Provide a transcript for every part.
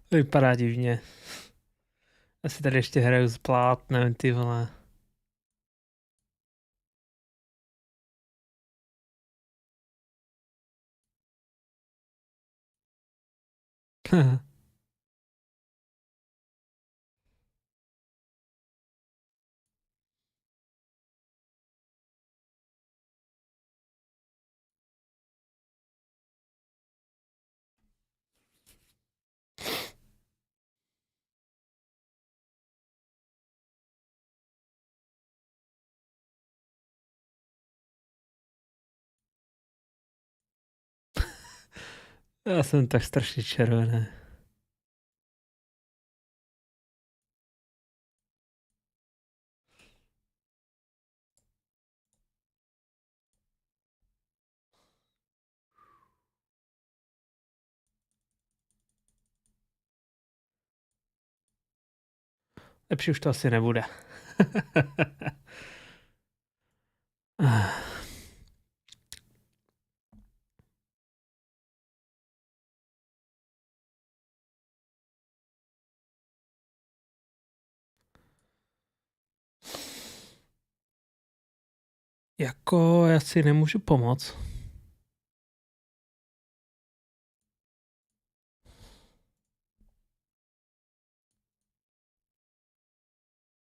To vypadá divně. Asi tady ještě hraju s plátnem, ty vole. Já jsem tak strašně červený. Lepší už to asi nebude. Jako já si nemůžu pomoct.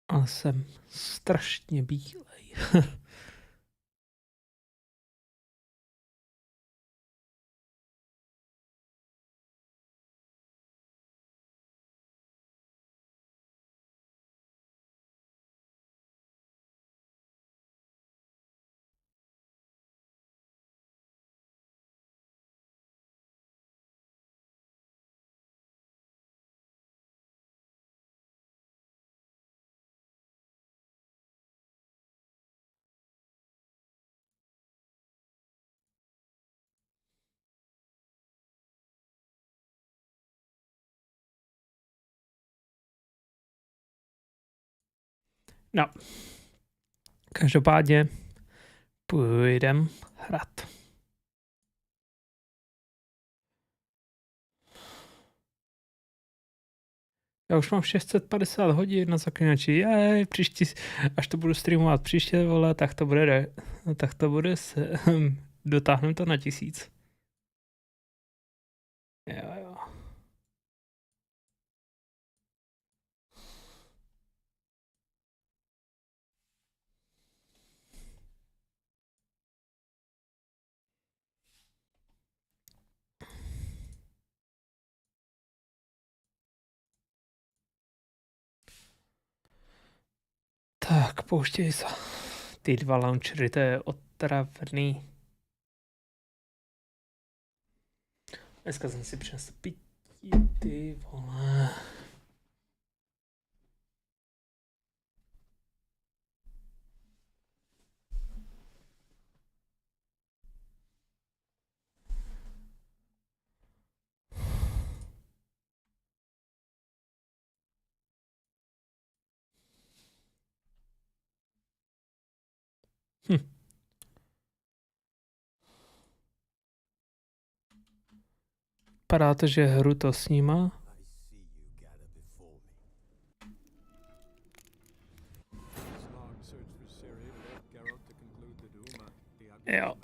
Ale jsem strašně bílej. No. Každopádně půjdem hrát. Já už mám 650 hodin na Zaklínači. Jej, příští, až to budu streamovat příště, vole, tak to bude se, dotáhneme to na 1000. Jo. Tak, pouštěj se. Ty dva launchery, to je otravný. Dneska jsem si přinesl pití, ty vole. Vypadá to, že hru to snímá. Jo.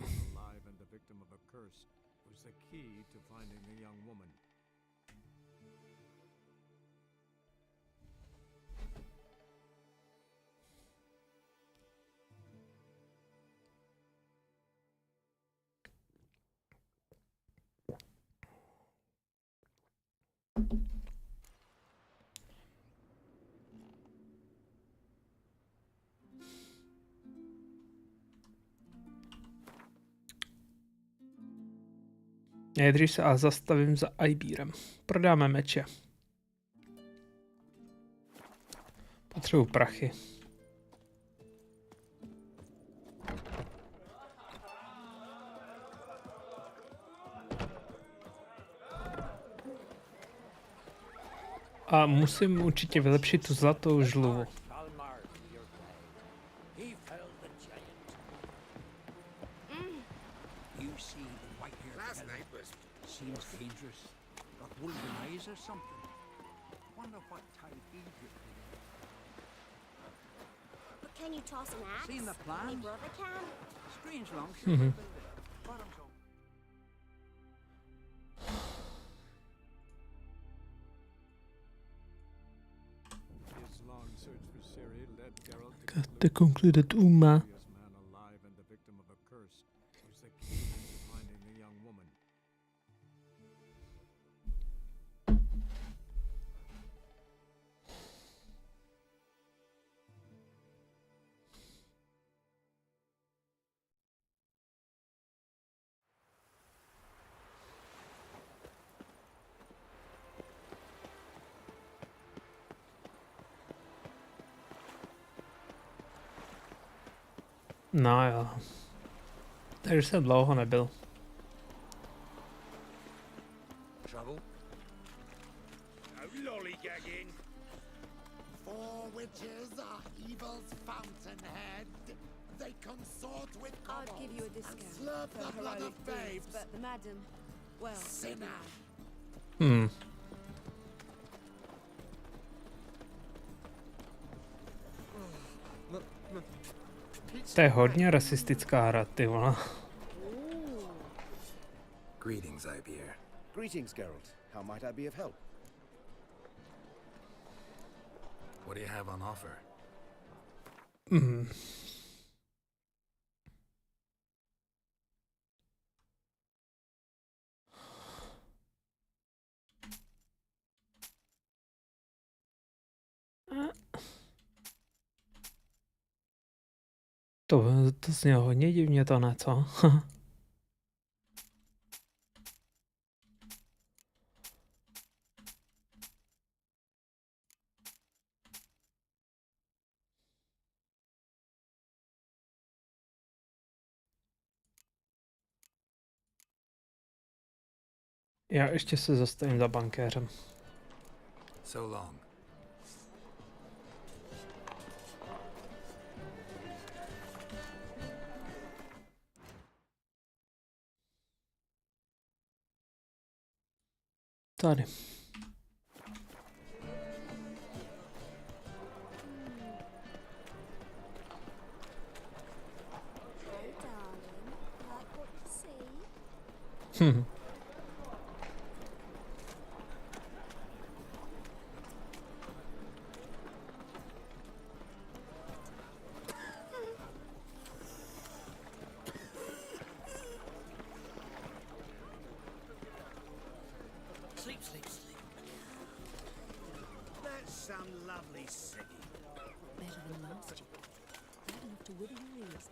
Nejdřív se a zastavím za Ibírem. Prodáme meče. Potřebuji prachy. A musím určitě vylepšit tu zlatou žluvu. Got golden eyes or something. Wonder what type Egypt it is. But can you toss an axe? Seen the My plans? brother can. Strange long shot. Bottoms up. His long search for Siri led Geralt to Got to conclude that Uma. this man alive and the victim of a curse was the key to finding the young woman. No jo. Takže jsem dlouho nebyl. Trouble? No lollygagging. Four witches are evil's fountainhead. They consort with I'd give you a kobolds and discount slurp for the blood heroic of deeds, babes. but the madam, well, Sinner. Hmm. To je hodně rasistická hra, ty vole. Greetings, Ibeer. Greetings, Geralt. How might I be of help? What do you have on offer? Hmm. To zní hodně divně, to ne, co? Já ještě se zastavím za bankéřem. So long. Tady. Oh, darling. Like what you see? Hm. Sleep, sleep, sleep. That's some lovely singing. better than last year. Bad enough to wither your ears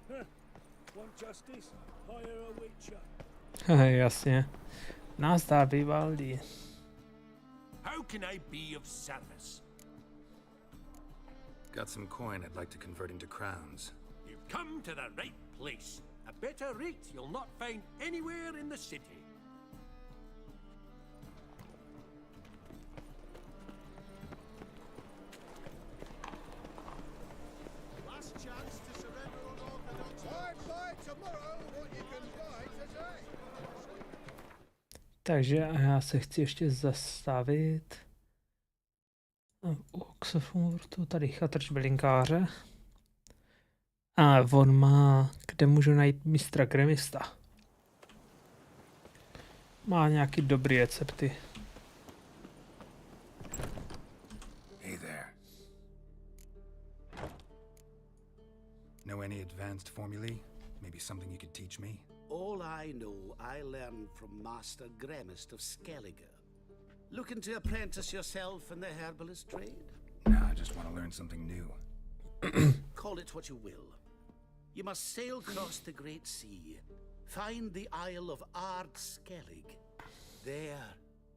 then. Want justice? Hire a witcher. Jasně. Nazdar, Vivaldi. How can I be of service? Got some coin I'd like to convert into crowns. You've come to the right place. A better rate you'll not find anywhere in the city. Last chance to surrender unorthodox. Buy tomorrow what you can buy today. Takže já se chci ještě zastavit u Oxfordu, tady chatrč bylinkáře. A on má, kde můžu najít mistra kremista. Má nějaký dobrý recepty. Hey there. Know any advanced formulae? Maybe something you could teach me? All I know, I learned from Master Gremist of Skellige. Looking to apprentice yourself in the herbalist trade? Nah, I just want to learn something new. Call it what you will. You must sail across the great sea, find the Isle of Ard Skellig. There,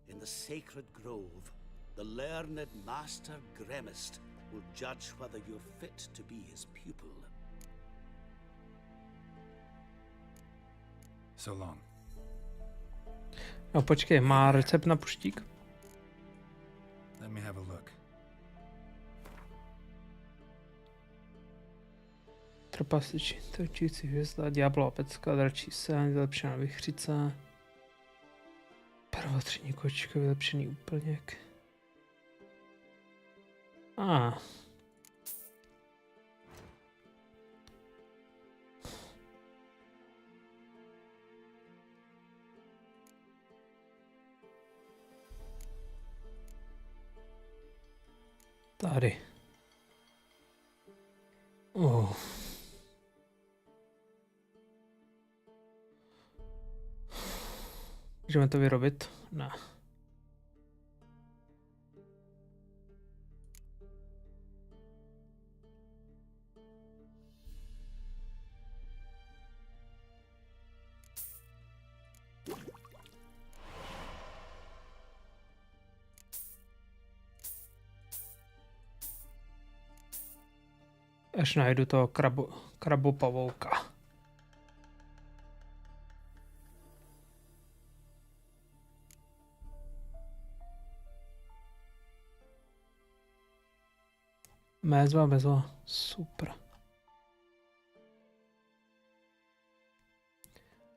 in the sacred grove, the learned Master Gremist will judge whether you're fit to be his pupil. So long. No počkej, má recept na puštík? Let me have a look. Trpasiči, točící hvězda, ďáblova pecka, dračí sen, vylepšená vichřice. Prvotřídní kočka, vylepšený úplněk. Tady. Můžeme to vyrobit? Ne. Až najdu toho krabopavouka. Bezva, super.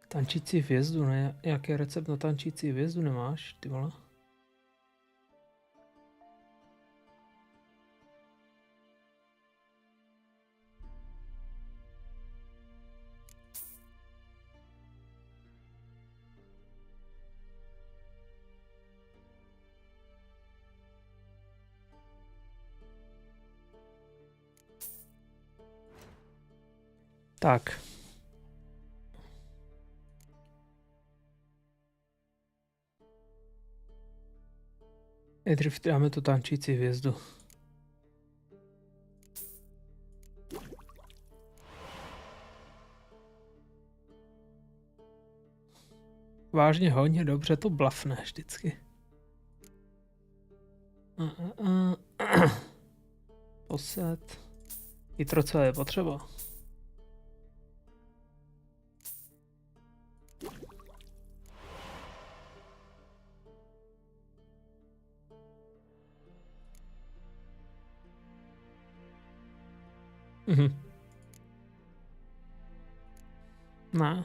Tančící hvězdu, ne? Jaký recept na tančící hvězdu nemáš, ty vole? Tak. Nejdřív dáme tu tančící hvězdu. Vážně hodně dobře to blafne vždycky. Posed. Nitro, co je potřeba? Ne.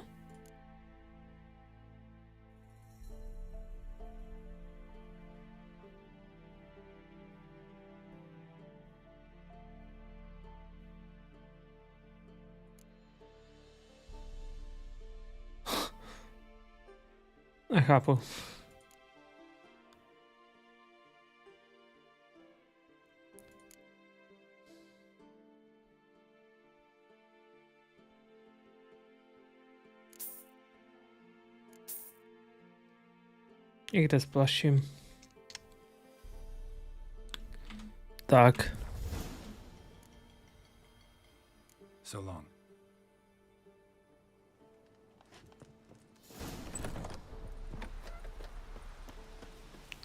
Nechápu. Někde splaším. Tak. So long.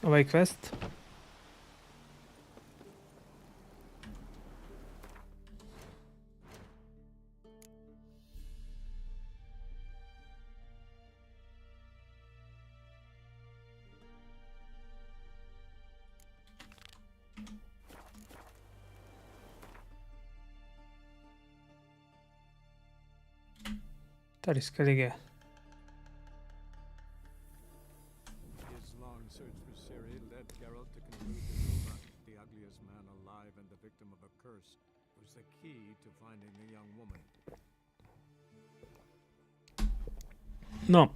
Nový quest. Tady Skellige. His long search for Ciri led Geralt to conclude that Uma, the ugliest man alive and the victim of a curse, was the key to finding the young woman. No.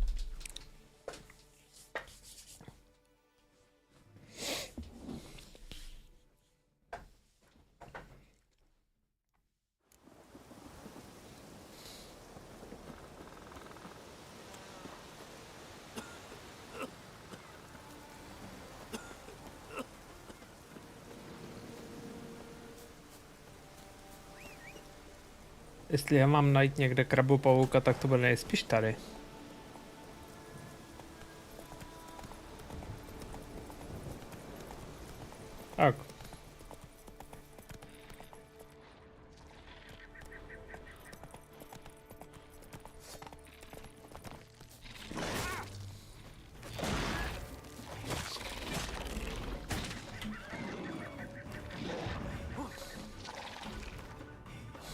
Jestli já mám najít někde krabopavouka, tak to bude nejspíš tady. Tak.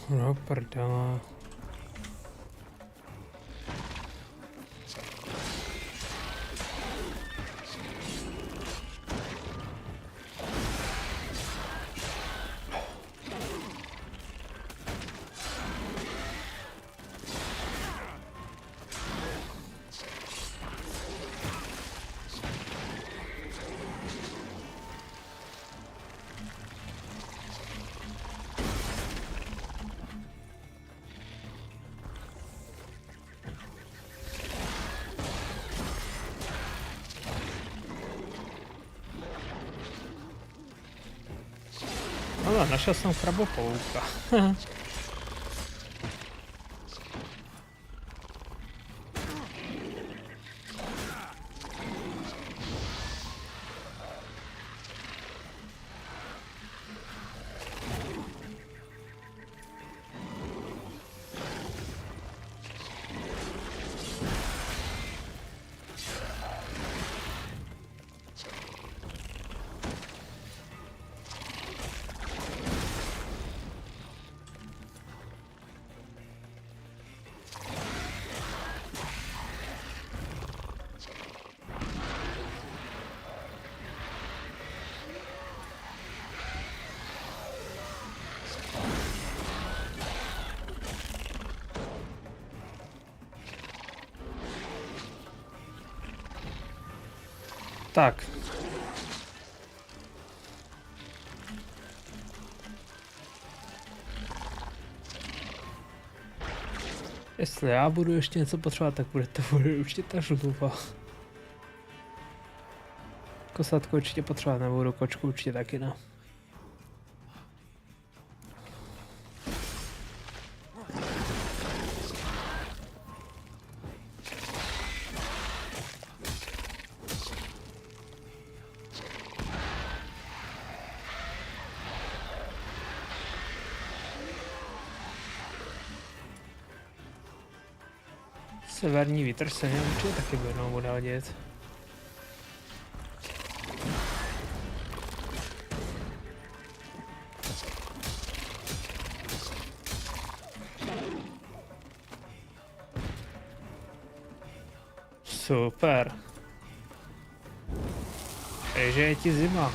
No prdele. Ale našel jsem krabopouka. Tak. Jestli já budu ještě něco potřebovat, tak bude určitě ta žluva. Kosatku určitě potřebovat nebudu, kočku určitě taky ne. Severní vítr se mě určitě taky bude dělat. Super. Takže je ti zima.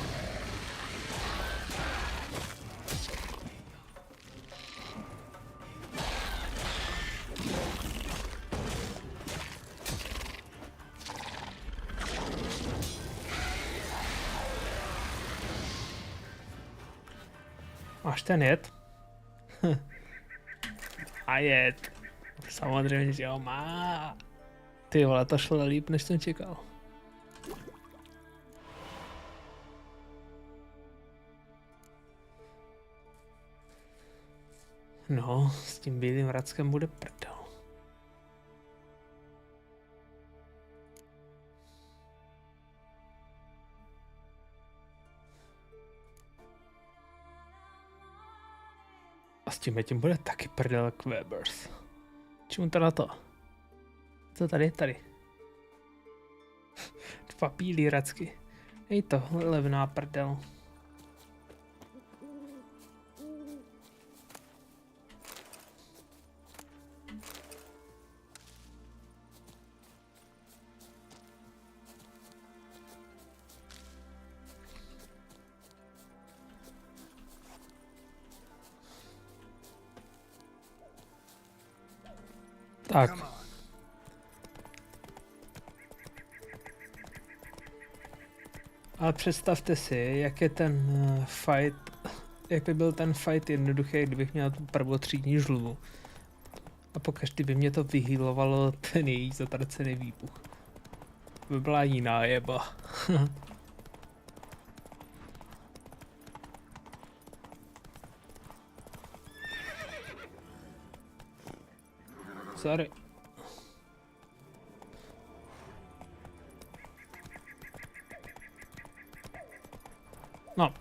Máš ten jed? A jed. Samozřejmě, že ho má. Ty vole, to šlo líp, než jsem čekal. No, s tím bílým vrackem bude prdel. A s tím bude taky prdel k Webers. Čemu to na to? Co tady? Tady. Dva bílý racky. Hej to, levná prdel. Tak. Ale představte si, jak je ten fight, jak by byl ten fight jednoduchý, kdybych měl tu prvotřídní žluvu. A pokaždý by mě to vyhýlovalo ten její zatracený výbuch. By byla jiná jeba. Sorry. No.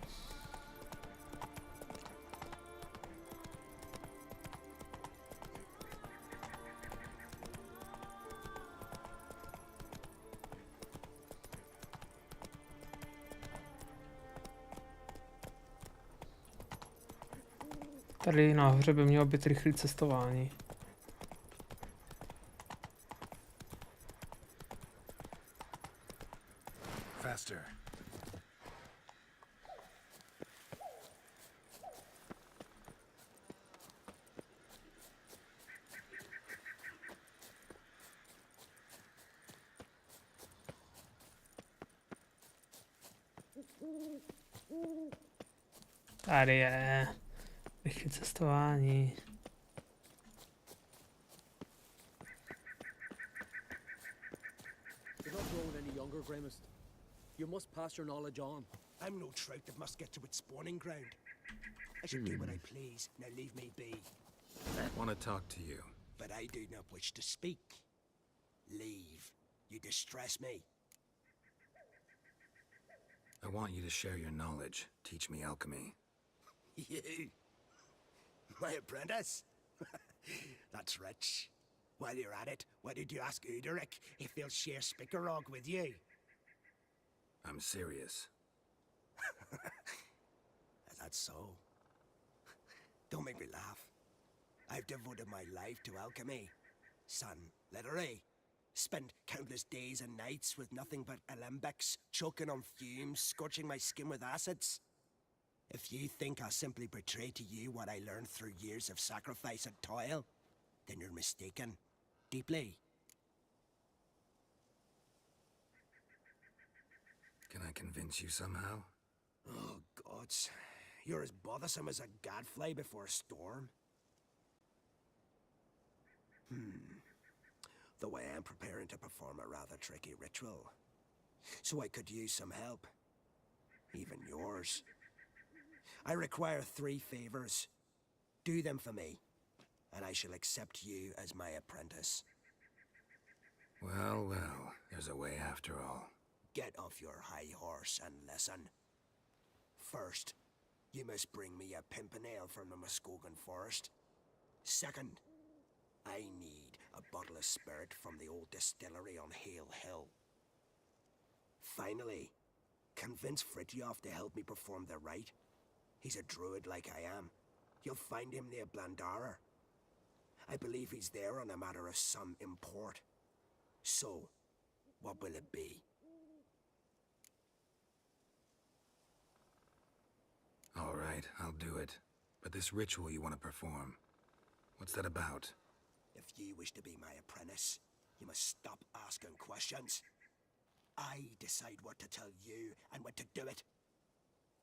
Tady nahoře by mělo být rychlé cestování. Faster. Tady je rychlé cestování. You're not growing any younger, Grimace. You must pass your knowledge on. I'm no trout that must get to its spawning ground. I should do what I please. Now leave me be. I want to talk to you. But I do not wish to speak. Leave. You distress me. I want you to share your knowledge. Teach me alchemy. You? My apprentice? That's rich. While you're at it, why did you ask Uderic if he'll share Spickerog with you? I'm serious. Is that so? Don't make me laugh. I've devoted my life to alchemy. Son, literally. Spent countless days and nights with nothing but alembics, choking on fumes, scorching my skin with acids. If you think I'll simply betray to you what I learned through years of sacrifice and toil, then you're mistaken. Deeply. Can I convince you somehow? Oh, gods. You're as bothersome as a gadfly before a storm. Though I am preparing to perform a rather tricky ritual. So I could use some help. Even yours. I require 3 favors. Do them for me, and I shall accept you as my apprentice. Well, well, there's a way after all. Get off your high horse and listen. First, you must bring me a pimpernel from the Muskogan forest. Second, I need a bottle of spirit from the old distillery on Hale Hill. Finally, convince Fritjof to help me perform the rite. He's a druid like I am. You'll find him near Blandara. I believe he's there on a matter of some import. So, what will it be? All right, I'll do it. But this ritual you want to perform, what's that about? If you wish to be my apprentice, you must stop asking questions. I decide what to tell you and when to do it.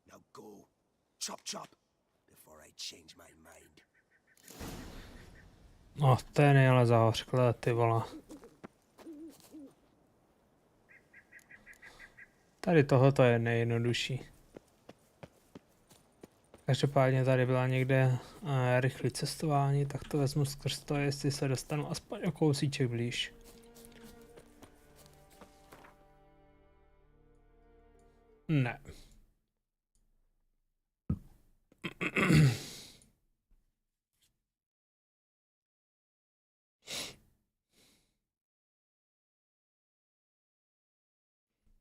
Now go. Chop chop. Before I change my mind. No, ten je ale zahořklé, ty vole. Tady tohoto je nejjednodušší. Každopádně tady byla někde rychlé cestování, tak to vezmu skrz to, jestli se dostanu aspoň o kousíček blíž. Ne.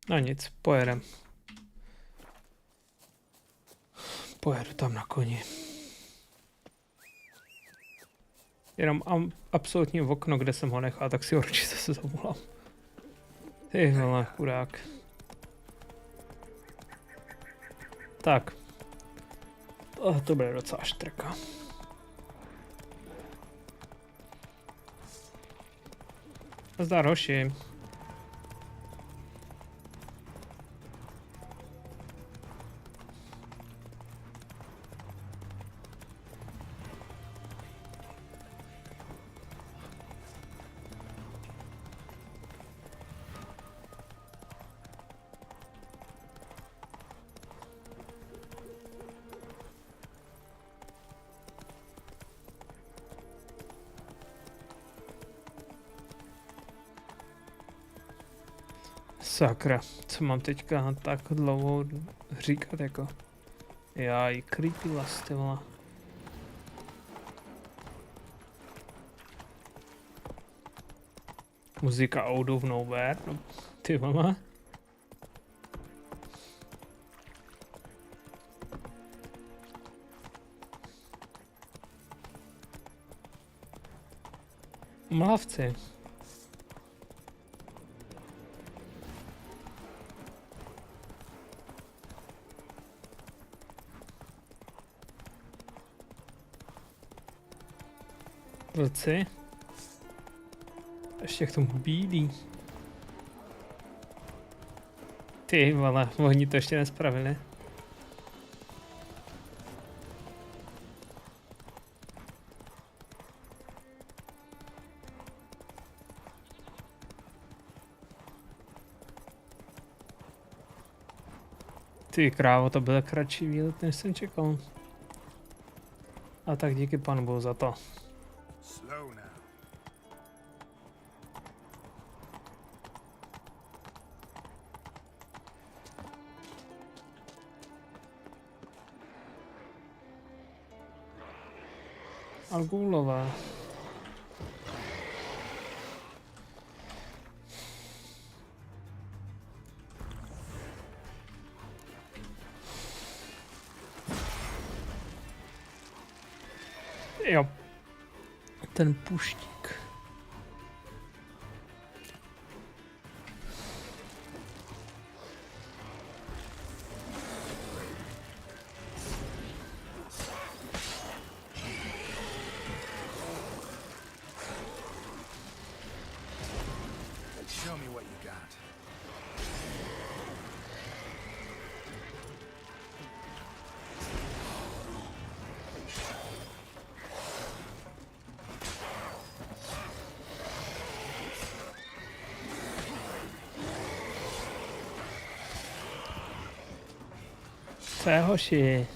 No nic, pojedem. Pojedu tam na koni. Jenom absolutní okno, kde jsem ho nechal, tak si určitě se zavolám. Ty vole, chudák. Tak. To bude docela štrka. Zdar hoši. Sakra, co mám teďka tak dlouho říkat jako. Jaj, creepy vlastně, vole. Muzika out of nowhere, no, ty mama. Mlavci. Vlci. Ještě k tomu bílý. Ty vole, oni to ještě nespravili. Ty krávo, to byl kratší výlet, než jsem čekal. A tak díky panu bohu za to. Slow now. Algulová. Jo. Ten puštík. Show me what you got. Co je, hoši?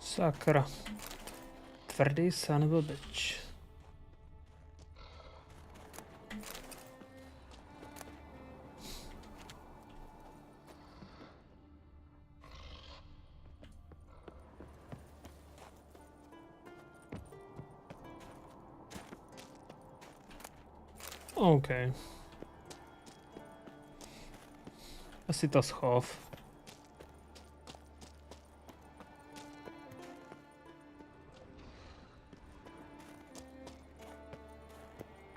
Sakra. Tvrdý son of a bitch. OK. Asi to schov.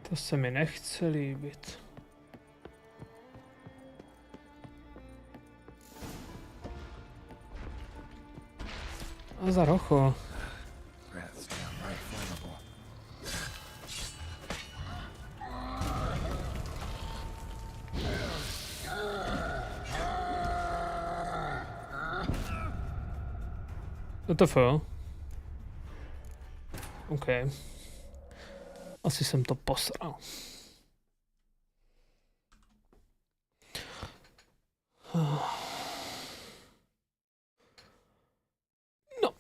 To se mi nechce líbit. A za rocho. WTF? OK. Asi jsem to posral. No.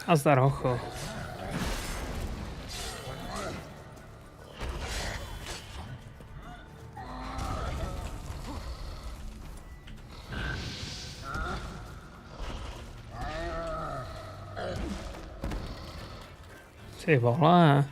A zdar hocho. Ty vole.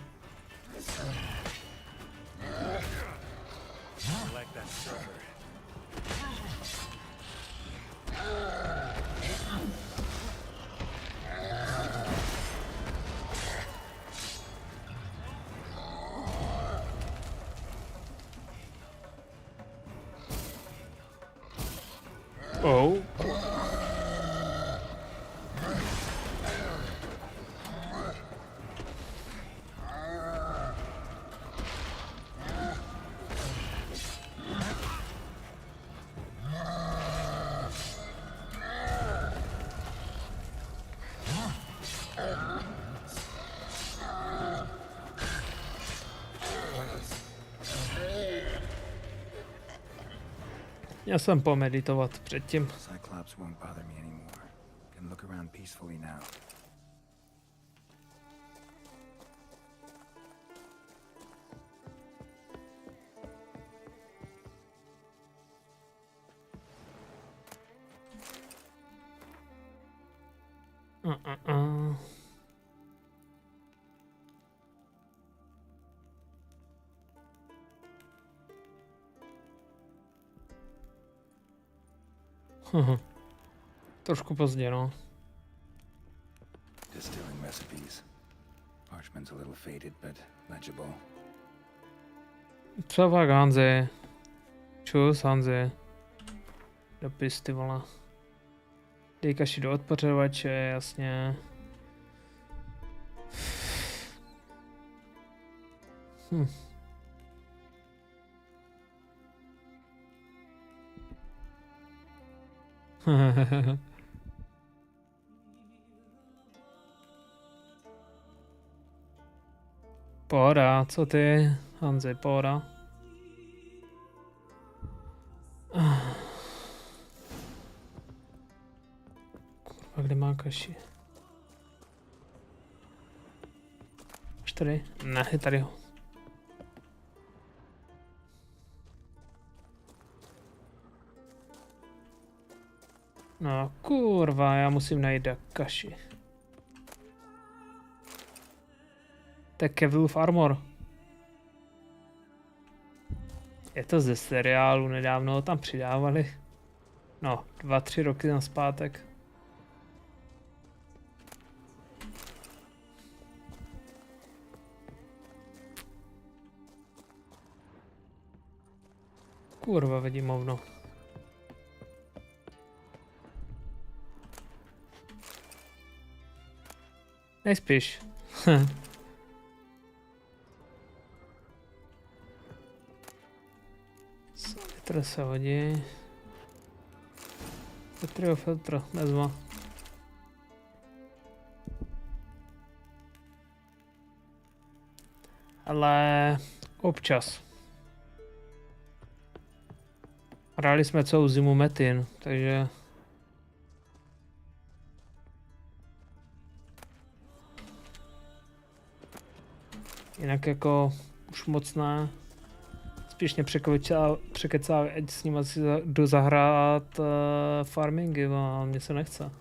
Oh. Já jsem pomeditovat předtím. Cyclops won't bother me anymore. Can look around peacefully now. Trošku pozdě, no. Distilling recipes. Parchment's a little faded, but legible. Co pak, Hanzi? Čus, Hanzi. Dopis, ty vole. Dej kaši do odpořovače, jasně. Pohoda, co ty, Hanzi, pohoda. Kurva, kde má kaši? Už tady? Ne, je tady ho. No kurva, já musím najít kaši. To je Kevilův armor. Je to ze seriálu, nedávno ho tam přidávali. No, 2-3 roky nazpátek. Kurva, vidím hovno. Nejspíš. Filtr se hodí. Filtr, vezmu. Ale občas. Hráli jsme celou zimu Metin, takže... Jinak jako už moc ne. Spíš mě překecá, ať s ním asi jdu zahrát farmingy, a mně se nechce.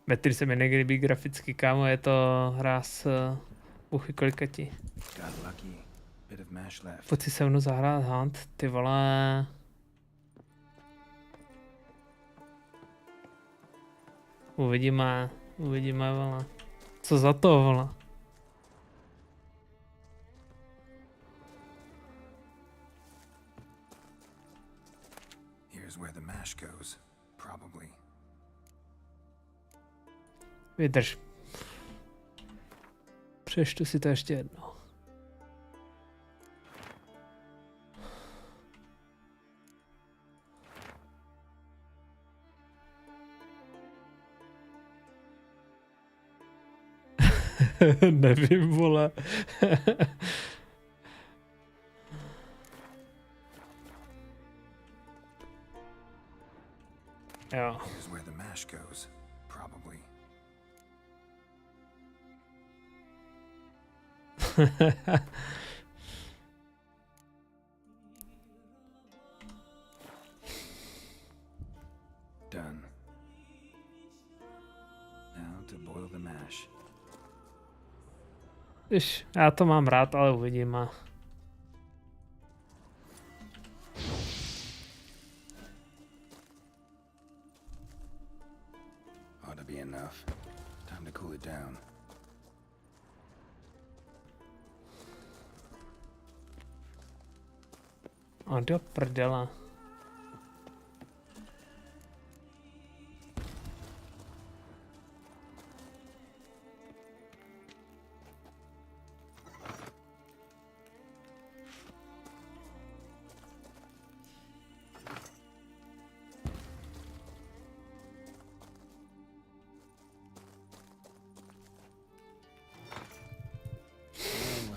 Metr se mi nelíbí graficky, kámo, je to hra s buchy kolikatí. Pojď si se mnou zahrát Hunt, ty vole. Uvidíme, vole. Co za to, vole? Vydrž. Přečtu si to ještě jednou. Nevím, vole. Jo. Done. Now to boil the mash. Iš, já to mám rád, ale uvidíme. Ought to be enough. Time to cool it down. A do prdela.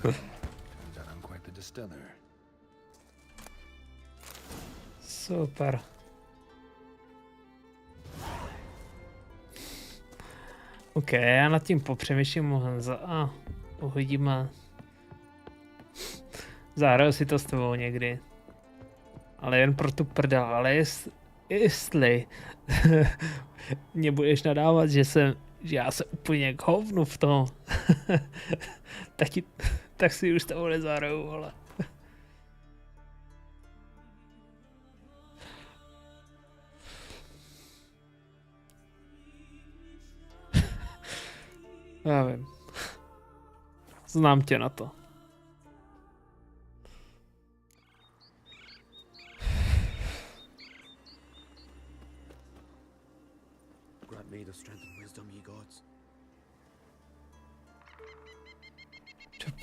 Turns out I'm quite the distiller. Super. OK, já nad tím popřemýšlím, uvidíme. Zahraju si to s tebou někdy. Ale jen pro tu prdel, ale jestli mě budeš nadávat, že já se úplně k hovnu v tom, tak si už to nezahraju, ale. Já vím. Znám tě na to. Grant me the strength and wisdom, ye gods.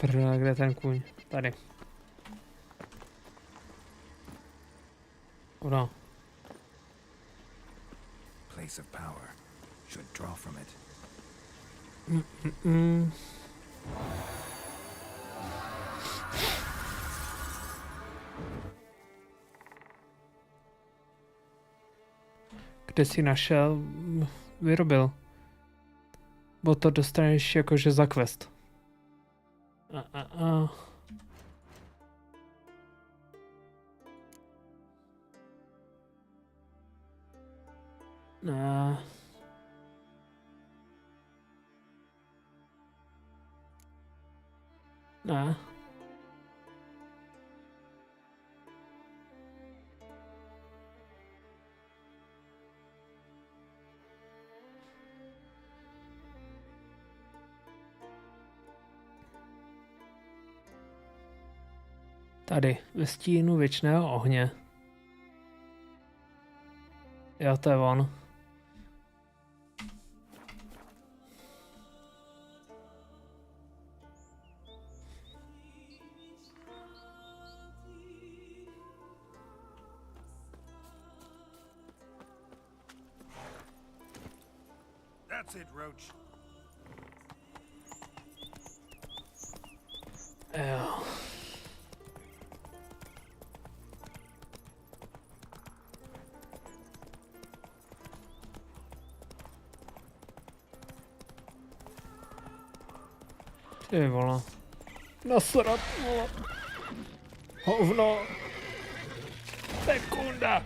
Prdele, kde je ten kůň? Tady. Oda. Place of power. Should draw from it. Kde jsi našel? Vyrobil. Bo to dostaneš jakože za quest. Ne. Ne. Tady, ve stínu věčného ohně. Jo, to je on. That's it, Roach. Jo. Ty vole. Nasrat, vole. Hovno. Sekunda.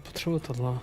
Potřebuji tohle.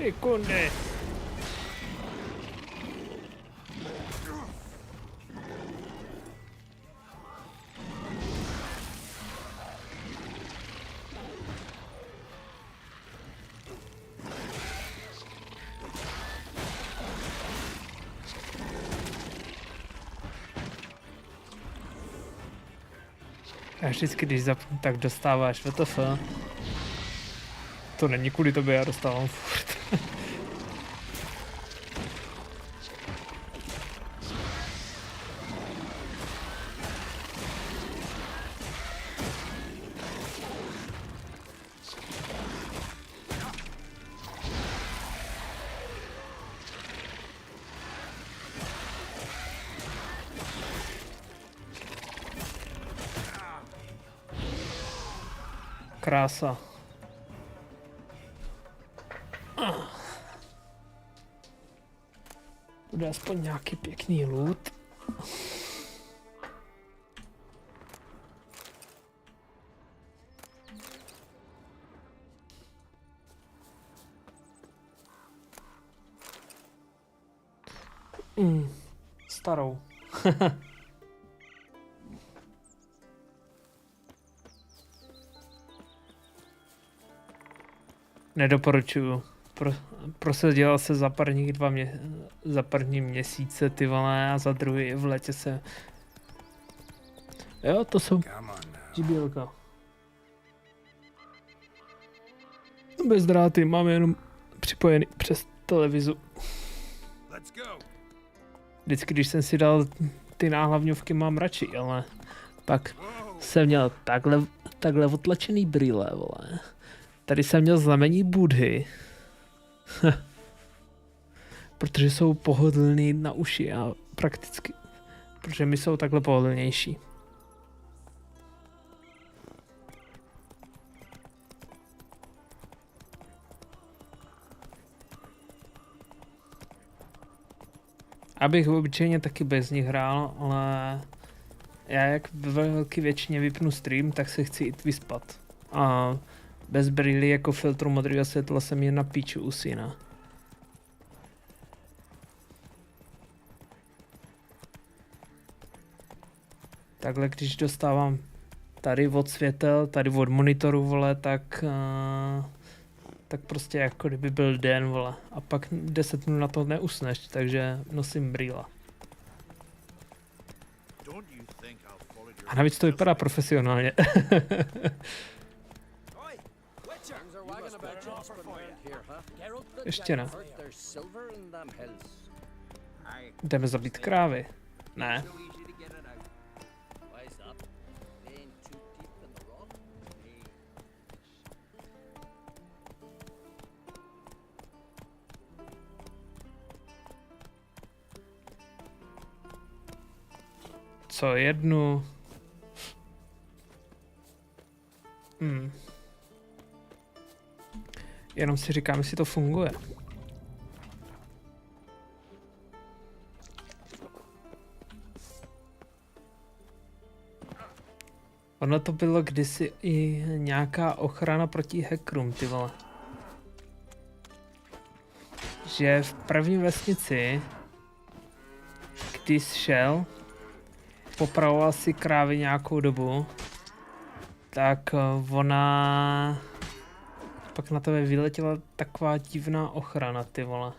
Sekundy. A vždycky, když zapnu, tak dostáváš WTF. To není kvůli tobě, já dostávám furt. Krása. Bude aspoň nějaký pěkný loot. Starou. Nedoporučuju. Prosadila se za první měsíce, ty vole, a za druhý v létě se... Jo, to jsou žibílka. Bez dráty, mám jenom připojený přes televizu. Vždycky, když jsem si dal ty náhlavňovky, mám radši, ale pak jsem měl takhle otlačený brýle, vole. Tady jsem měl znamení Budhy. Protože jsou pohodlný na uši a prakticky, protože mi jsou takhle pohodlnější. Abych obyčejně taky bez nich hrál, ale já jak ve velké většině vypnu stream, tak se chci jít vyspat. A bez brýlí jako filtru modrého světla jsem jen na píču u syna. Takhle když dostávám tady od světel, tady od monitoru, vole, tak prostě jako kdyby byl den, vole. A pak 10 minut na to neusneš, takže nosím brýle. A navíc to vypadá profesionálně. Ještě ne. Jdeme zabít krávy. Ne. Co jednu? Jenom si říkám, jestli to funguje. Ono to bylo kdysi i nějaká ochrana proti hackerům, ty vole. Že v první vesnici, když šel, popravoval si krávy nějakou dobu, tak ona... Pak na tebe vyletěla taková divná ochrana, ty vole.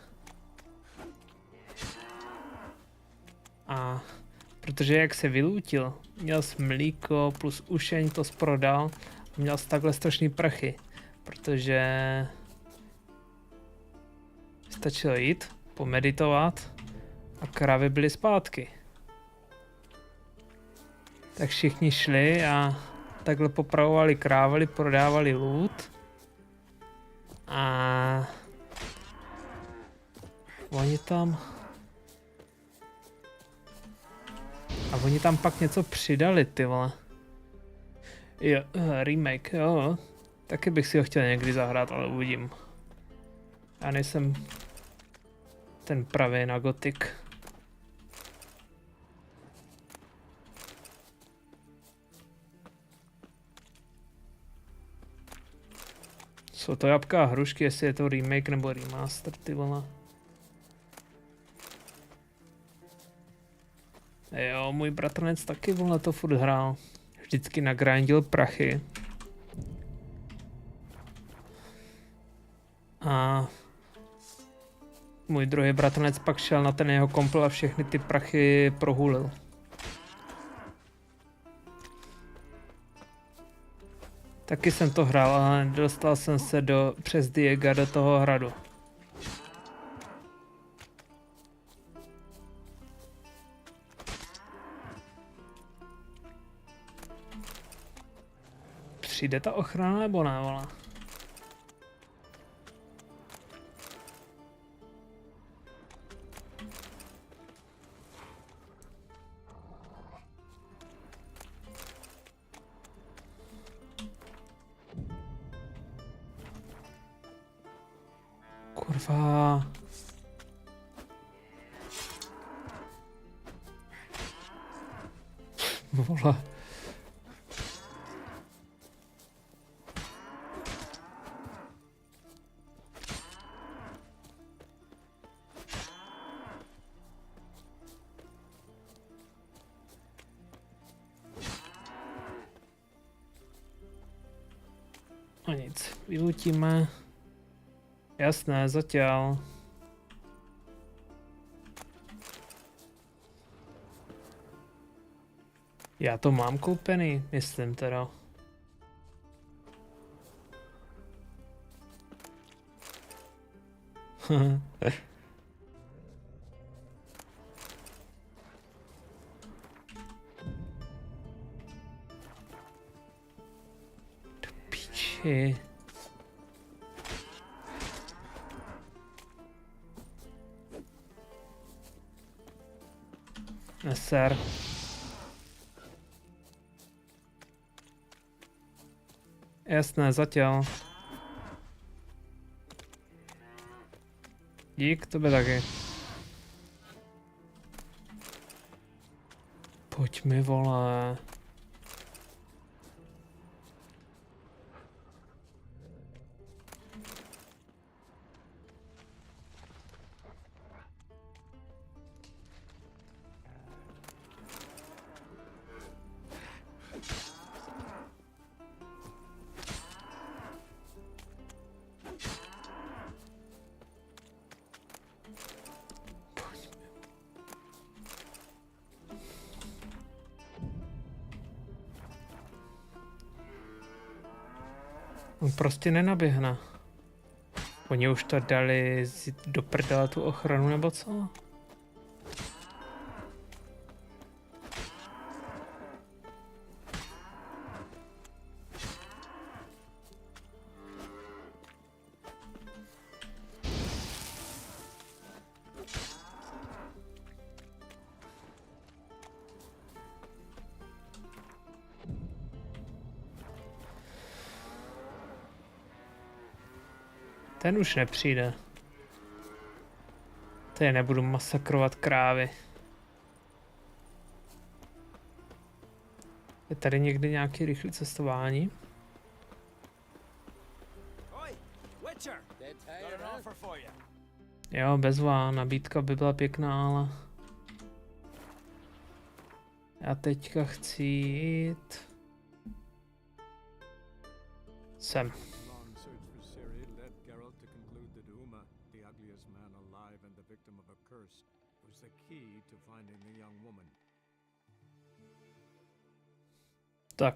A protože jak se vylútil, měl jsi mlíko plus ušeň, to prodal a měl jsi takhle strašný prachy, protože stačilo jít, pomeditovat a krávy byly zpátky. Tak všichni šli a takhle popravovali krávy, prodávali loot. A oni tam pak něco přidali, ty vole. Jo, remake, jo. Taky bych si ho chtěl někdy zahrát, ale uvidím. Já nejsem ten pravý na Gothic. Jsou to jabka a hrušky, jestli je to remake nebo remaster, ty vole. Jo, můj bratranec taky, vole, to furt hrál. Vždycky nagrindil prachy. A můj druhý bratranec pak šel na ten jeho kompl a všechny ty prachy prohulil. Taky jsem to hrál, ale dostal jsem se přes Diega do toho hradu. Přijde ta ochrana nebo ne, vole? Kurva. Vole. A nic, vylutíme. Jasné, zatěl. Já to mám koupený, myslím teda. Do piči. Neser. Jasné, zatěl. Dík, tobě taky. Pojď mi, vole. On prostě nenaběhne. Oni už to dali do prdele tu ochranu nebo co? Ten už nepřijde. Tady nebudu masakrovat krávy. Je tady někdy nějaký rychlé cestování? Jo, bezvá, nabídka by byla pěkná, ale... Já teďka chci jít... Sem. Tak.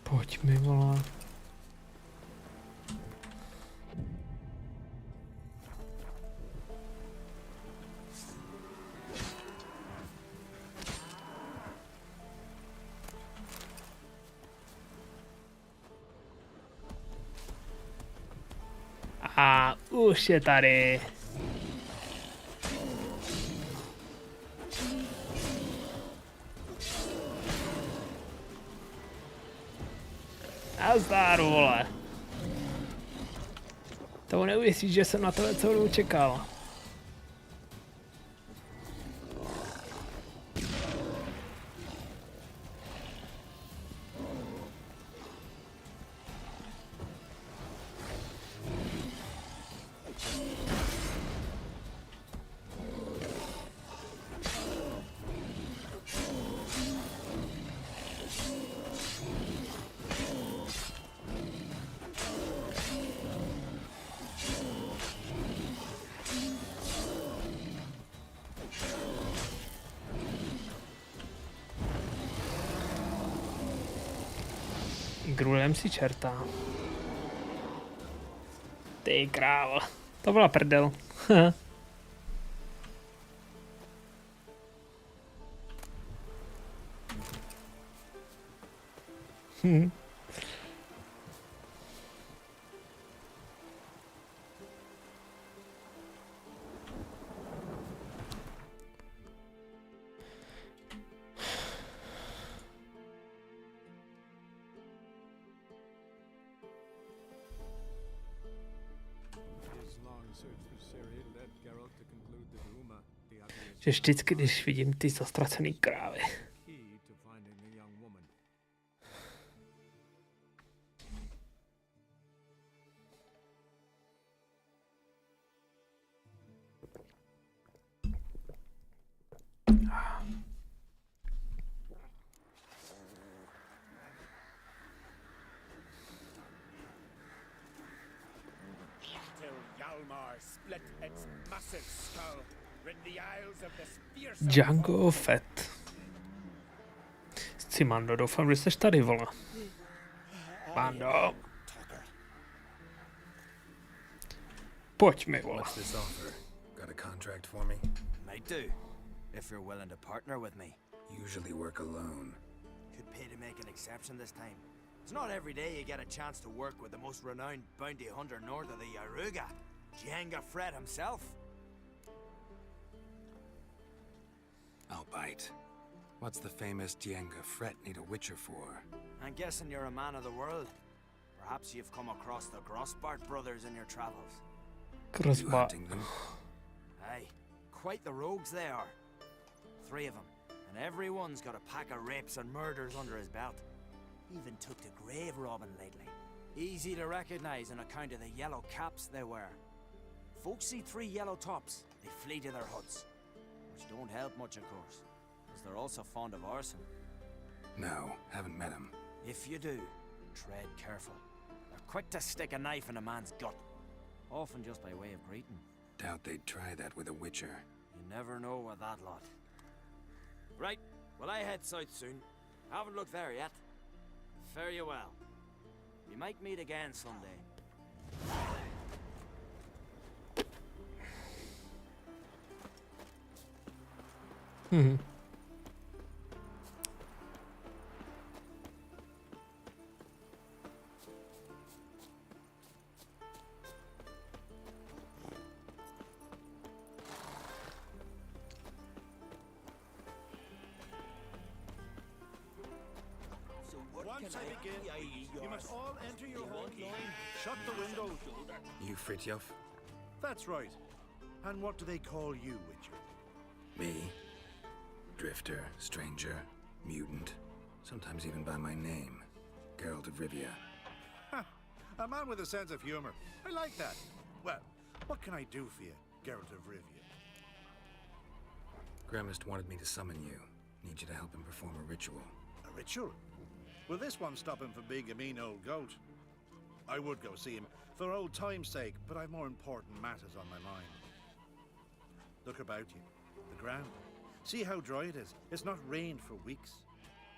Pojď mi, vole. A už je tady. Nazdar, vole. To neuvěříš, že jsem na tohle celou dobu čekal. Grulem si čertá. Ty krávo. To byla prdel. His long search for Ciri led Geralt to conclude that Uma, the ugliest Že vždycky, když vidím ty zastracený krávy. key to finding the young woman. Till Yalmar split its massive skull, rid the isles of this fearsome Django Fett. Cimando, doufám, že jsi tady, vole. Mando. Pojď mi, vole. What's this offer? Got a contract for me? Might do, if you're willing to partner with me. Usually work alone. Could pay to make an exception this time. It's not every day you get a chance to work with the most renowned bounty hunter north of the Yaruga, Jenga Fred himself. I'll bite. What's the famous Jenga Fret need a witcher for? I'm guessing you're a man of the world. Perhaps you've come across the Grossbart brothers in your travels. You Crossbar. hunting them? Aye, quite the rogues they are. 3 of them, and everyone's got a pack of rapes and murders under his belt. Even took to grave robbing lately. Easy to recognize on account of the yellow caps they wear. Folks see 3 yellow tops, they flee to their huts. Which don't help much, of course, because they're also fond of arson. No, haven't met him. If you do, tread careful. They're quick to stick a knife in a man's gut, often just by way of greeting. Doubt they'd try that with a witcher. You never know with that lot. Right, well I head south soon. Haven't looked there yet. Fare you well. We might meet again someday. Mhm. Once I begin, you must all enter your home line. Shut the windows. You Fritjof? That's right. And what do they call you, Witcher? Me? Drifter, stranger, mutant. Sometimes even by my name. Geralt of Rivia. A man with a sense of humor. I like that. Well, what can I do for you, Geralt of Rivia? Gremist wanted me to summon you. Need you to help him perform a ritual. A ritual? Will this one stop him from being a mean old goat? I would go see him for old time's sake, but I've more important matters on my mind. Look about you. The ground. See how dry it is. It's not rained for weeks.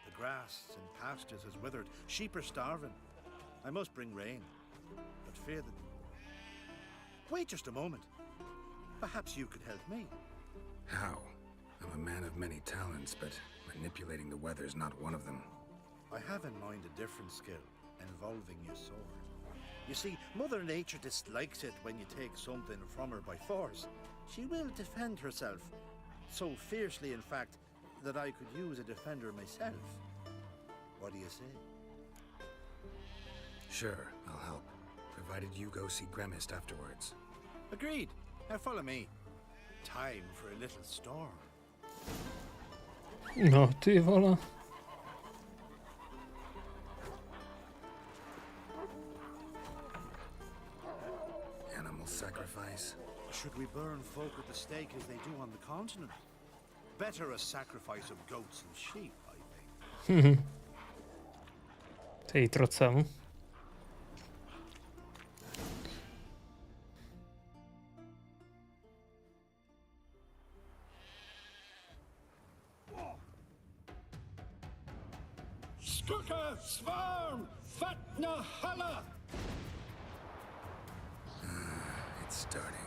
The grass and pastures has withered. Sheep are starving. I must bring rain, but fear that... Wait just a moment. Perhaps you could help me. How? I'm a man of many talents, but manipulating the weather's not one of them. I have in mind a different skill, involving your sword. You see, Mother Nature dislikes it when you take something from her by force. She will defend herself, so fiercely in fact, that I could use a defender myself. What do you say? Sure, I'll help. Provided you go see Gremist afterwards. Agreed. Now follow me. Time for a little storm. No, ty vole. Animal sacrifice? Should we burn folk at the stake as they do on the continent? Better a sacrifice of goats and sheep, I think. Ty trocel. Skugga, Svarm, Fatna, Hala! It's starting.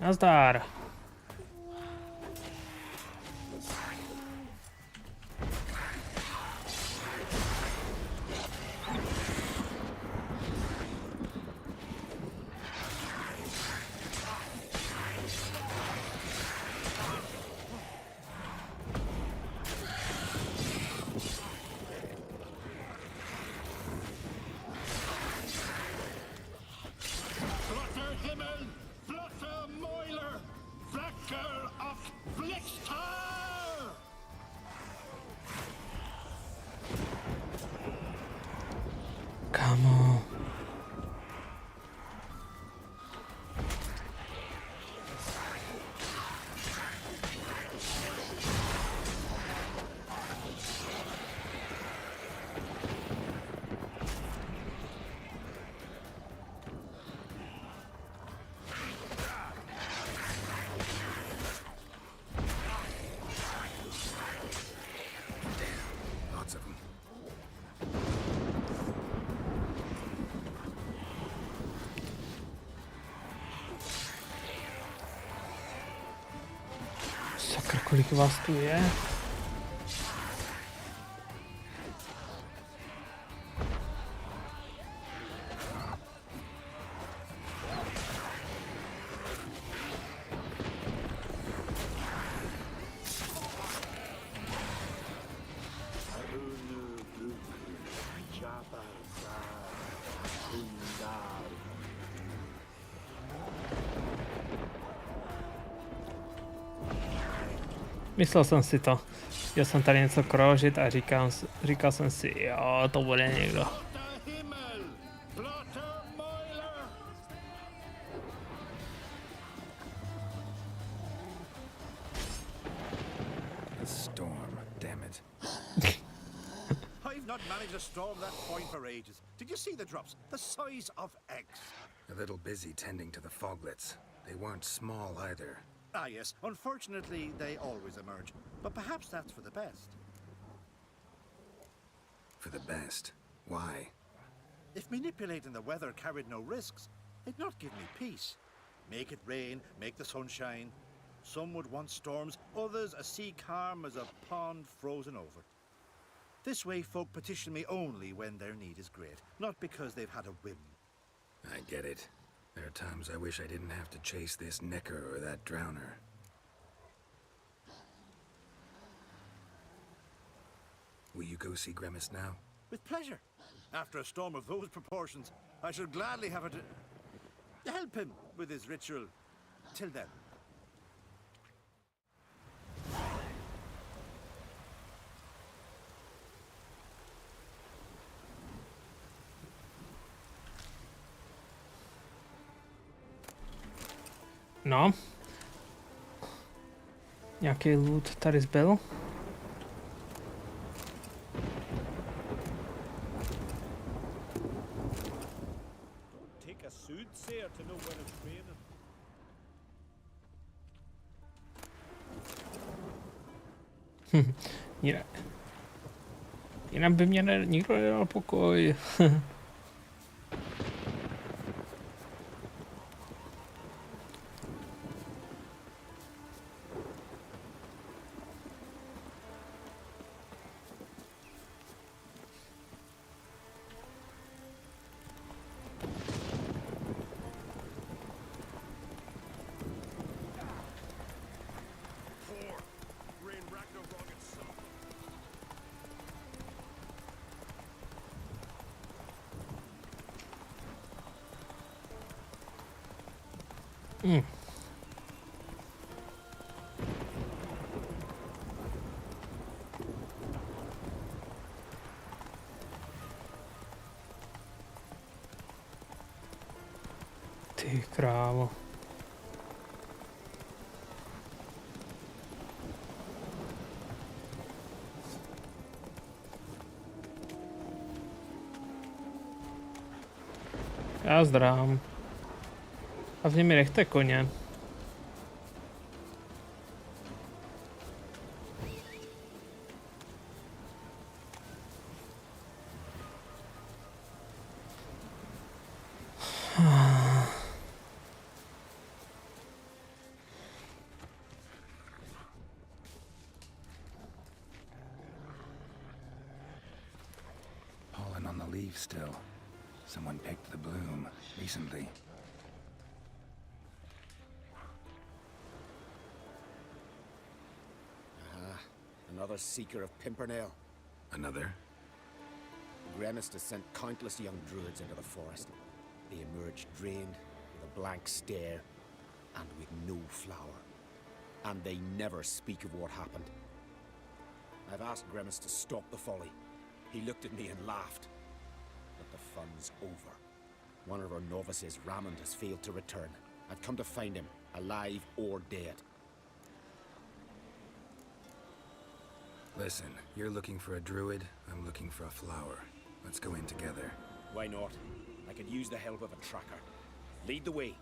Nazdar. Flutter Himmel, Flutter Moiler, Flacker of Blixtar! Kámo. Lots of them. Sakra, kolik vás tu je? Myslel jsem si to. Chtěl jsem tady něco krožit a říkal jsem si, jo, to bude někdo. Flutter Himmel, Flutter Moiler! A storm, damn it. I've not managed to storm that point for ages. Did you see the drops? The size of eggs. A little busy tending to the foglets. They weren't small either. Ah, yes. Unfortunately, they always emerge. But perhaps that's for the best. For the best. Why? If manipulating the weather carried no risks, it'd not give me peace. Make it rain, make the sun shine. Some would want storms, others a sea calm as a pond frozen over. This way folk petition me only when their need is great, not because they've had a whim. I get it. There are times I wish I didn't have to chase this necker or that drowner. Will you go see Grimace now? With pleasure. After a storm of those proportions, I shall gladly have it to help him with his ritual. Till then. No. Nějaký loot tady zbyl. Take a soothsayer to know when it's raining. Jinak by mě nikdo nedal pokoj. Ty krávo. Já zdrám. A v něm mi nechte koně. Pollen on the leaves still. Someone picked the bloom recently. Another seeker of Pimpernel. Another? Gremist has sent countless young druids into the forest. They emerge drained, with a blank stare, and with no flower. And they never speak of what happened. I've asked Gremist to stop the folly. He looked at me and laughed. But the fun's over. One of our novices, Ramond, has failed to return. I've come to find him, alive or dead. Listen, you're looking for a druid, I'm looking for a flower. Let's go in together. Why not? I could use the help of a tracker. Lead the way.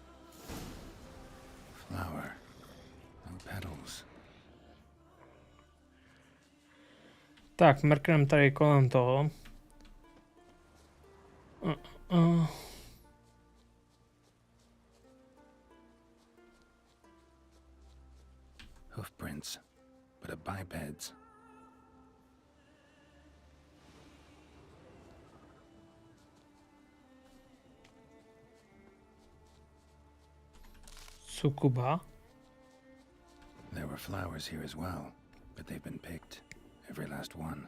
Flower. No petals. Tak, mrknem tady kolem toho. Hoofprints, but a biped's. Sukuba. There were flowers here as well, but they've been picked. Every last one.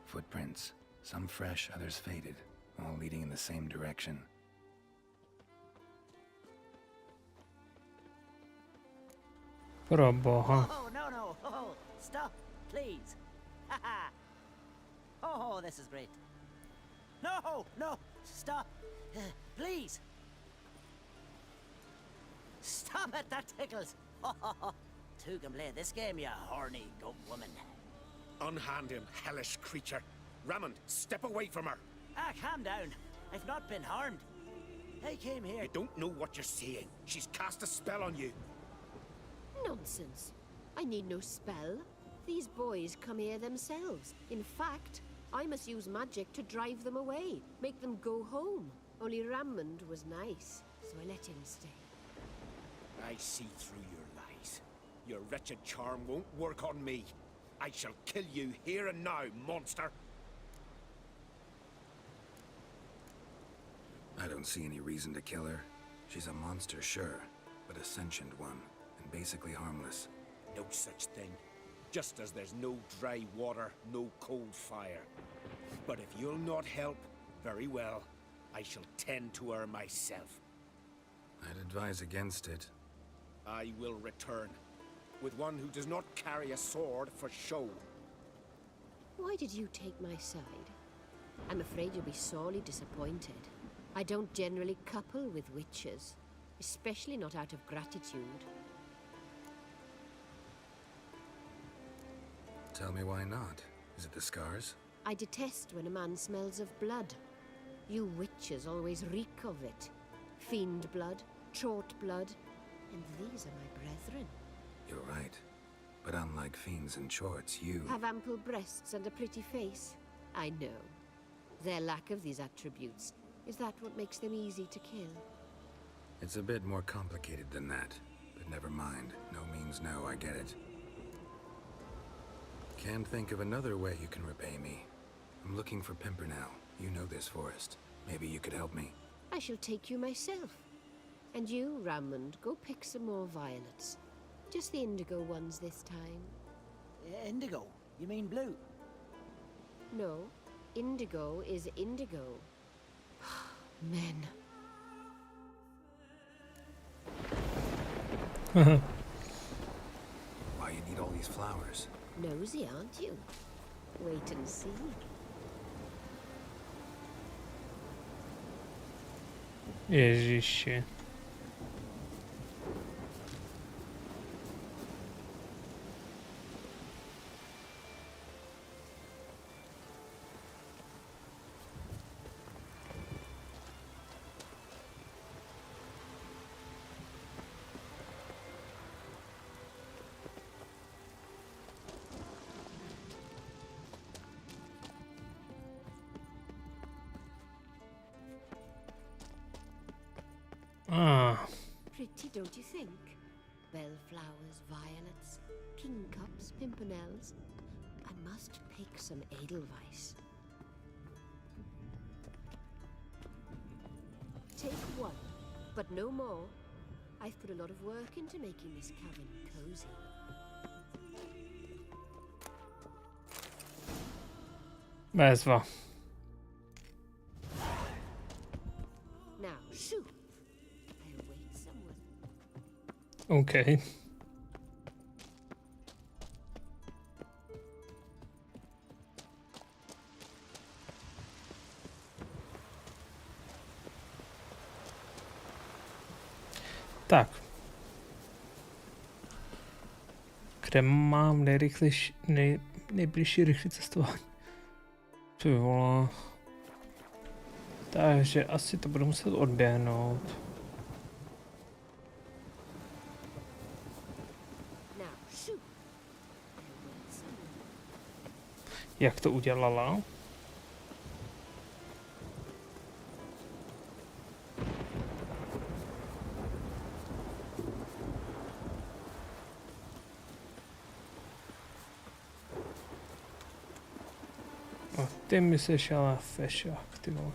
Footprints. Some fresh, others faded, all leading in the same direction. Pro boha. Oh, no. Oh, stop, please. Haha. Oh, this is great. No, stop. Please. Stop it, that tickles. Two can play this game, you horny goat woman. Unhand him, hellish creature. Ramond, step away from her. Ah, calm down. I've not been harmed. I came here. You don't know what you're saying. She's cast a spell on you. Nonsense. I need no spell. These boys come here themselves. In fact, I must use magic to drive them away, make them go home. Only Ramond was nice, so I let him stay. I see through your lies. Your wretched charm won't work on me. I shall kill you here and now, monster. I don't see any reason to kill her. She's a monster, sure, but a sentient one, and basically harmless. No such thing. Just as there's no dry water, no cold fire. But if you'll not help, very well. I shall tend to her myself. I'd advise against it. I will return, with one who does not carry a sword for show. Why did you take my side? I'm afraid you'll be sorely disappointed. I don't generally couple with witches, especially not out of gratitude. Tell me why not. Is it the scars? I detest when a man smells of blood. You witches always reek of it. Fiend blood, trot blood, and these are my brethren. You're right. But unlike fiends and chorts, you... Have ample breasts and a pretty face. I know. Their lack of these attributes, is that what makes them easy to kill? It's a bit more complicated than that. But never mind. No means no, I get it. Can't think of another way you can repay me. I'm looking for Pimpernel. You know this forest. Maybe you could help me. I shall take you myself. And you, Ramond, go pick some more violets. Just the indigo ones this time. Indigo? You mean blue? No, indigo is indigo. Men. Why you need all these flowers? Nosy, aren't you? Wait and see. Ježiši. Pretty, don't you think? Bellflowers, violets, kingcups, pimpernels. I must pick some edelweiss. Take one, but no more. I've put a lot of work into making this cabin cozy. Bezva. Now, shoot! I'll wait somewhere. OK. Tak. Kde mám nejbližší rychlé cestování? Ty vole. Takže asi to budu muset odběhnout. Jak to udělala? A ty mi se šala fešák, ty vole.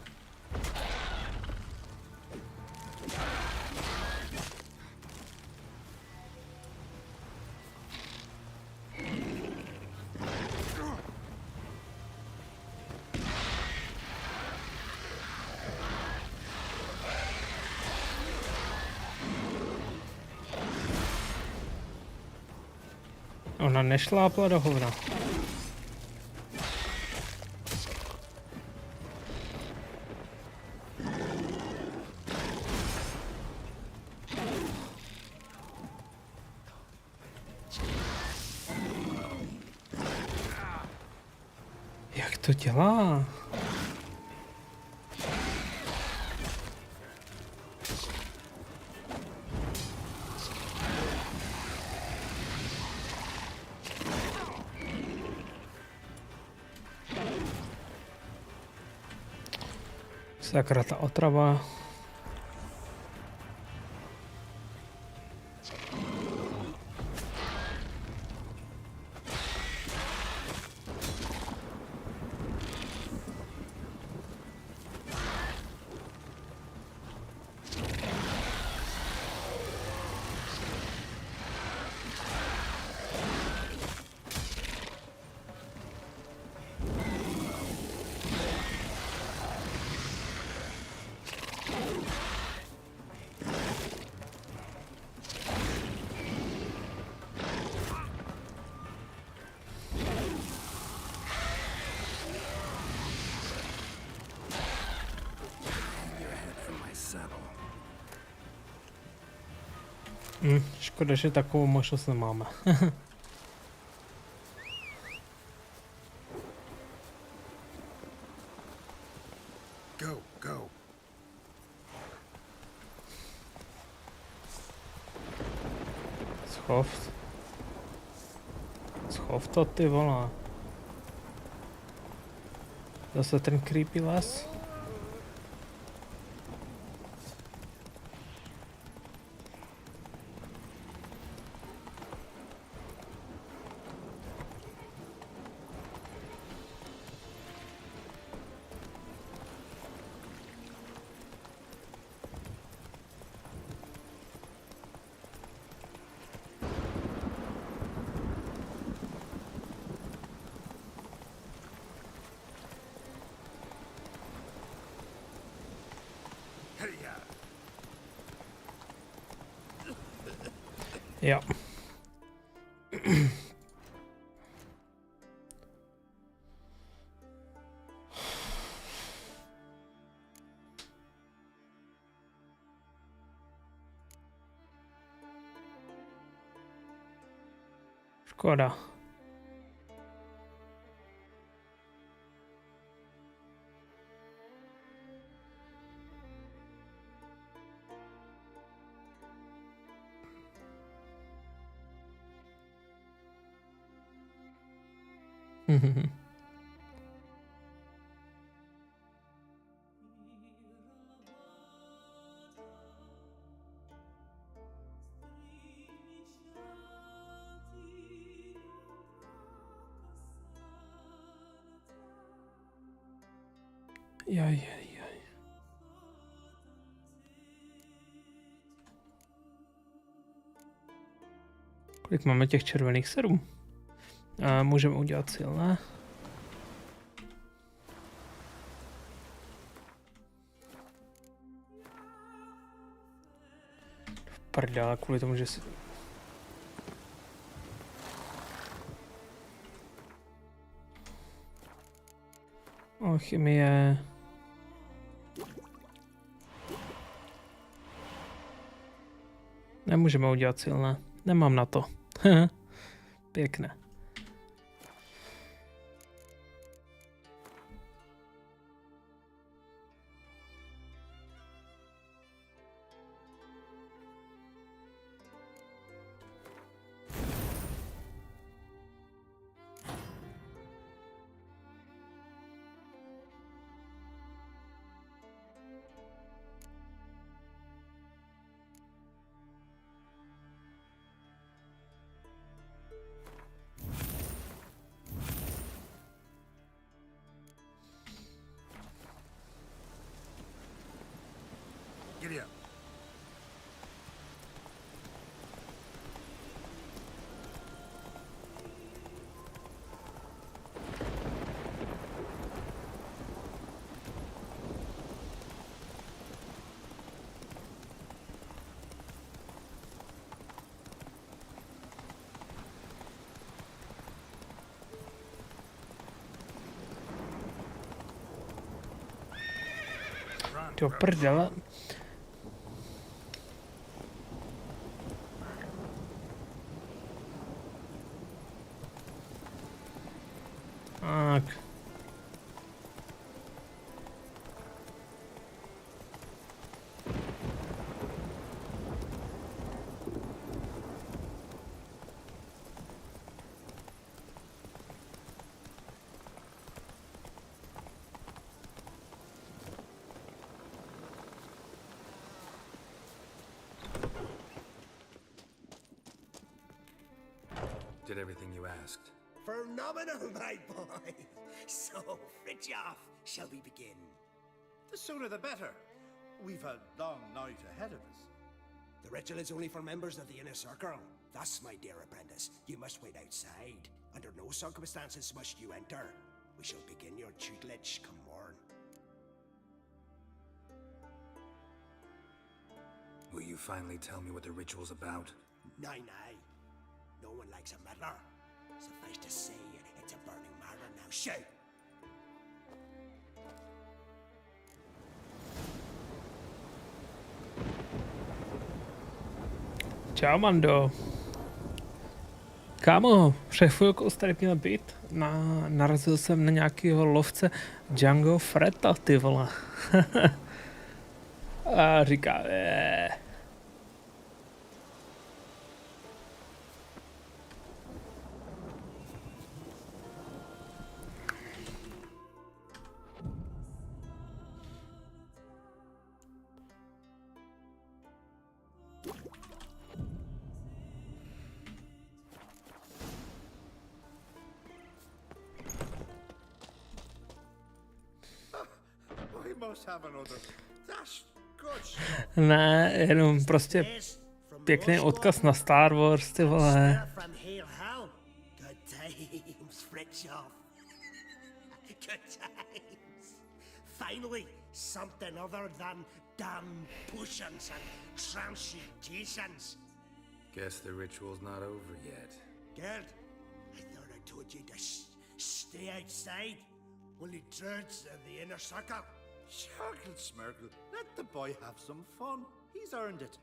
Ona nešlápla do hovna. Jak to dělá? Sakra, ta otrava. Škoda, že takovou možnost nemáme. Go. Schov to, ty vole. Zase ten creepy les. Jo. Škoda. Jaj. Kolik máme těch červených? 7. A můžeme udělat silné. Prdele, kvůli tomu, že si... Chemie. Nemůžeme udělat silné. Nemám na to. Pěkné. Giddy up. Do prdele. Tak. Did everything you asked. Phenomenal, my boy. So, Fritjof, shall we begin? The sooner the better. We've a long night ahead of us. The ritual is only for members of the inner circle. Thus, my dear apprentice, you must wait outside. Under no circumstances must you enter. We shall begin your tutelage come morn. Will you finally tell me what the ritual's about? Nay. No one likes a meddler. Suffice to say, it's a burning matter now. Shout! Čau, Mando. Kámo, před chvilkou jsi tady měl být. Narazil jsem na nějakého lovce Django Freta, ty vole. A říká, Ne, jenom prostě pěkný odkaz na Star Wars, ty vole. Good times, Fritjof. Good times. Finally, something other than damn potions and transmutations. Guess the ritual's not over yet. Gerd, I thought I told you to stay outside. Only druids in the inner circle. Smirkle, Smirkle. Let the boy have some fun. He's earned it.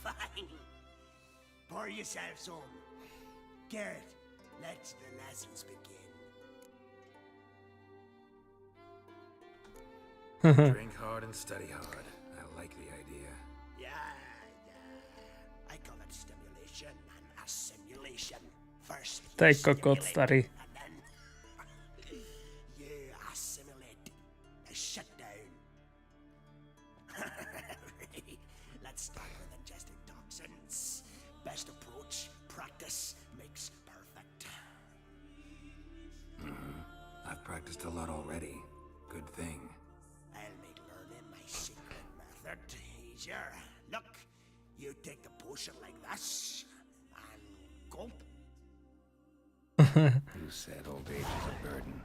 Fine. Pour yourselves on. Good. Let the lessons begin. Drink hard and study hard. I like the idea. Yeah. I call it stimulation and assimilation. First, To je you kokot, stimulate, starý. and then you assimilate. Shut down. Let's start with ingesting toxins. Best approach, practice makes perfect. I've practiced a lot already. Good thing. I'll make learning my secret method easier. Look, you take the potion like this, and gulp. You said old age is a burden.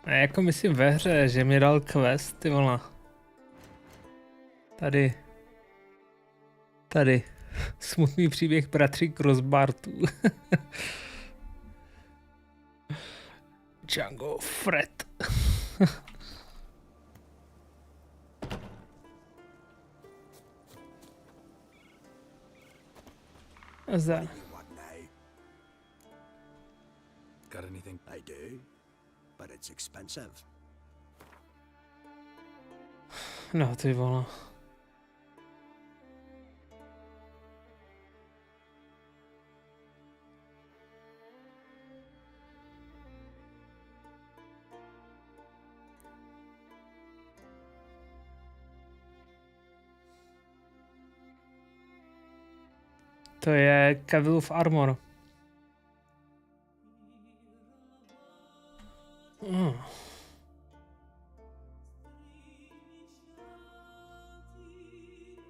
A jako myslím ve hře, že mi dal quest, ty vole. Tady. Smutný příběh bratří Crossbartů. Django Fred. Zdar. What now? Got anything? I do, but it's expensive. No ty vole. To je Cavillov Armor.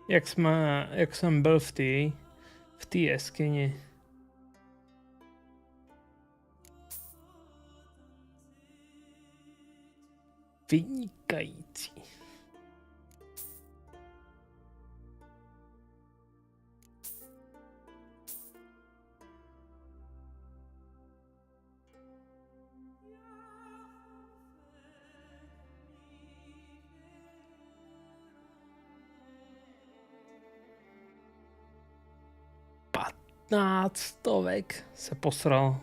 Jak jsem byl v té jeskyni. Vynikající. Stovek se posral.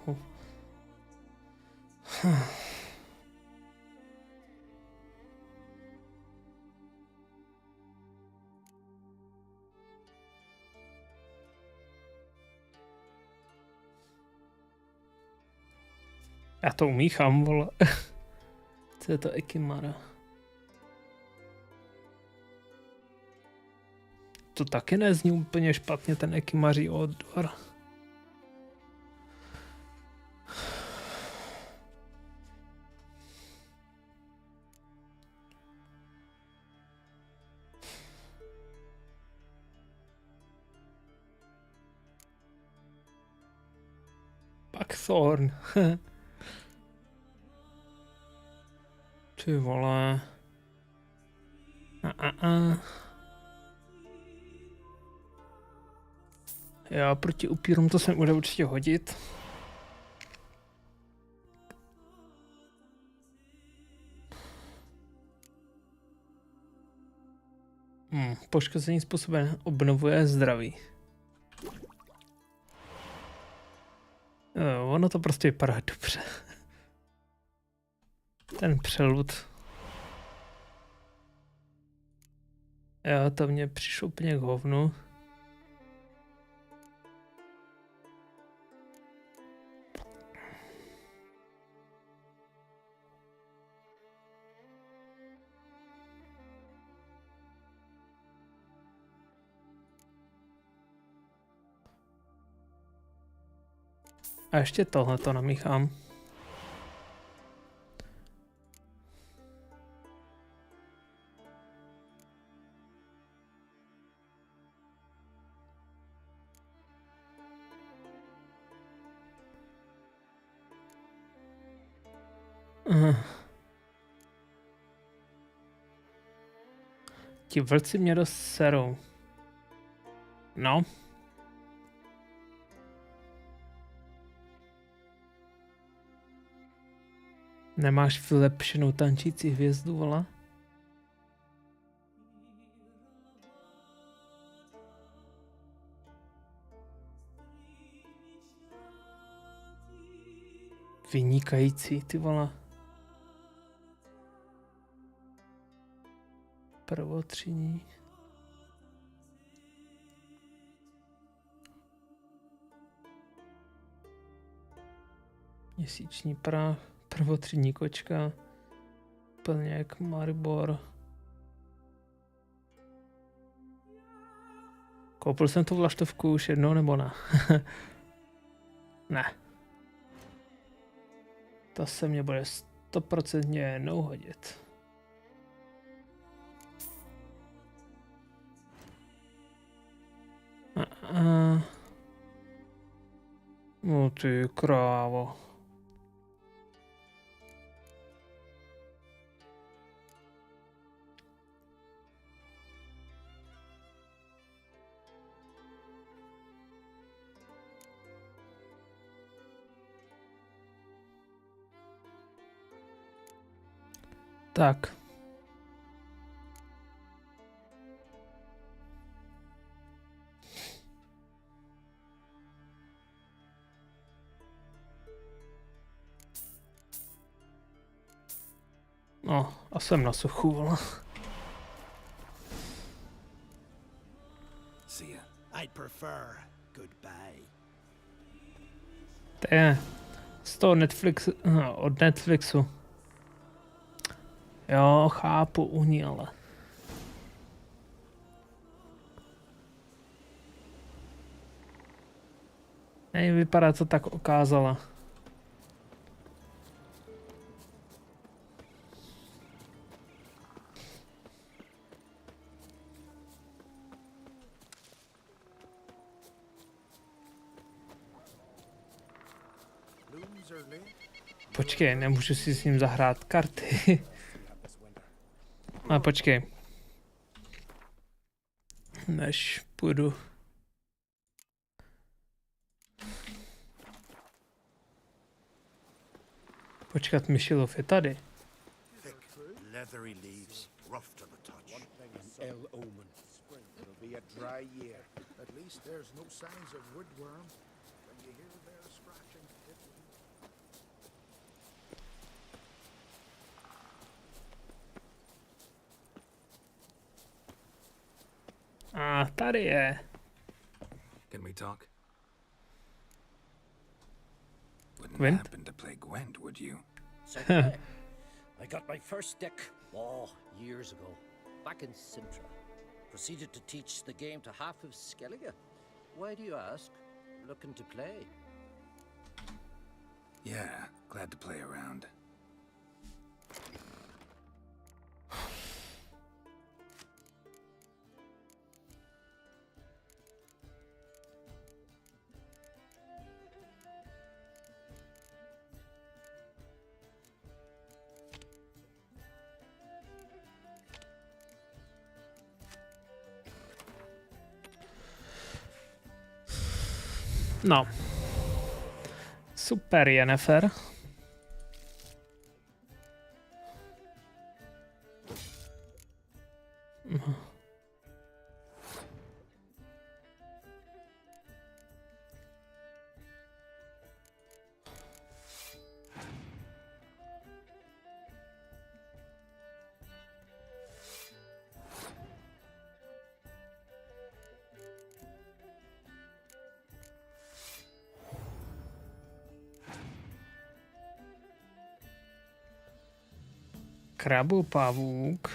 Já to umíchám, vole. Co je to Ekimara? To taky nezní úplně špatně, ten Ekimaří odběr. Buckthorn. Ty vole. Já proti upírům to se bude určitě hodit. Poškození způsobem obnovuje zdraví. Ono to prostě vypadá dobře. Ten přelud. Jo, to mě přišlo úplně k hovnu. A ještě tohle to namíchám. Ti vlci mě dost serou. No. Nemáš vylepšenou tančící hvězdu, vole? Vynikající, ty vole. Prvotřídní. Měsíční prach, prvotřídní kočka, plněk, Maribor. Koupil jsem tu vlaštovku už jednou nebo ne? Ne. Ta se mě bude 100% jednou hodit. No ty krávo. Tak. No, a jsem na suchu, vole. See ya. I'd prefer goodbye. To je z toho Netflixu, od Netflixu. Jo, chápu, uní, ale. Vypadá to tak okázala. Počkej, nemůžu si s ním zahrát karty. A počkej. Než půjdu. Počkat, Myšilov je tady. Leathery leaves, rough to the touch. An ill omen. It'll be a dry year. At least there's no signs of woodworm. When you hear their scratching, A tady je. Can we talk? Wouldn't Gwent? happen to play Gwent, would you? Certainly. I got my first deck, years ago, back in Sintra. Proceeded to teach the game to half of Skellige. Why do you ask? Looking to play? Yeah, glad to play around. No. Super, Jennifer. Krabu pavůk.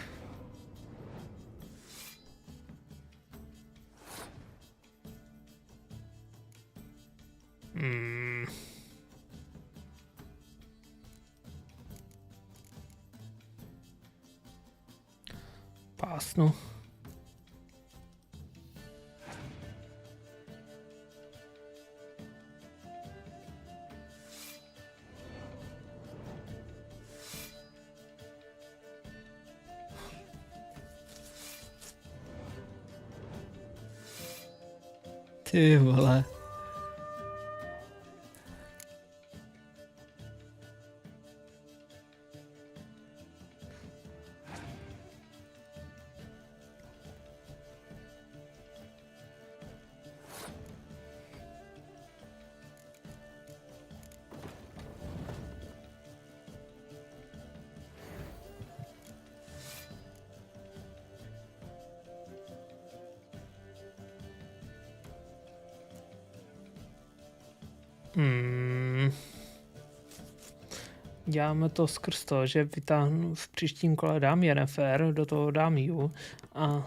Pásnu. Ty vole. Děláme to skrz to, že vytáhnu v příštím kole dám Yennefer, do toho dám Yu a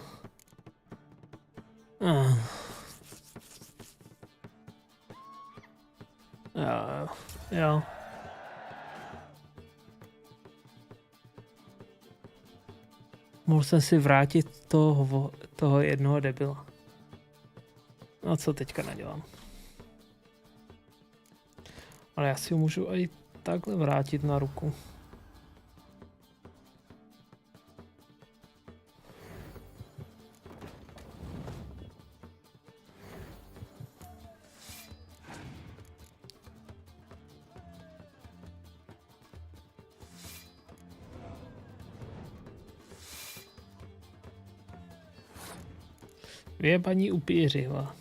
jo. Mohl jsem si vrátit toho jednoho debila. No co teďka nedělám. Ale já si ho můžu i takhle vrátit na ruku. Vyjebaní upíři, hla.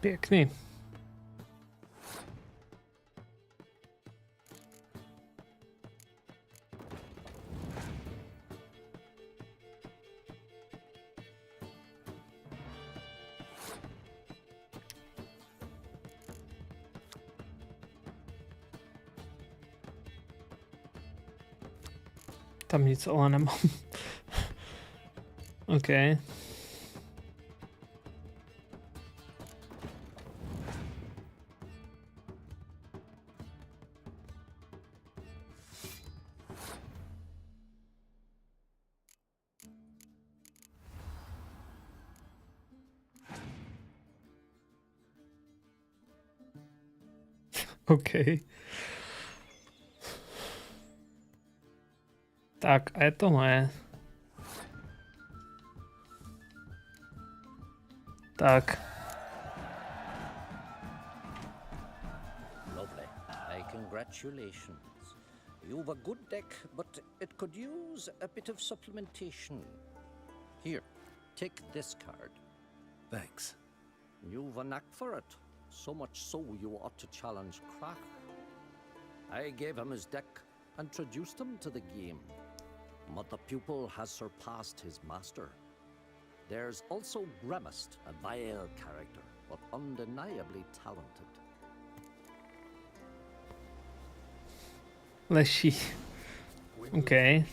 Pěkný. Tam nic ale nemám. OK. OK. Tak a je to moje. Tak. Lovely. Congratulations. You've a good deck, but it could use a bit of supplementation. Here, take this card. Thanks. You've a knack for it. So much so you ought to challenge Crack. I gave him his deck, introduced him to the game. But the pupil has surpassed his master. There's also Gramist, a vile character, but undeniably talented. Leší. OK.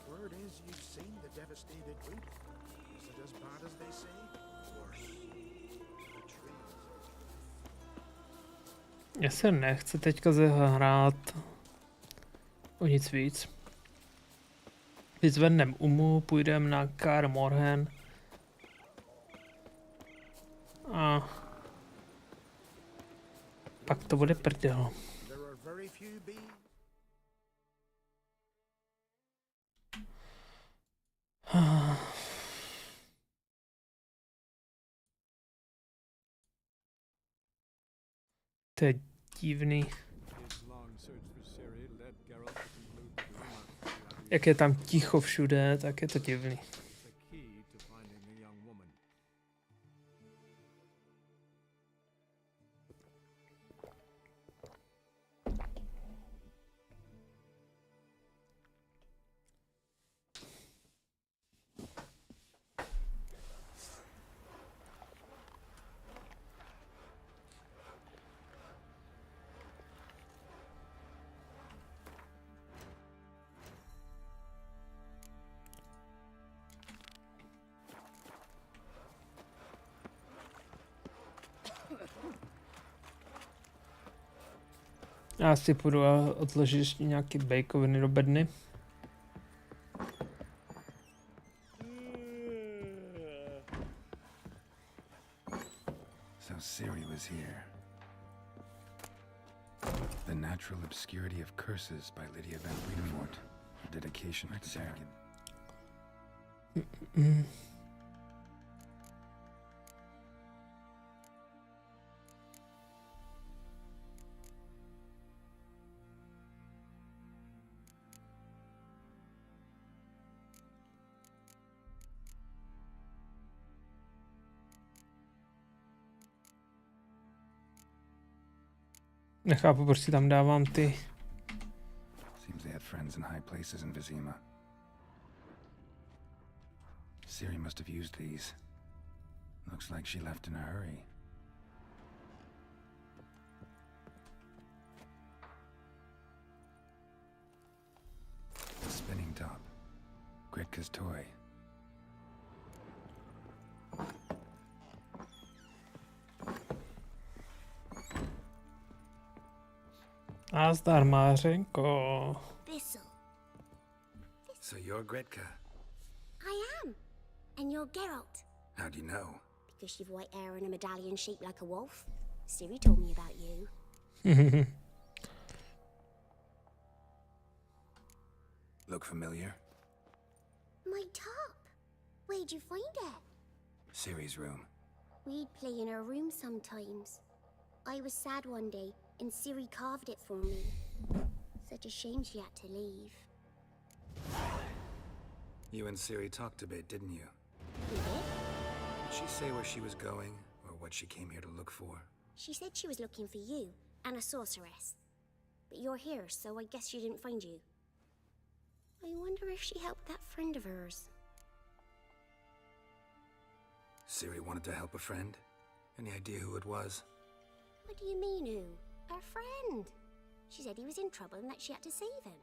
Word is you've seen the devastated root. Is it as bad as they say? Worse. The trees. Já se nechci teďka zahrát o nic víc. Vyzvedneme Umu, půjdeme na Kaer Morhen. A pak to bude prdel. There are very few bees. To je divný. Jak je tam ticho všude, tak je to divný. Já si půjdu a odložit ještě nějaký bejkoviny do bedny. So Ciri was here. The Natural Obscurity of Curses by Lydia Van Bredevoort. A dedication to Sarah. Nechápu, proč si tam dávám ty. Seems they had friends in high places in Vizima. Ciri must have used these. Looks like she left in a hurry. A spinning top. Gritka's toy. Nazdar, Mářenko. Bissell. So you're Gritka? I am. And you're Geralt. How do you know? Because you've white hair and a medallion shaped like a wolf. Ciri told me about you. Look familiar? My top. Where'd you find it? Ciri's room. We'd play in her room sometimes. I was sad one day, and Ciri carved it for me. Such a shame she had to leave. You and Ciri talked a bit, didn't you? We did? Did she say where she was going, or what she came here to look for? She said she was looking for you, and a sorceress. But you're here, so I guess she didn't find you. I wonder if she helped that friend of hers. Ciri wanted to help a friend? Any idea who it was? What do you mean, who? Her friend. She said he was in trouble and that she had to save him.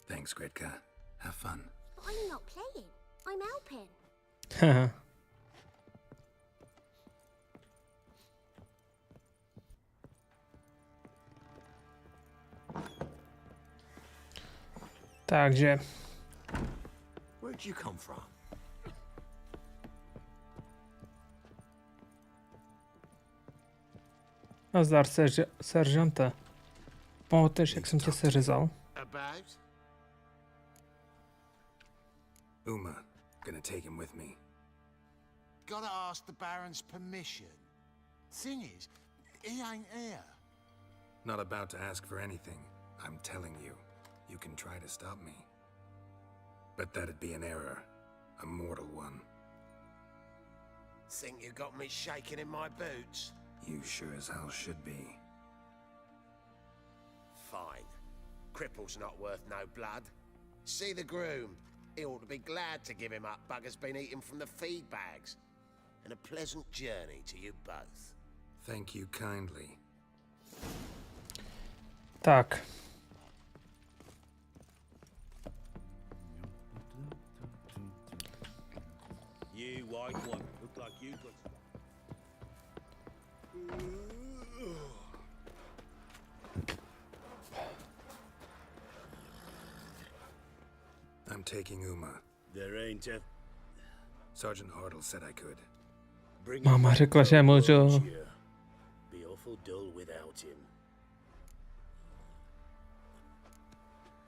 Thanks, Gritka. Have fun. But I'm not playing. I'm helping. Takže. Where'd you come from? Nazdar, seržante. Pamatuješ, jak jsem tě seřezal? About? Uma, gonna take him with me. Gotta ask the Baron's permission. Thing is, he ain't here. Not about to ask for anything. I'm telling you, you can try to stop me. But that'd be an error. A mortal one. Think you got me shaking in my boots? You sure as hell should be. Fine. Cripple's not worth no blood. See the groom. He ought to be glad to give him up. Bugger's been eating from the feed bags. And a pleasant journey to you both. Thank you kindly. Tak. You white one. Look like you got... I'm taking Uma. There ain't a... Sergeant Hartle said I could. Máma řekla, že můžu. Be awful dull without him.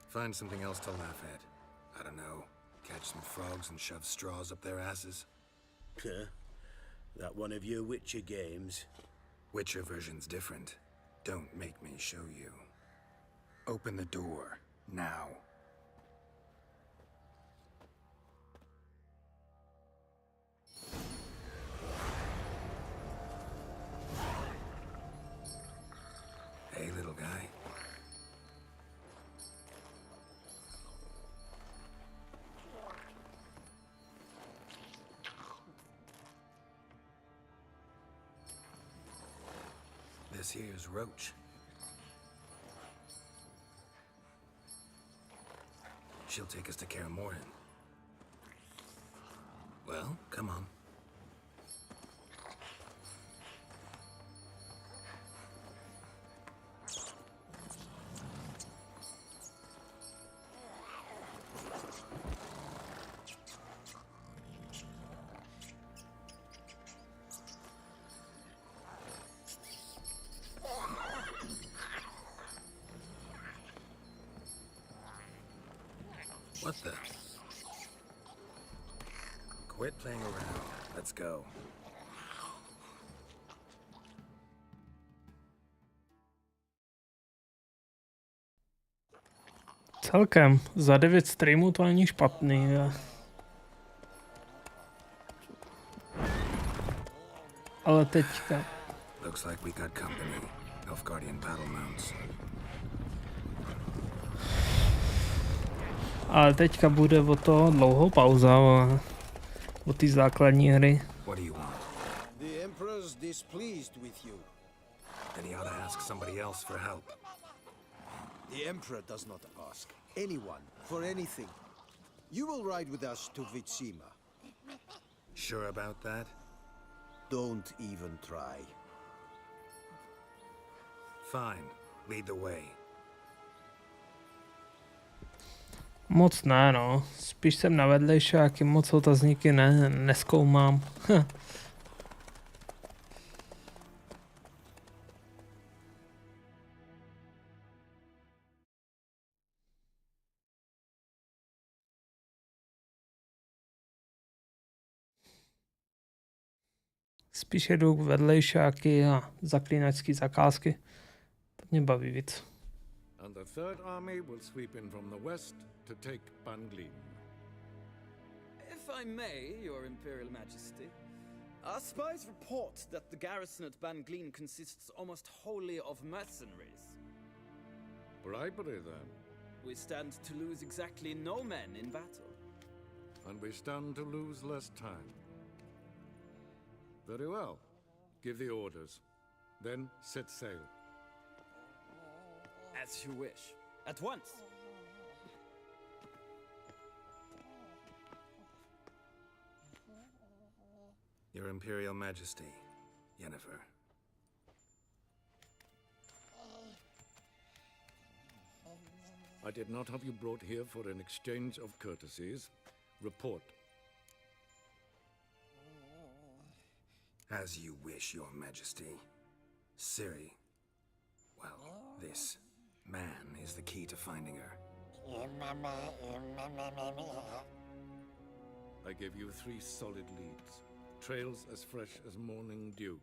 Find something else to laugh at. I don't know. Catch some frogs and shove straws up their asses. Huh? That one of your Witcher games? Witcher version's different. Don't make me show you. Open the door. Now. Hey, little guy. This here's Roach. She'll take us to Kaer Morhen. Well, come on. What the? Quit playing around. Let's go. Celkem za 9 streamů to není špatný. Ale teďka. Looks like we got company. Nilfgaardian battle mounts. Ale teďka bude o to dlouhou pauza o ty základní hry. What do you want? The Emperor's displeased with you. Then he ought to ask somebody else for help. The Emperor does not ask anyone for anything. You will ride with us to Vitsima. Sure about that? Don't even try. Fine. Lead the way. Moc ne, no. Spíš jsem na vedlejšáky, moc otazníky nezkoumám. Spíš jedu vedlejšáky a zaklínačský zakázky. To mě baví víc. And the Third Army will sweep in from the west to take Banglin. If I may, Your Imperial Majesty, our spies report that the garrison at Banglin consists almost wholly of mercenaries. Bribery, then. We stand to lose exactly no men in battle. And we stand to lose less time. Very well. Give the orders. Then set sail. As you wish. At once. Your Imperial Majesty, Yennefer. I did not have you brought here for an exchange of courtesies. Report. As you wish, Your Majesty. Ciri. Well, this man is the key to finding her. I give you 3 solid leads. Trails as fresh as morning dew.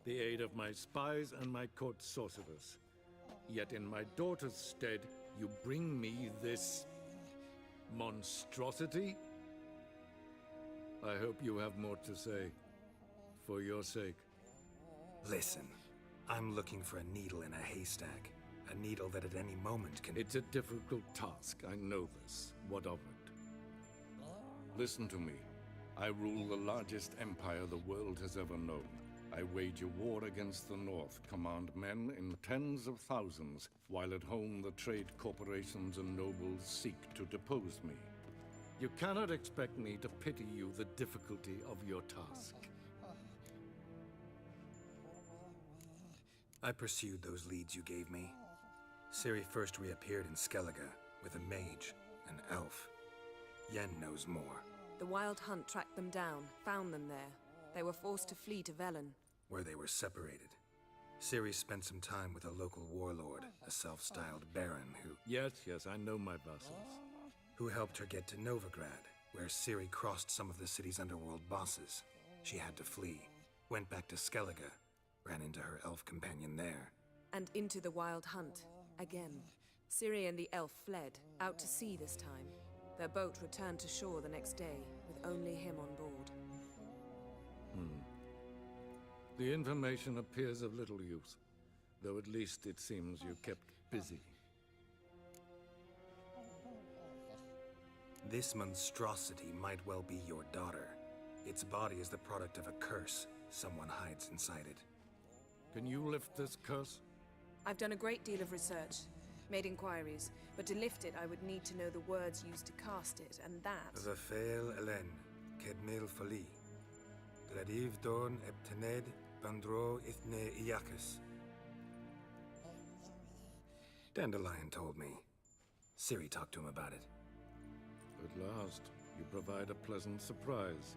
The aid of my spies and my court sorcerers. Yet in my daughter's stead, you bring me this monstrosity? I hope you have more to say. For your sake. Listen, I'm looking for a needle in a haystack. A needle that at any moment can... It's a difficult task, I know this. What of it? Listen to me. I rule the largest empire the world has ever known. I wage a war against the North, command men in tens of thousands, while at home the trade corporations and nobles seek to depose me. You cannot expect me to pity you the difficulty of your task. I pursued those leads you gave me. Ciri first reappeared in Skellige with a mage, an elf. Yen knows more. The Wild Hunt tracked them down, found them there. They were forced to flee to Velen. Where they were separated. Ciri spent some time with a local warlord, a self-styled baron who... Yes, I know my vassals. Who helped her get to Novigrad, where Ciri crossed some of the city's underworld bosses. She had to flee, went back to Skellige, ran into her elf companion there. And into the Wild Hunt, again. Ciri and the elf fled, out to sea this time. Their boat returned to shore the next day, with only him on board. The information appears of little use, though at least it seems you kept busy. This monstrosity might well be your daughter. Its body is the product of a curse. Someone hides inside it. Can you lift this curse? I've done a great deal of research, made inquiries, but to lift it I would need to know the words used to cast it, and that... Vafael Elen, Kedmil Fali. Gladiv Dorn Eptened Bandro Ithne Iacus. Dandelion told me. Ciri talked to him about it. At last, you provide a pleasant surprise.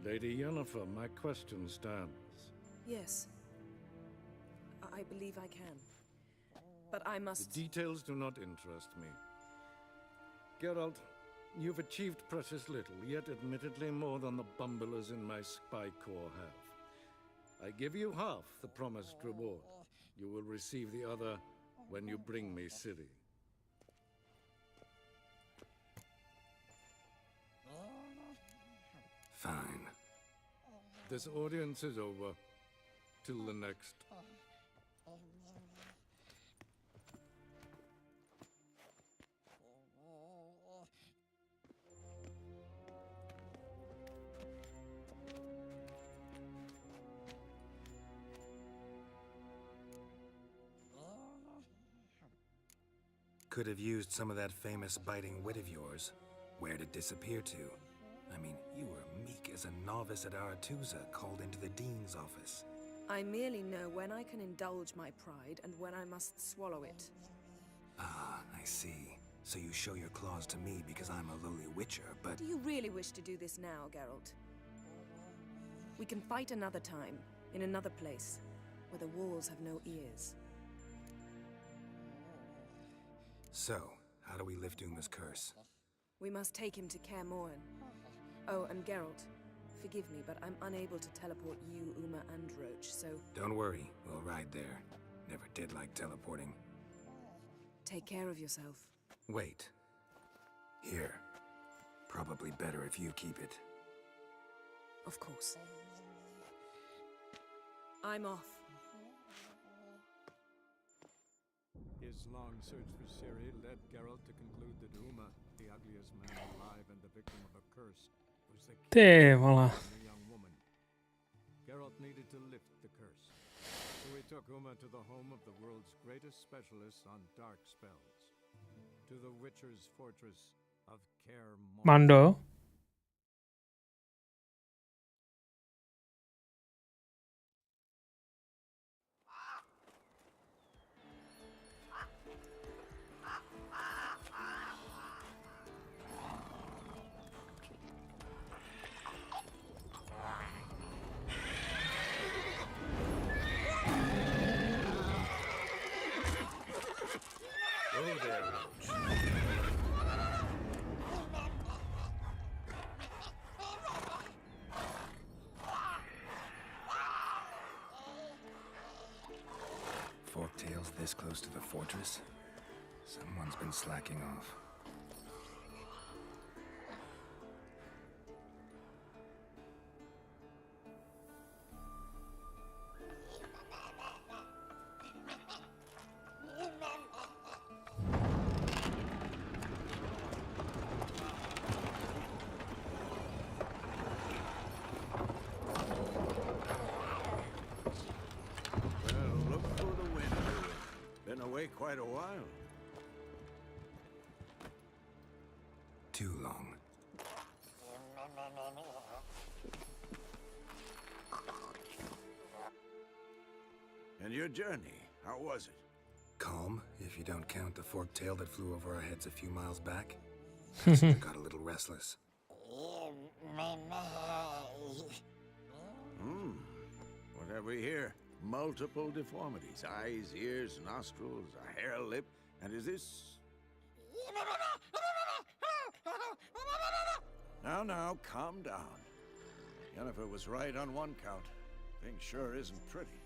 Lady Yennefer, my question stands. Yes. I believe I can. But I must... The details do not interest me. Geralt, you've achieved precious little, yet admittedly more than the bumblers in my spy corps have. I give you half the promised reward. You will receive the other when you bring me Ciri. Fine. This audience is over. Till the next. Could have used some of that famous biting wit of yours. Where'd it disappear to? I mean, you were meek as a novice at Aretusa called into the dean's office. I merely know when I can indulge my pride and when I must swallow it. Ah, I see. So you show your claws to me because I'm a lowly witcher, but... Do you really wish to do this now, Geralt? We can fight another time, in another place, where the walls have no ears. So, how do we lift Uma's curse? We must take him to Kaer Morhen. Oh, and Geralt, forgive me, but I'm unable to teleport you, Uma, and Roach, so... Don't worry, we'll ride there. Never did like teleporting. Take care of yourself. Wait. Here. Probably better if you keep it. Of course. I'm off. His long search for Ciri led Geralt to conclude that Uma, the ugliest man alive and the victim of a curse, was the Ty vole. young woman. Geralt needed to lift the curse, so he took Uma to the home of the world's greatest specialists on dark spells, to the Witcher's fortress of Kaer Morhen. Mando. Forktails this close to the fortress? Someone's been slacking off. Quite a while. Too long. And your journey, how was it? Calm, if you don't count the forktail that flew over our heads a few miles back. Passenger got a little restless. What have we here? Multiple deformities. Eyes, ears, nostrils, a hair lip. And is this... Now, calm down. Yennefer was right on one count. Thing sure isn't pretty.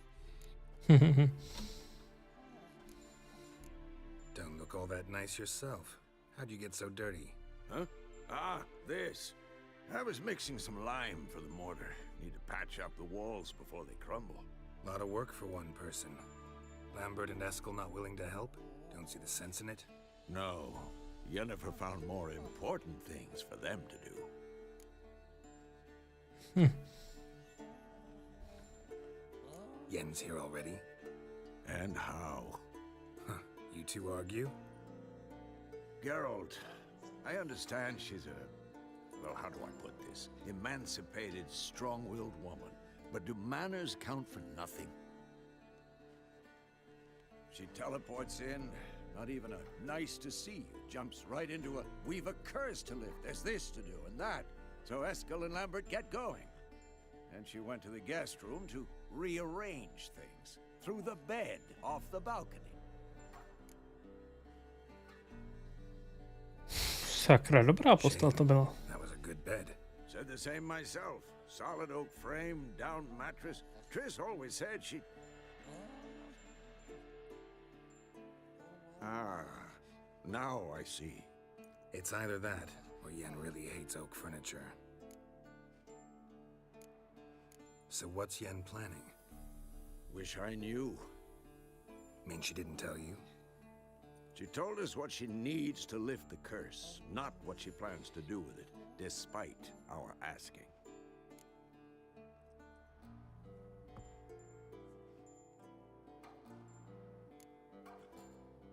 Don't look all that nice yourself. How'd you get so dirty? Huh? Ah, this. I was mixing some lime for the mortar. Need to patch up the walls before they crumble. Lot of work for one person. Lambert and Eskel not willing to help? Don't see the sense in it? No. Yennefer found more important things for them to do. Yen's here already? And how? Huh. You two argue? Geralt, I understand she's a... Well, how do I put this? Emancipated, strong-willed woman. But do manners count for nothing? She teleports in, not even a nice to see you, jumps right into a we've a curse to lift, there's this to do and that. So Eskel and Lambert get going. And she went to the guest room to rearrange things. Through the bed, off the balcony. Sakra, dobrá postel to byla. That was a good bed. Said the same myself. Solid oak frame, down mattress. Triss always said she... Ah, now I see. It's either that, or Yen really hates oak furniture. So what's Yen planning? Wish I knew. Mean she didn't tell you? She told us what she needs to lift the curse, not what she plans to do with it, despite our asking.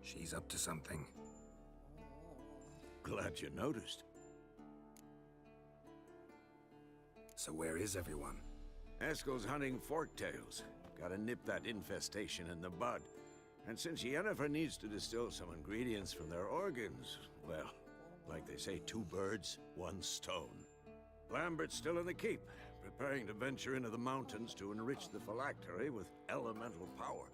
She's up to something. Glad you noticed. So where is everyone? Eskel's hunting forktails. Gotta nip that infestation in the bud. And since Yennefer needs to distill some ingredients from their organs, well, like they say, 2 birds, 1 stone. Lambert's still in the keep, preparing to venture into the mountains to enrich the phylactery with elemental power.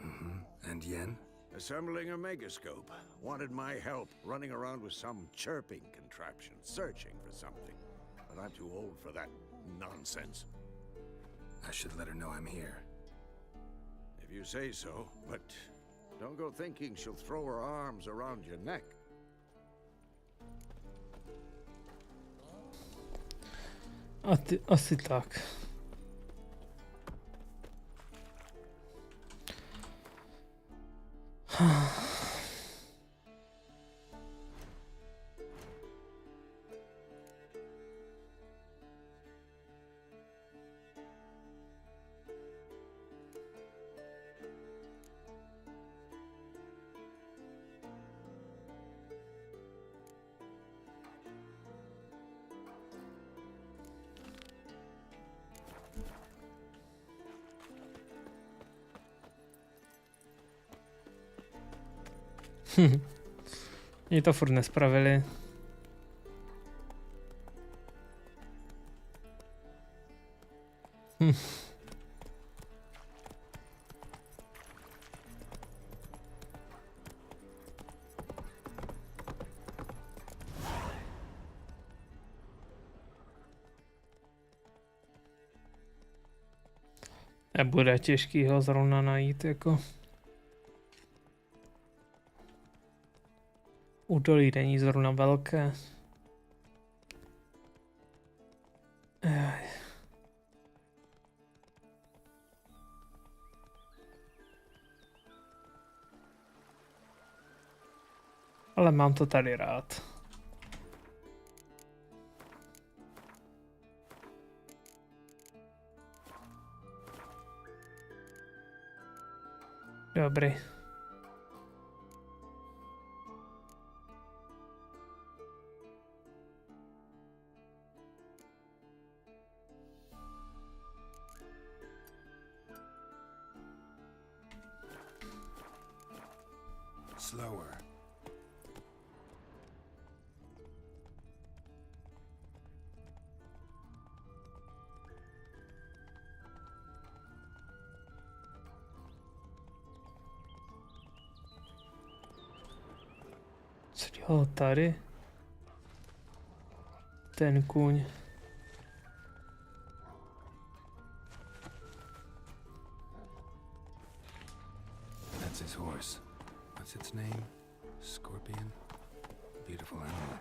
Mm-hmm. And Yen? Assembling a megascope. Wanted my help running around with some chirping contraption, searching for something. But I'm too old for that nonsense. I should let her know I'm here. If you say so, but don't go thinking she'll throw her arms around your neck. Asi tak. Oni to furt nespravili. Nebude těžký ho zrovna najít, jako. Údolí není zrovna velké. Ale mám to tady rád. Dobrý. Slower. Co dělal tady? Ten kůň. That's his horse. What's its name? Scorpion? Beautiful animal.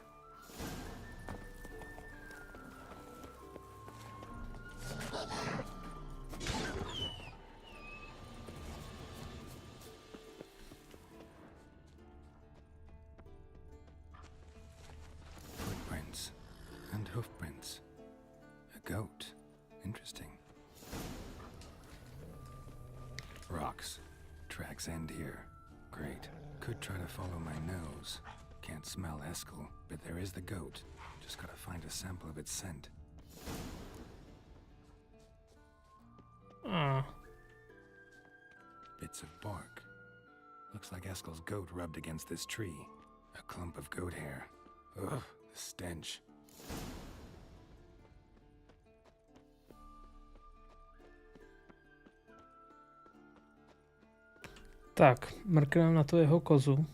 Footprints and hoofprints. A goat. Interesting. Rocks. Tracks end here. Great. Could try to follow my nose. Can't smell Eskel, but there is the goat. Just gotta find a sample of its scent. Bits of bark. Looks like Eskel's goat rubbed against this tree. A clump of goat hair. Ugh, the stench. Tak, mrkneme na to jeho kozu.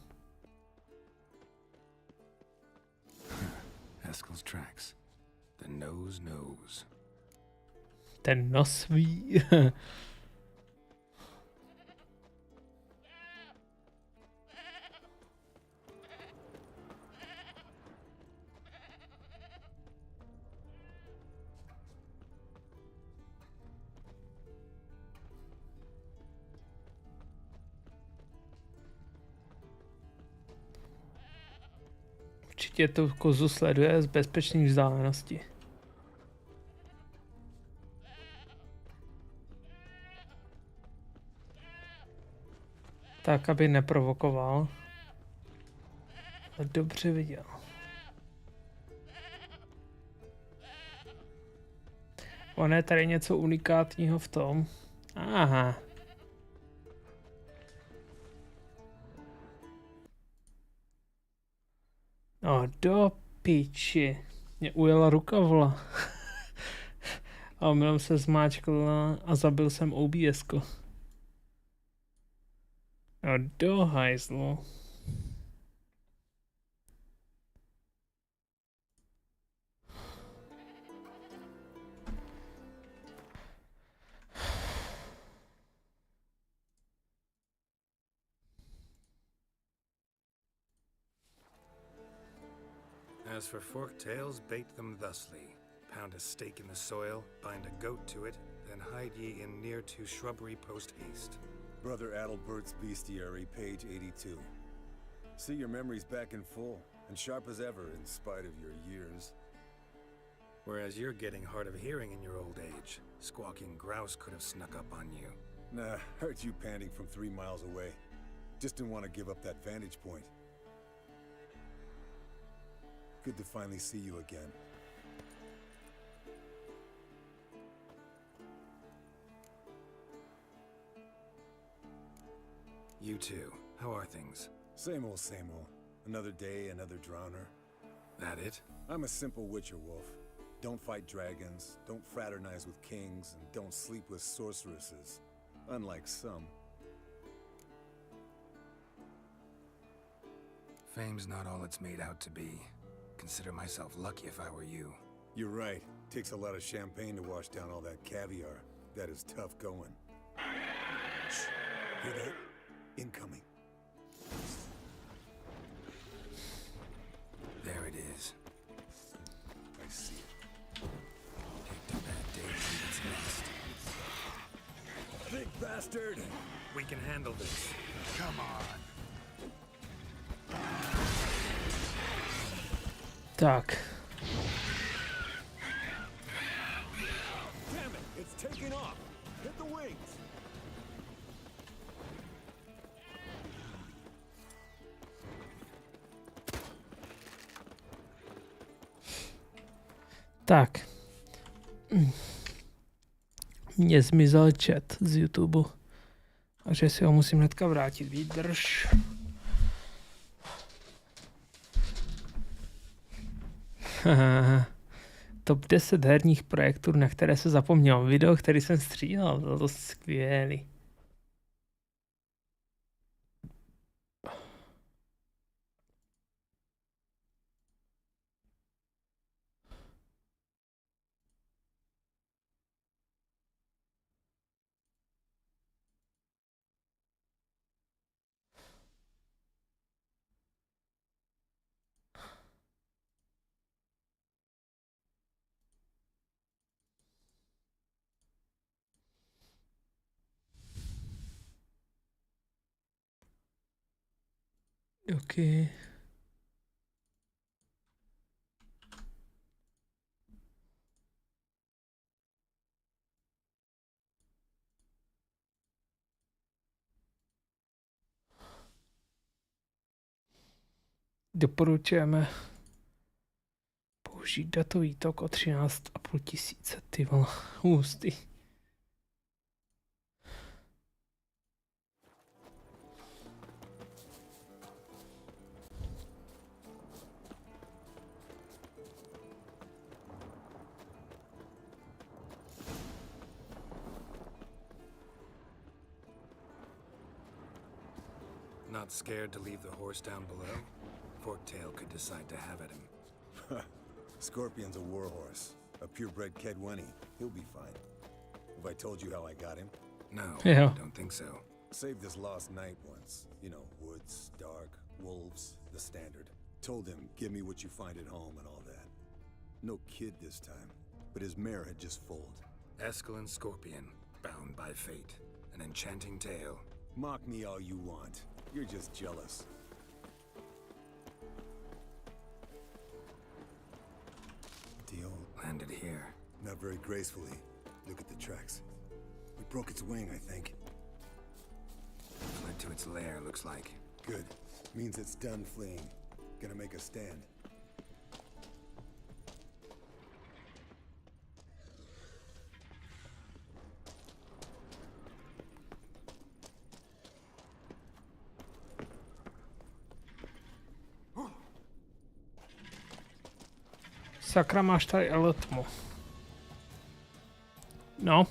Eskel's tracks. The nose knows. Ten nos ví. určitě tu kozu sleduje z bezpečné vzdálenosti. Tak, aby neprovokoval. Dobře viděl. Ono je tady něco unikátního v tom. Aha. No do piči. Mě ujela ruka, vola. A omylem se zmáčkl a zabil jsem OBS-ko. No do hajzlu. As for forked tails, bait them thusly. Pound a stake in the soil, bind a goat to it, then hide ye in near to shrubbery post haste. Brother Adalbert's Bestiary, page 82. See, your memory's back in full, and sharp as ever in spite of your years. Whereas you're getting hard of hearing in your old age. Squawking grouse could have snuck up on you. Nah, heard you panting from 3 miles away. Just didn't want to give up that vantage point. Good to finally see you again. You too. How are things? Same old, same old. Another day, another drowner. That it? I'm a simple witcher wolf. Don't fight dragons, don't fraternize with kings, and don't sleep with sorceresses. Unlike some. Fame's not all it's made out to be. Consider myself lucky if I were you. You're right. Takes a lot of champagne to wash down all that caviar. That is tough going. Shh. Hear that? Incoming. There it is. I see it. Picked a bad day to leave its nest. Big bastard! We can handle this. Come on. Tak. Damn it! It's taking off. Hit the wings. Tak. Mně zmizel chat z YouTube. Takže si ho musím hnedka vrátit. Výdrž. Top 10 herních projektů, na které se zapomněl. Video, který jsem stříhal, bylo to skvělý. Okay. Doporučujeme použít datový tok o 13,5 tisíce, ty vole, hustý. Not scared to leave the horse down below? Forktail could decide to have at him. Scorpion's a warhorse. A purebred Kedwenny. He'll be fine. Have I told you how I got him? No, Yeah. I don't think so. Saved this lost knight once. You know, woods, dark, wolves, the standard. Told him, give me what you find at home and all that. No kid this time, but his mare had just foaled. Escalon Scorpion, bound by fate. An enchanting tale. Mock me all you want. You're just jealous. Not very gracefully. Look at the tracks. We broke its wing, I think. Fled to its lair, looks like. Good. Means it's done fleeing. Gonna make a stand. Sakra, máš tady ale tmu. No.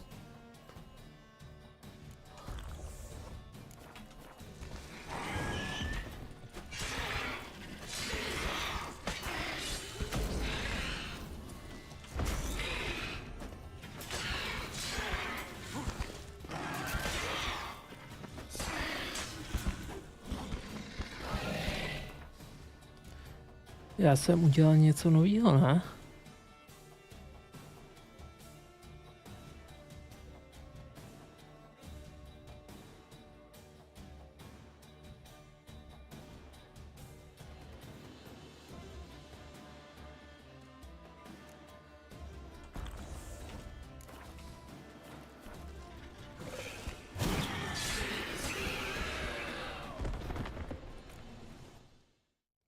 Já jsem udělal něco nového, ne?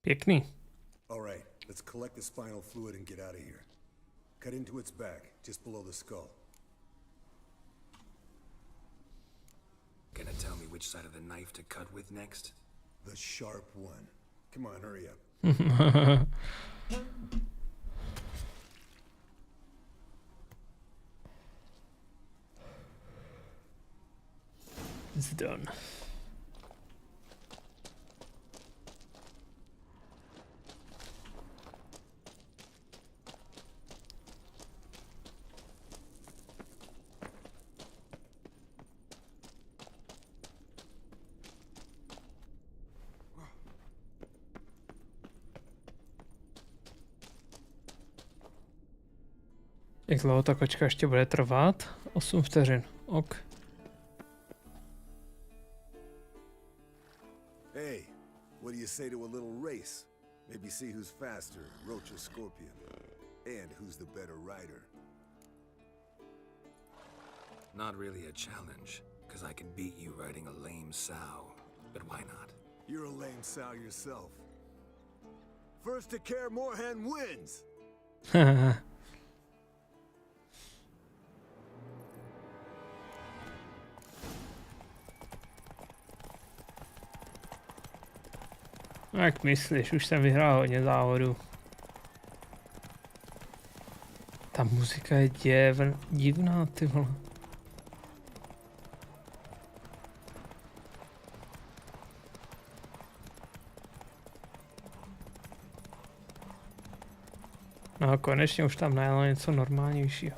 Pěkný. All right, let's collect the spinal fluid and get out of here. Cut into its back, just below the skull. Gonna tell me which side of the knife to cut with next? The sharp one. Come on, hurry up. It's done. Jak dlouho ta kočka ještě bude trvat? 8 vteřin. Ok. Hey, what do you say to a little race? Maybe see who's faster, Roach or Scorpion. And who's the better rider. Not really a challenge, because I can beat you riding a lame sow. But why not? You're a lame sow yourself. First to Care Moorhen wins! Jak myslíš, už jsem vyhrál hodně závodů. Ta muzika je divná, ty vole. No konečně už tam najelo něco normálnějšího.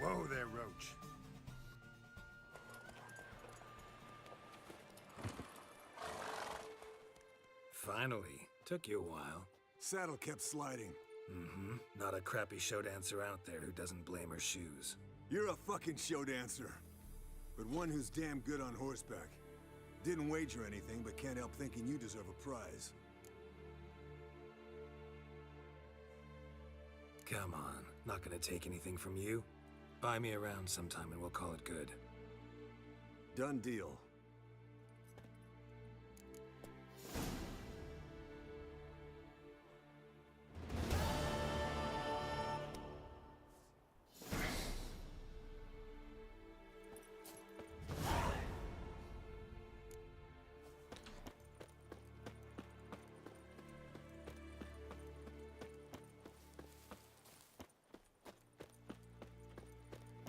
Whoa there, Roach. Finally. Took you a while. Saddle kept sliding. Mm-hmm. Not a crappy show dancer out there who doesn't blame her shoes. You're a fucking show dancer. But one who's damn good on horseback. Didn't wager anything, but can't help thinking you deserve a prize. Come on. Not gonna take anything from you. Buy me around sometime and we'll call it good. Done deal.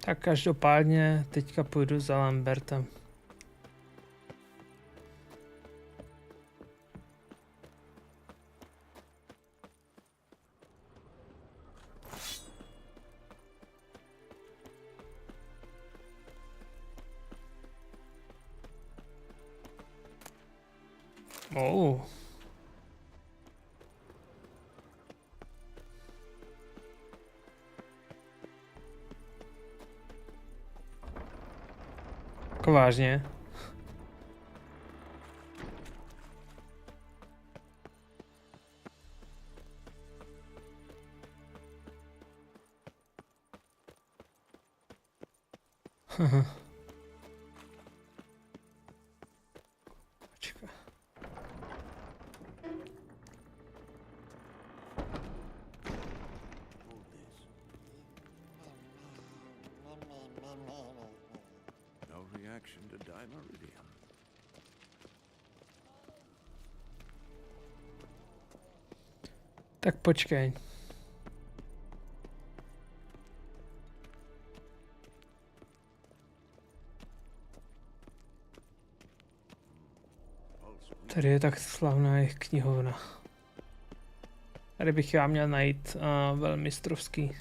Tak každopádně teďka půjdu za Lambertem. Oh. Jako vážně? Počkej. No reaction to dimeridium. Tak počkej. Tady je tak slavná jejich knihovna. Tady bych já měl najít velmistrovský.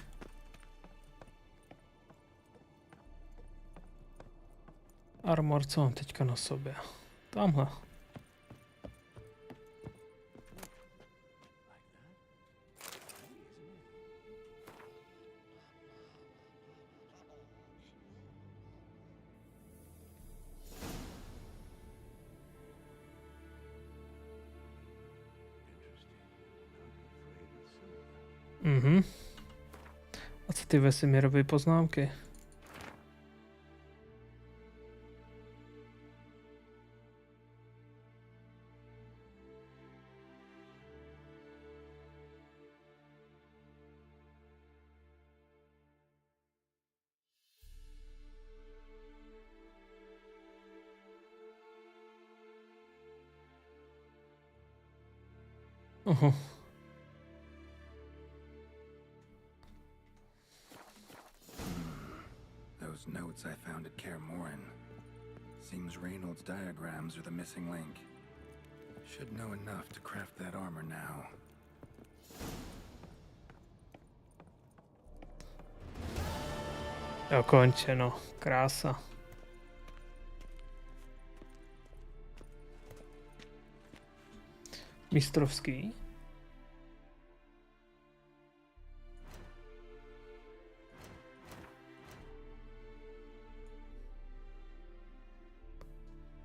Armor, co mám teďka na sobě? Tamhle. Mhm. A co ty vesmírové poznámky? Aha. Those notes I found at Kaer Morhen. Seems Reynolds' diagrams are the missing link. Should know enough to craft that armor now. Dokončeno. Krása. Mistrovský.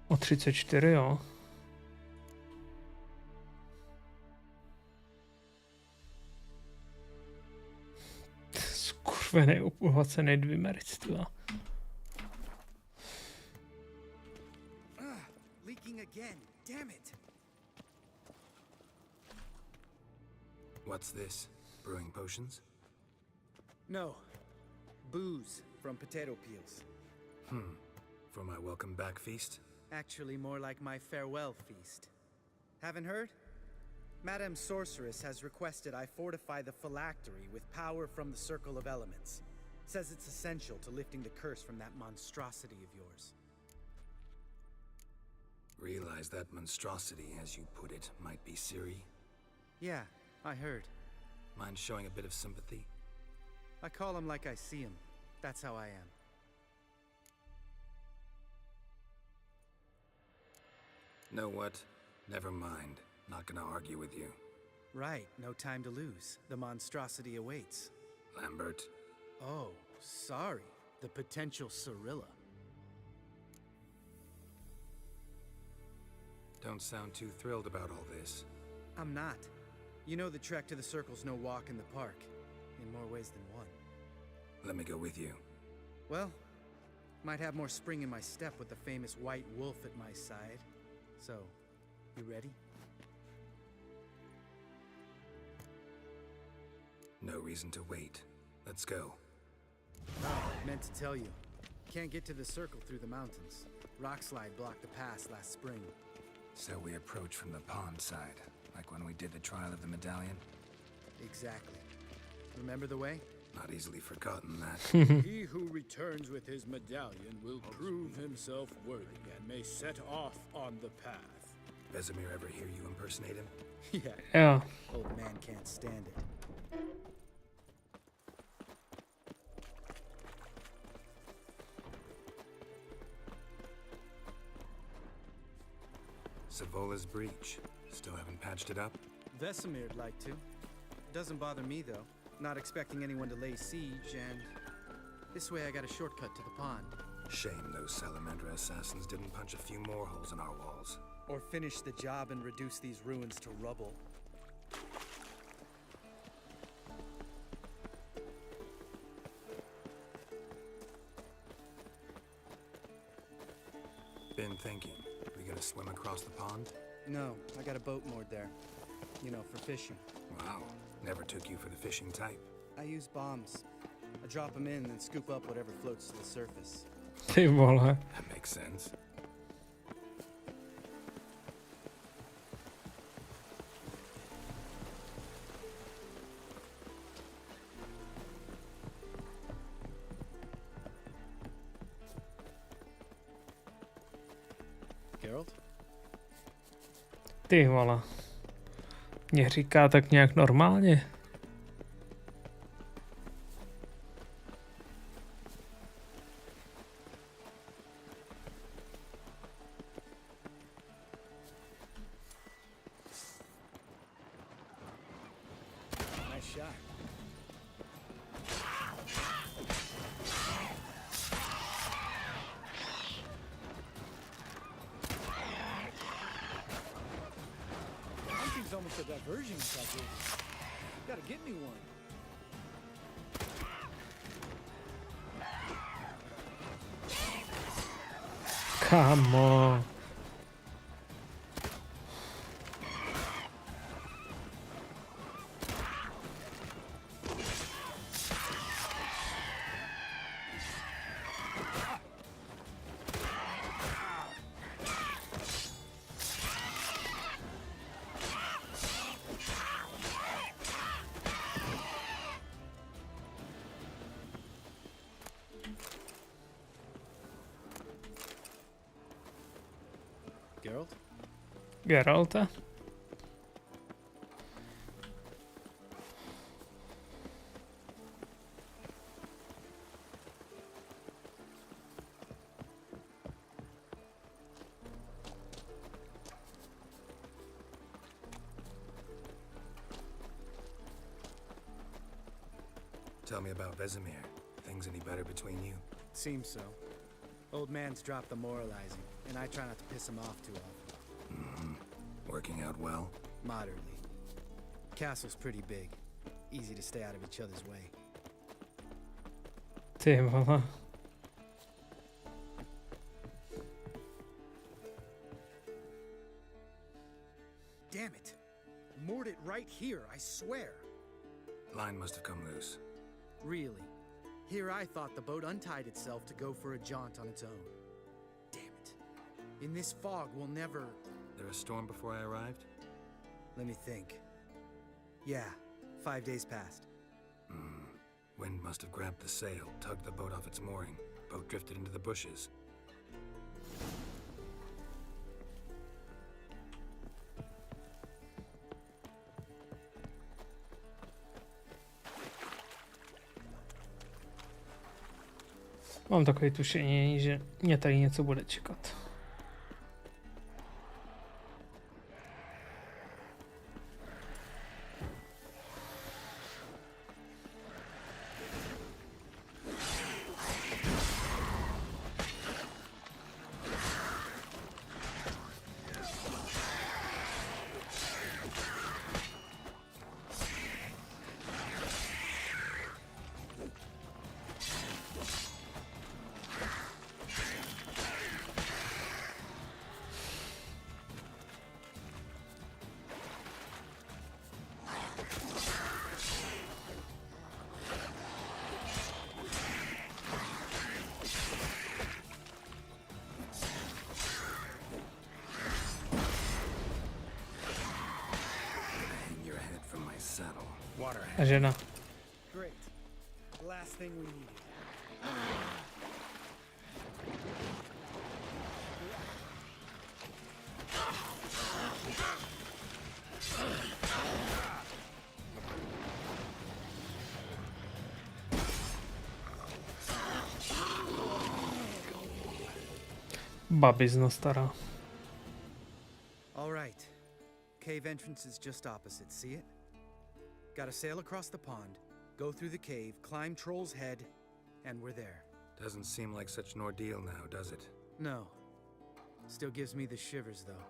O 34, jo. Skurvený obohacený dvěmerictva. Leaking again. Damn it. What's this? Brewing potions? No. Booze from potato peels. For my welcome back feast? Actually, more like my farewell feast. Haven't heard? Madame Sorceress has requested I fortify the phylactery with power from the Circle of Elements. Says it's essential to lifting the curse from that monstrosity of yours. Realize that monstrosity, as you put it, might be Ciri? Yeah, I heard. Mind showing a bit of sympathy? I call him like I see him. That's how I am. Know what? Never mind. Not gonna argue with you. Right, no time to lose. The monstrosity awaits. Lambert. Oh, sorry. The potential Cirilla. Don't sound too thrilled about all this. I'm not. You know the trek to the Circle's no walk in the park. In more ways than one. Let me go with you. Well, might have more spring in my step with the famous white wolf at my side. So, you ready? No reason to wait. Let's go. Oh, meant to tell you. Can't get to the Circle through the mountains. Rockslide blocked the pass last spring. So we approach from the pond side, like when we did the trial of the medallion? Exactly. Remember the way? Not easily forgotten, that. He who returns with his medallion will prove himself worthy and may set off on the path. Vesemir ever hear you impersonate him? Yeah. Old man can't stand it. Savola's breach. Still haven't patched it up? Vesemir'd like to. Doesn't bother me, though. Not expecting anyone to lay siege, and this way I got a shortcut to the pond. Shame those Salamandra assassins didn't punch a few more holes in our walls. Or finish the job and reduce these ruins to rubble. Been thinking. We gonna swim across the pond? No, I got a boat moored there. You know, for fishing. Wow. Never took you for the fishing type. I use bombs. I drop them in and scoop up whatever floats to the surface. Ty vole. That makes sense. Geralt? Ty vole. Mě říká tak nějak normálně. Nice shot. Hunting's almost a diversion subject. Gotta get me one. Come on. Geralt? Geralta? Tell me about Vesemir. Things any better between you? Seems so. Old man's dropped the moralizing, and I try not to piss him off too often. Mm-hmm. Working out well? Moderately. Castle's pretty big. Easy to stay out of each other's way. Ty vole. Damn it! Moored it right here, I swear. Line must have come loose. Really? Here I thought the boat untied itself to go for a jaunt on its own. Damn it. In this fog, we'll never... There a storm before I arrived? Let me think. Yeah, 5 days passed. Wind must have grabbed the sail, tugged the boat off its mooring. Boat drifted into the bushes. Mám takové tušení, že mě tady něco bude čekat. A žena. Great. Last thing we needed. Babizna stará. cave entrance is just opposite, see it? Gotta sail across the pond, go through the cave, climb Troll's Head, and we're there. Doesn't seem like such an ordeal now, does it? No. Still gives me the shivers, though.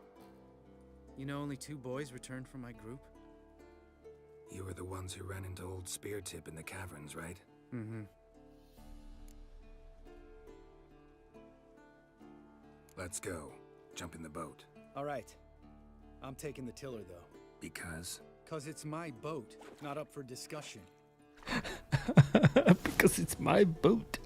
You know only 2 boys returned from my group? You were the ones who ran into old Speartip in the caverns, right? Mm-hmm. Let's go. Jump in the boat. All right. I'm taking the tiller, though. Because? 'Cause it's my boat, not up for discussion. Because it's my boat.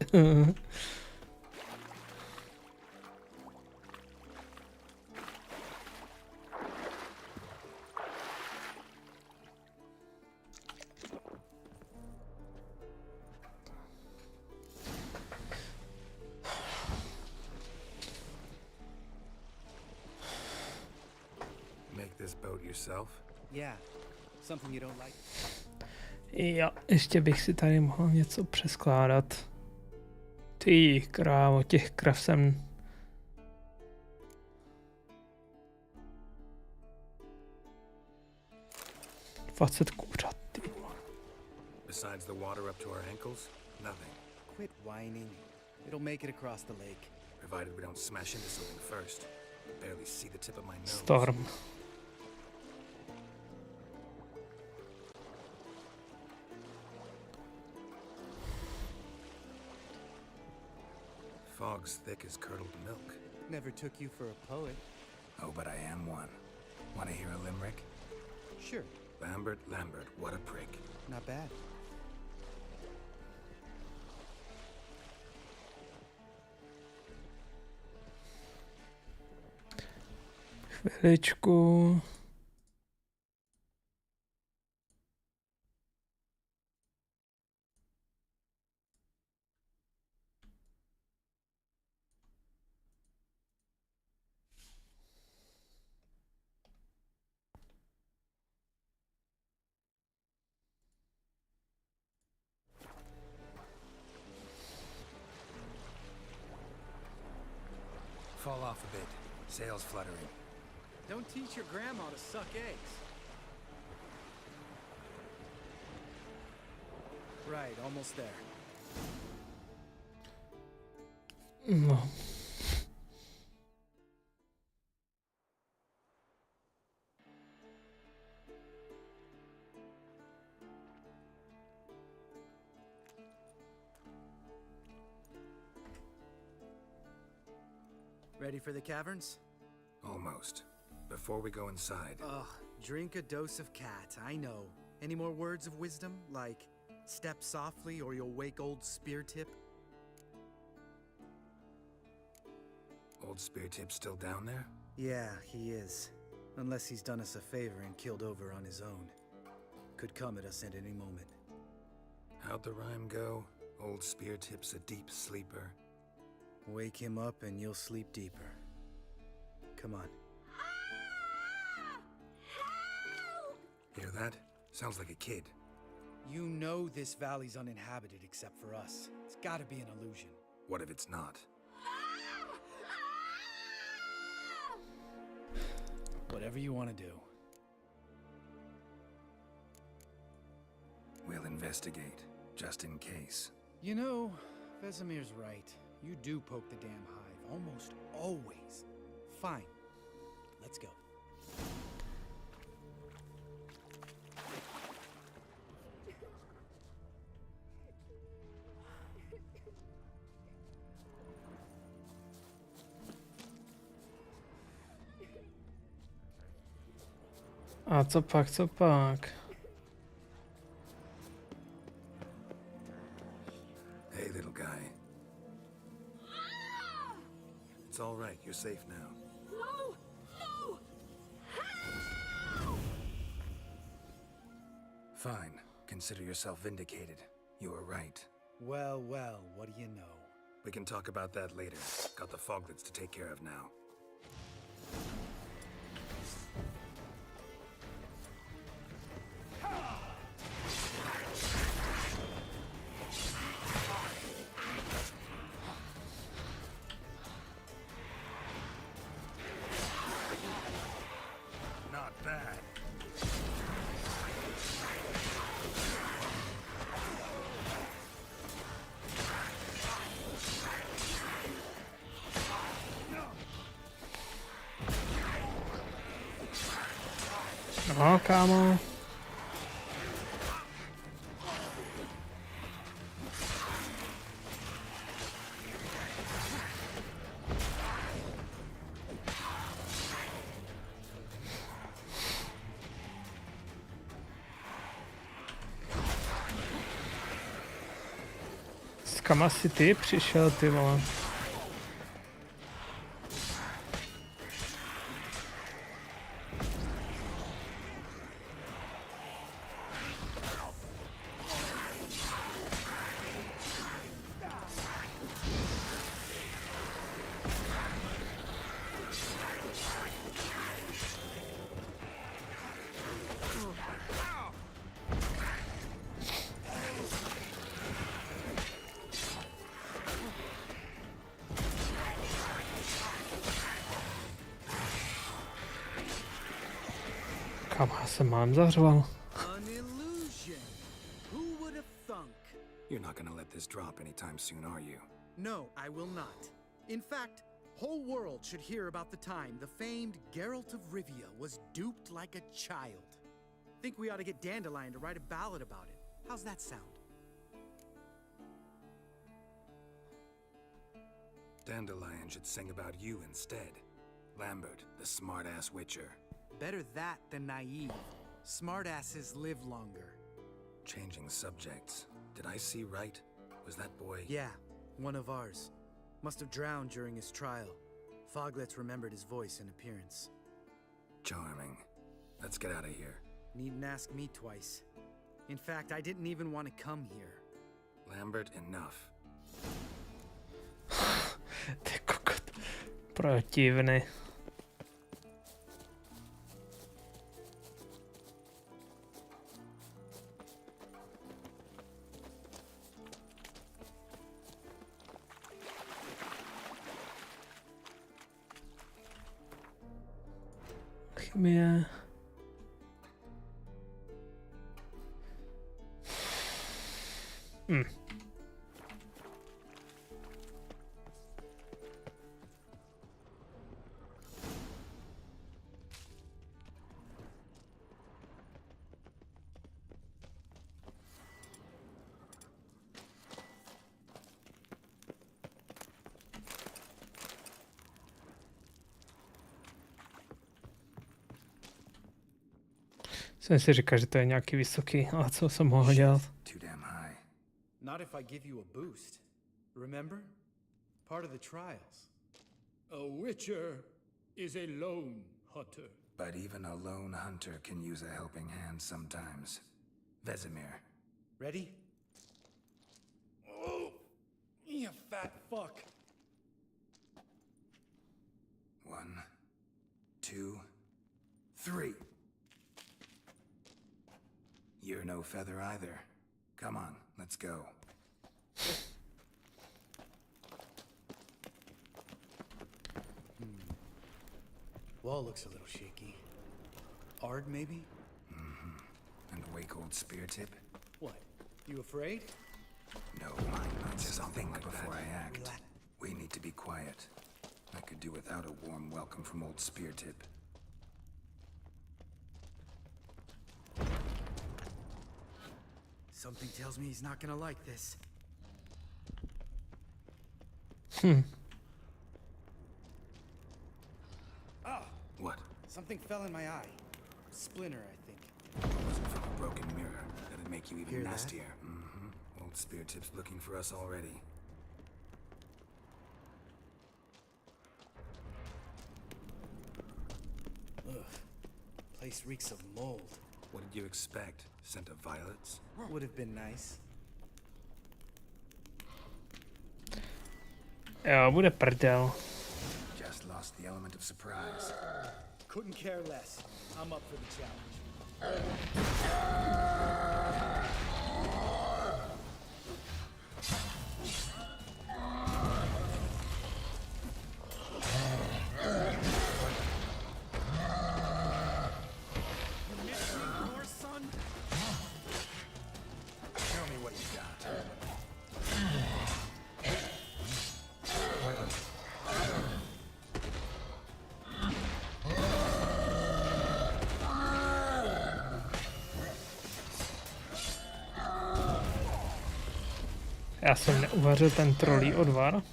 Make this boat yourself? Yeah. Something you don't like. Jo, ještě bych si tady mohl něco přeskládat. Ty krávo, těch krav jsem... Dvacet kuřat, ty. Besides the water up to our ankles, nothing. Quit whining. It'll make it across the lake. Provided we don't smash into something first. Barely see the tip of my nose. Storm. Fog's thick as curdled milk. Never took you for a poet. Oh, but I am one. Want to hear a limerick? Sure. Lambert, what a prick. Not bad. Chviličku. Fall off a bit. Sails fluttering. Don't teach your grandma to suck eggs. Right, almost there. No. Ready for the caverns? Almost. Before we go inside... Ugh, drink a dose of cat, I know. Any more words of wisdom, like step softly or you'll wake old Speartip? Old Speartip's still down there? Yeah, he is. Unless he's done us a favor and killed over on his own. Could come at us at any moment. How'd the rhyme go? Old Speartip's a deep sleeper. Wake him up and you'll sleep deeper. Come on. Hear that? Sounds like a kid. You know this valley's uninhabited except for us. It's gotta be an illusion. What if it's not? Whatever you want to do. We'll investigate, just in case. You know, Vesemir's right. You do poke the damn hive, almost always. Fine. Let's go. A co pak, co pak? Hey, little guy. It's all right. You're safe now. No! No! Fine. Consider yourself vindicated. You were right. Well, well, what do you know? We can talk about that later. Got the foglets to take care of now. Not bad. No, kámo. S kam asi ty přišel, ty vole? Kam já se mám zařval? An illusion. Who would have thunk? You're not gonna let this drop anytime soon, are you? No, I will not. In fact, whole world should hear about the time the famed Geralt of Rivia was duped like a child. Think we ought to get Dandelion to write a ballad about it. How's that sound? Dandelion should sing about you instead. Lambert, the smart-ass witcher. Better that than naive. Smartasses live longer. Changing subjects. Did I see right? Was that boy... Yeah, one of ours. Must have drowned during his trial. Foglets remembered his voice and appearance. Charming. Let's get out of here. Needn't ask me twice. In fact, I didn't even want to come here. Lambert, enough. Ty kokot. Protivný. Chemie. Jsem si říkal, že to je nějaký vysoký, ale co jsem mohl dělat? Too damn high. Not if I give you a boost. Remember? Part of the trials. A witcher is a lone hunter. But even a lone hunter can use a helping hand sometimes. Vesemir. Ready? Oh, you fat fuck. 1, 2, 3. You're no feather either. Come on, let's go. Wall looks a little shaky. Ard, maybe? And wake old spear tip? What? You afraid? No, I just think before I act. Relax. We need to be quiet. I could do without a warm welcome from old spear tip. Something tells me he's not gonna like this. Ah! What? Something fell in my eye. Splinter, I think. It wasn't from a broken mirror. That'd make you even Hear that? nastier. Old spear tip's looking for us already. Ugh. Place reeks of mold. What did you expect? Scent of violets? Would have been nice. Jo, bude prdel. Just lost the element of surprise. Couldn't care less. I'm up for the challenge. Já jsem neuvařil ten trolí odvar.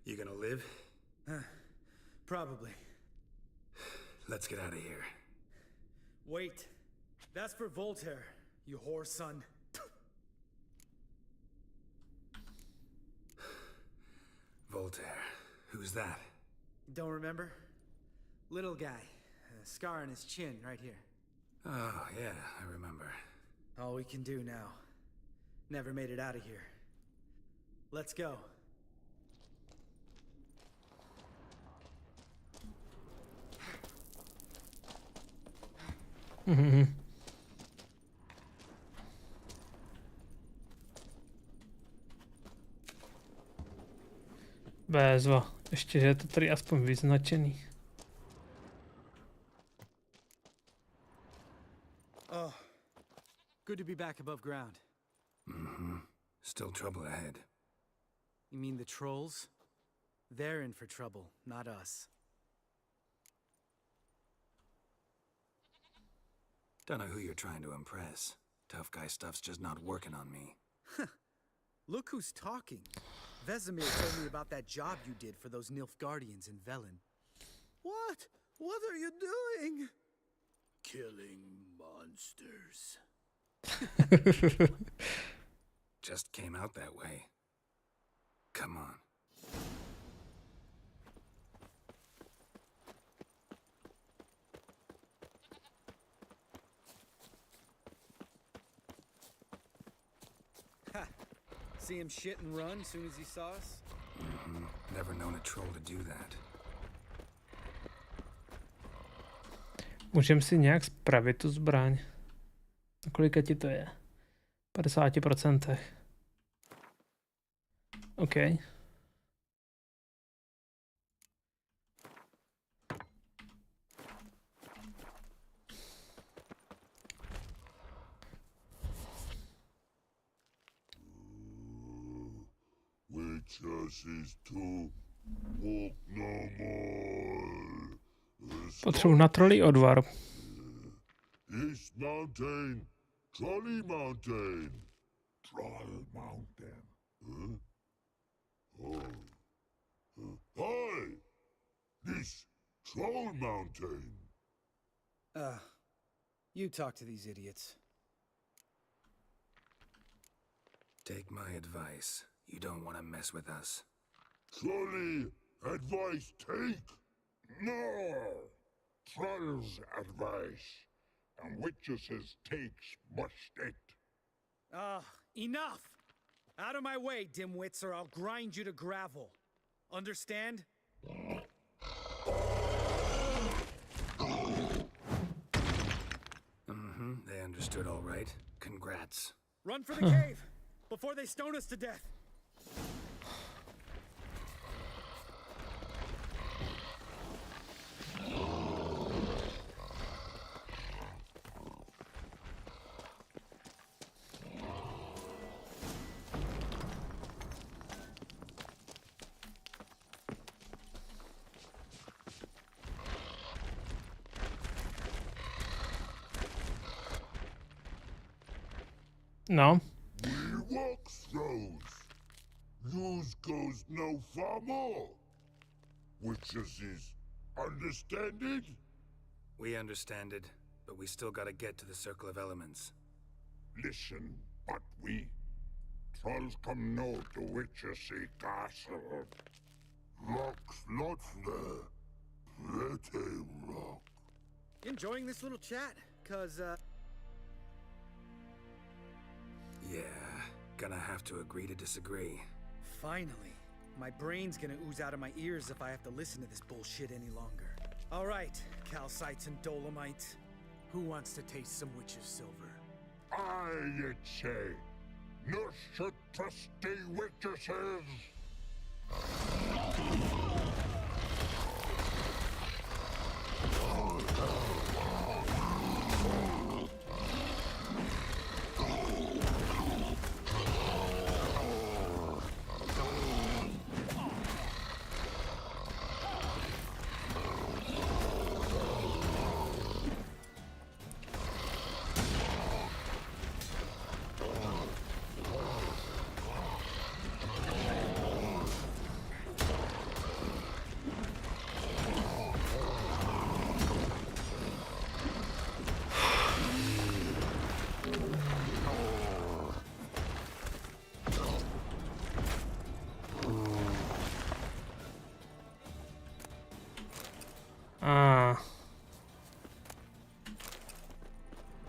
You gonna live? Probably. Let's get out of here. Wait. That's for Voltaire, you whore son. Voltaire. Who's that? Don't remember? Little guy. A scar on his chin right here. Oh, yeah, I remember. All we can do now. Never made it out of here. Let's go. Bezva. Ještě, že je to tady aspoň vyznačený. Oh. Good to be back above ground. Mm-hmm. Still trouble ahead. You mean the trolls? They're in for trouble, not us. Don't know who you're trying to impress. Tough guy stuff's just not working on me. Look who's talking. Vesemir told me about that job you did for those Nilfgaardians in Velen. What? What are you doing? Killing monsters. Just came out that way. Come on. Ha! See him shit and run as soon as he saw us? Mm-hmm. Never known a troll to do that. Můžeme si nějak spravit tu zbraň. Na kolika ti to je? 50%. OK. Potřebuji na trolí odvar. East Mountain, Trolley Mountain. Troll Mountain. Huh? Oh. Hi! This Troll Mountain. You talk to these idiots. Take my advice. You don't want to mess with us. Trolley advice take? No! Troll's advice. And witches' takes must it. Enough! Out of my way, dimwits, or I'll grind you to gravel. Understand? Mm-hmm, they understood all right. Congrats. Run for the cave! Before they stone us to death! No. We walk throws. Yous goes no far more. Witches is understand it? We understand it, but we still gotta get to the Circle of Elements. Listen, but we trolls come no to Witches castle. Rocks lot there. Pretty rock. Enjoying this little chat? 'Cause, Yeah, gonna have to agree to disagree. Finally. My brain's gonna ooze out of my ears if I have to listen to this bullshit any longer. All right, calcites and dolomites. Who wants to taste some witch's silver? I'd say. No should trusty witches.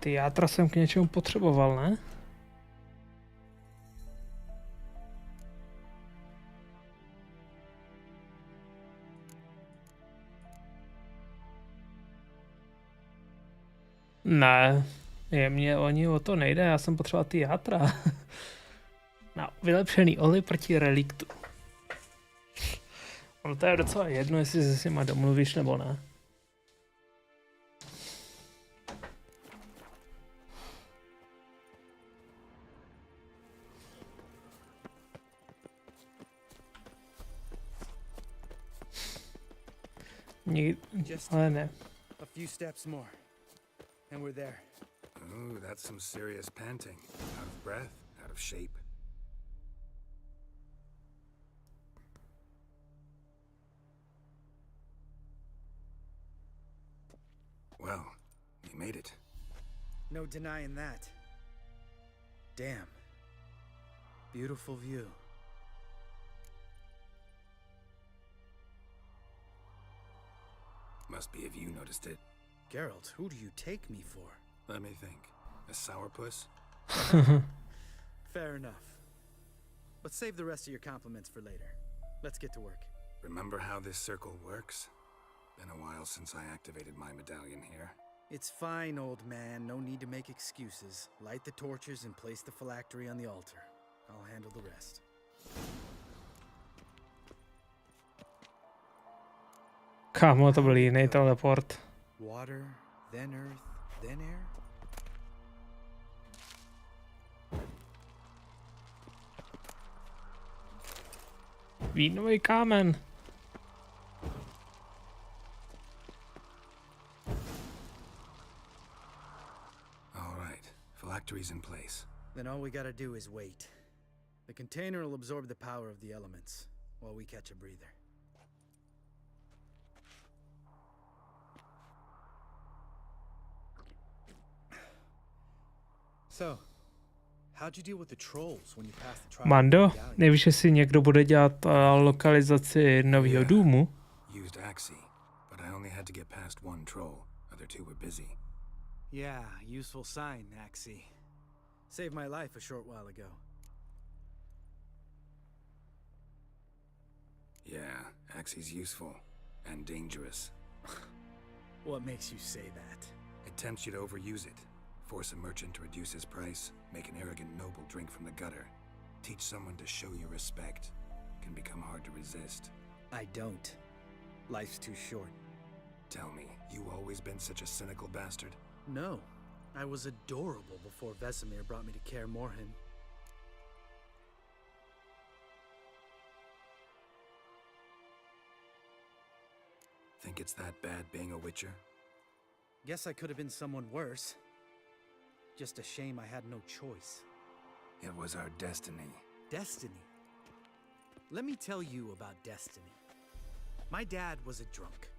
Ty játra jsem k něčemu potřeboval, ne? Ne, mě o to nejde, já jsem potřeboval ty játra. Na vylepšený oli proti reliktu. No to je docela jedno, jestli se s nima domluvíš nebo ne. Ale ne. A few steps more, and we're there. Ooh, that's some serious panting. Out of breath, out of shape. Well, you made it. No denying that. Damn. Beautiful view. Must be if you noticed it. Geralt, who do you take me for? Let me think. A sourpuss? Fair enough. But save the rest of your compliments for later. Let's get to work. Remember how this circle works? Been a while since I activated my medallion here. It's fine, old man. No need to make excuses. Light the torches and place the phylactery on the altar. I'll handle the rest. Kámo, to byl jiný teleport. Water, then earth, then air? Vínový kámen. All right, phylactery's in place. Then all we gotta do is wait. The container will absorb the power of the elements, while we catch a breather. So, how'd you deal with the trolls when you passed the trial? Mando, nevíš, jestli někdo bude dělat lokalizaci nového důmu? Used Axie, but I only had to get past one troll. Other two were busy. Yeah, useful sign, Axie. Saved my life a short while ago. Yeah, Axie's useful. And dangerous. What makes you say that? It tempts you to overuse it. Force a merchant to reduce his price, make an arrogant noble drink from the gutter. Teach someone to show you respect. Can become hard to resist. I don't. Life's too short. Tell me, you always been such a cynical bastard? No. I was adorable before Vesemir brought me to Kaer Morhen. Think it's that bad being a witcher? Guess I could have been someone worse. Just a shame I had no choice. It was our destiny. Destiny? Let me tell you about destiny. My dad was a drunk.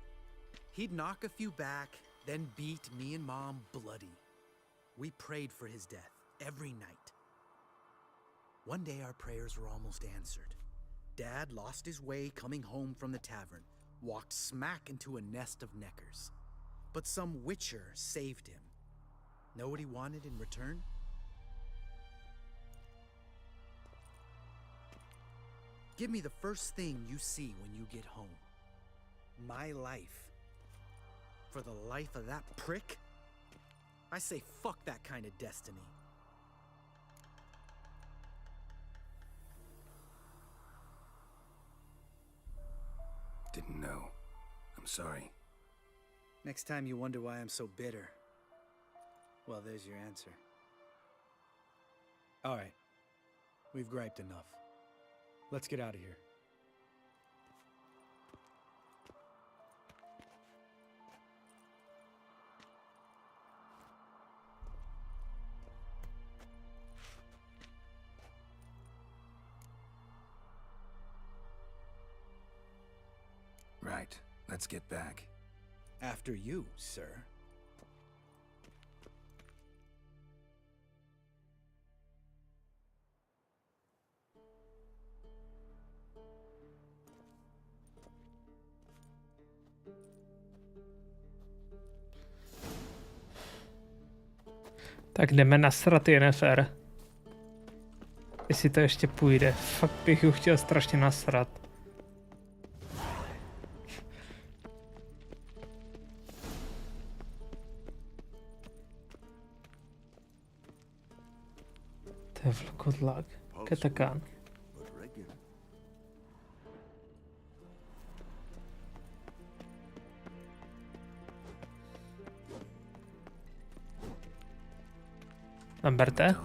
He'd knock a few back, then beat me and Mom bloody. We prayed for his death every night. One day our prayers were almost answered. Dad lost his way coming home from the tavern, walked smack into a nest of neckers. But some witcher saved him. Know what he wanted in return? Give me the first thing you see when you get home. My life. For the life of that prick? I say fuck that kind of destiny. Didn't know. I'm sorry. Next time you wonder why I'm so bitter, well, there's your answer. All right. We've griped enough. Let's get out of here. Right. Let's get back. After you, sir. Tak jdeme nasrat Yennefer. Jestli to ještě půjde. Fakt bych ju chtěl strašně nasrat. To je vlkodlak. Ketakán. Lamberte?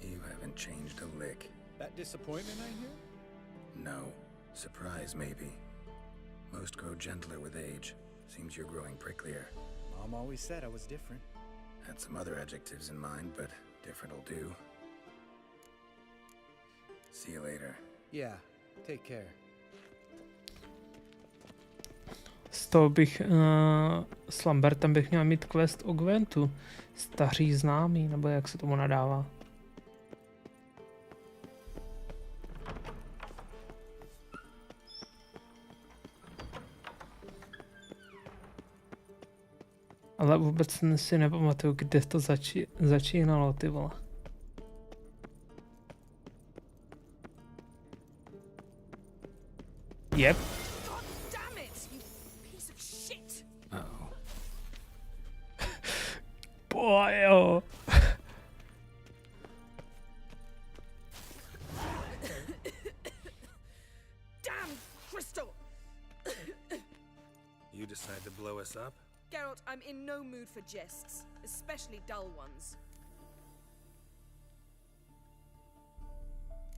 You haven't changed a lick. That disappointment I hear? No. Surprise, maybe. Most grow gentler with age. Seems you're growing pricklier. Mom always said I was different. Had some other adjectives in mind, but different will do. See you later. Yeah, take care. Z toho bych, s Lambertem bych měl mít quest o Gwentu. Staří známý, nebo jak se tomu nadává. Ale vůbec si nepamatuju, kde to začínalo, ty vole. Yep. Bojo. Damn, Crystal! You decide to blow us up? Geralt, I'm in no mood for jests, especially dull ones.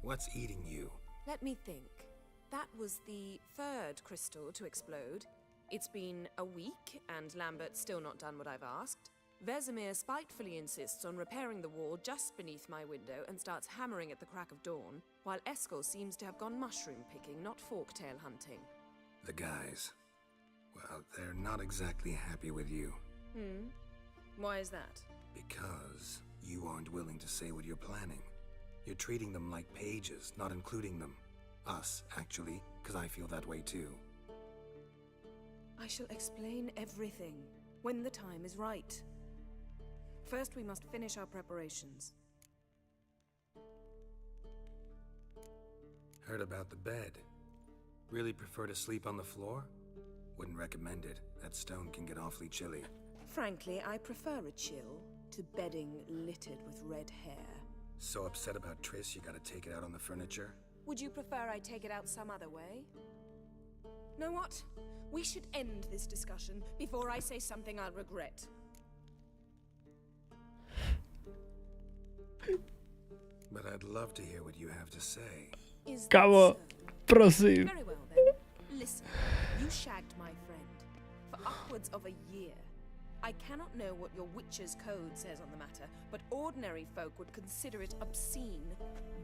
What's eating you? Let me think. That was the third crystal to explode. It's been a week, and Lambert's still not done what I've asked. Vesemir spitefully insists on repairing the wall just beneath my window and starts hammering at the crack of dawn, while Eskel seems to have gone mushroom picking, not forktail hunting. The guys. Well, they're not exactly happy with you. Why is that? Because you aren't willing to say what you're planning. You're treating them like pages, not including them. Us, actually, because I feel that way too. I shall explain everything when the time is right. First, we must finish our preparations. Heard about the bed. Really prefer to sleep on the floor? Wouldn't recommend it. That stone can get awfully chilly. Frankly, I prefer a chill to bedding littered with red hair. So upset about Triss, you gotta take it out on the furniture? Would you prefer I take it out some other way? Know what? We should end this discussion before I say something I'll regret. But I'd love to hear what you have to say. Kámo, prosím. Very well then. Listen, you shagged my friend for upwards of a year. I cannot know what your Witcher's code says on the matter, but ordinary folk would consider it obscene,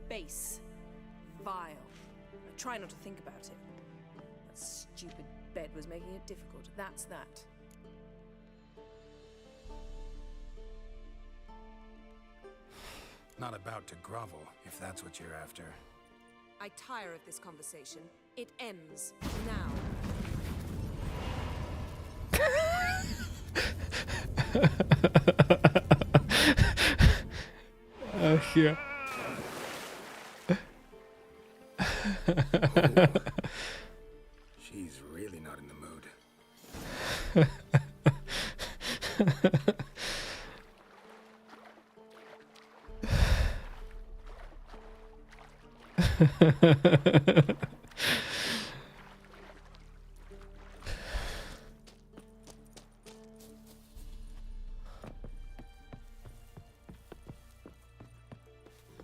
base, vile. I try not to think about it. That stupid bed was making it difficult. That's that. Not about to grovel, if that's what you're after. I tire of this conversation. It ends now. Ach jo. She's really not in the mood.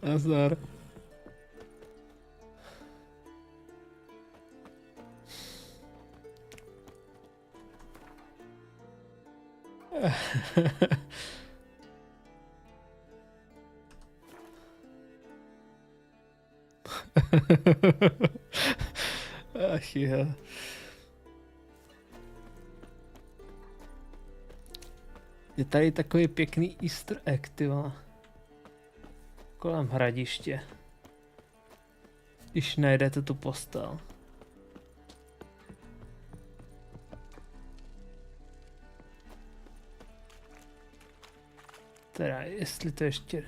Nazdar. Ach jo. Je tady takový pěkný easter egg, ty vole. Kolem hradiště. Když najdete tu postel. Teda, jestli to ještě...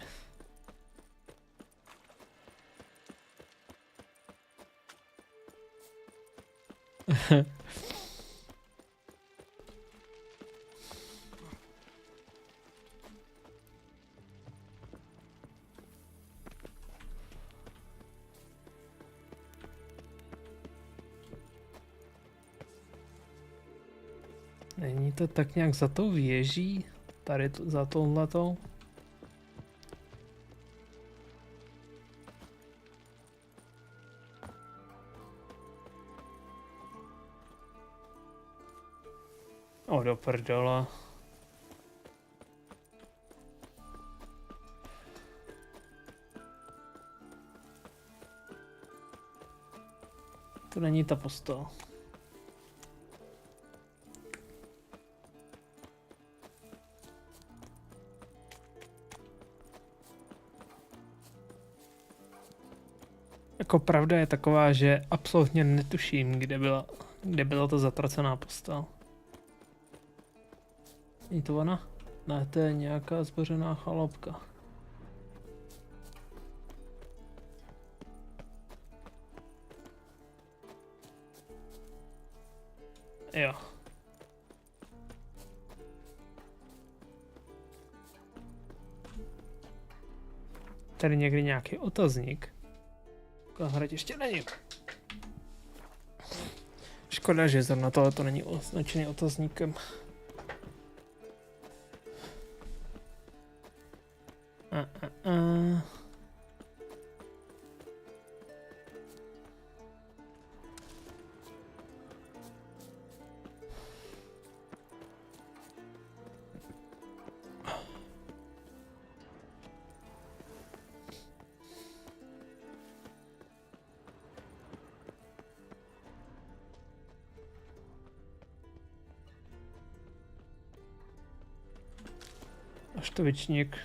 Není to tak nějak za tou věží? Tady za touhletou? O, do prdela. To není ta postel. Jako pravda je taková, že absolutně netuším, kde byla ta zatracená postel. Není to ona? Ne, to je nějaká zbořená chaloupka. Jo. Tady někdy nějaký otazník. Hrať ještě není. Škoda, že zrovna tohle to není označený otazníkem. Štovičník.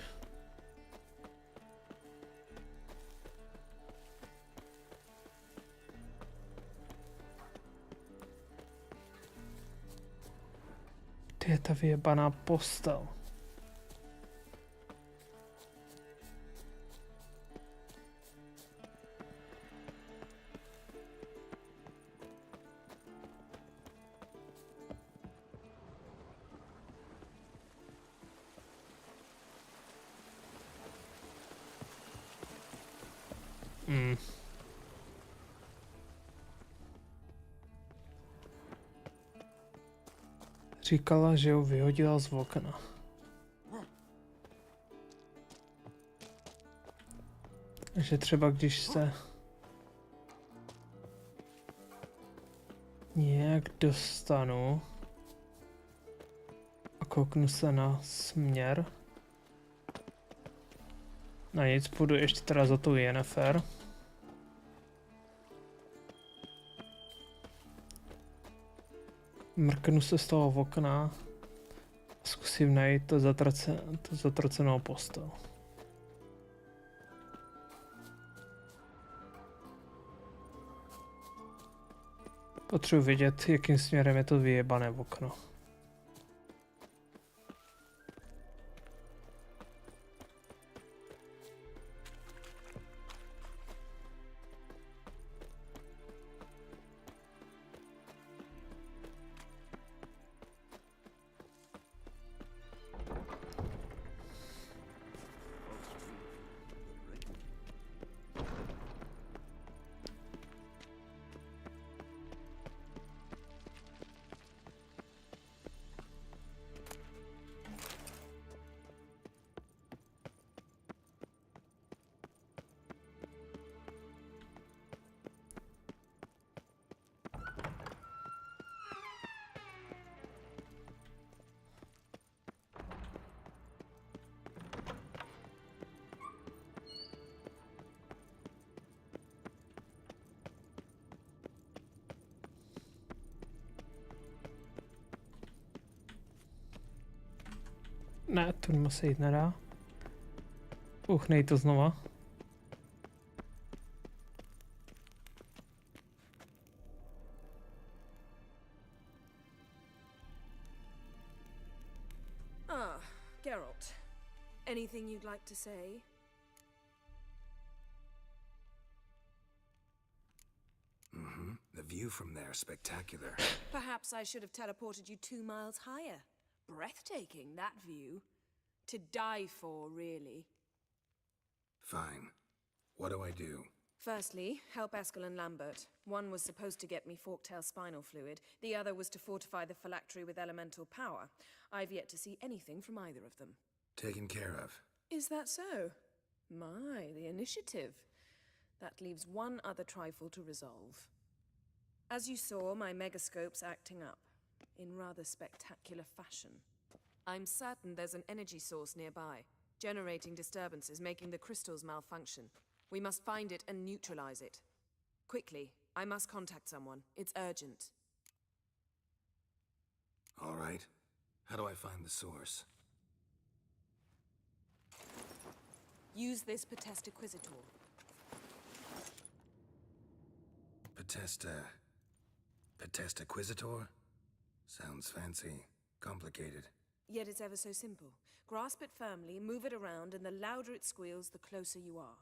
Ty je ta vyjebaná postel. Říkala, že ho vyhodila z okna. Takže třeba když se nějak dostanu a kouknu se na směr. Na nic, půjdu ještě teda za tou Yennefer. Mrknu se z toho okna a zkusím najít to zatracenou postel. Potřebuji vědět, jakým směrem je to vyjebané okno. Ne, tu se jít nedá. Uchnej to znova. you'd like to say? Mm-hmm. The view from there is spectacular. Perhaps I should have teleported you 2 miles higher. Breathtaking, that view. To die for, really. Fine. What do I do? Firstly, help Eskel and Lambert. One was supposed to get me forktail spinal fluid. The other was to fortify the phylactery with elemental power. I've yet to see anything from either of them. Taken care of. Is that so? My, the initiative. That leaves one other trifle to resolve. As you saw, my megascope's acting up. In rather spectacular fashion. I'm certain there's an energy source nearby, generating disturbances, making the crystals malfunction. We must find it and neutralize it. Quickly, I must contact someone. It's urgent. All right. How do I find the source? Use this Potestaquisitor. Potestaquisitor? Sounds fancy. Complicated. Yet it's ever so simple. Grasp it firmly, move it around, and the louder it squeals, the closer you are.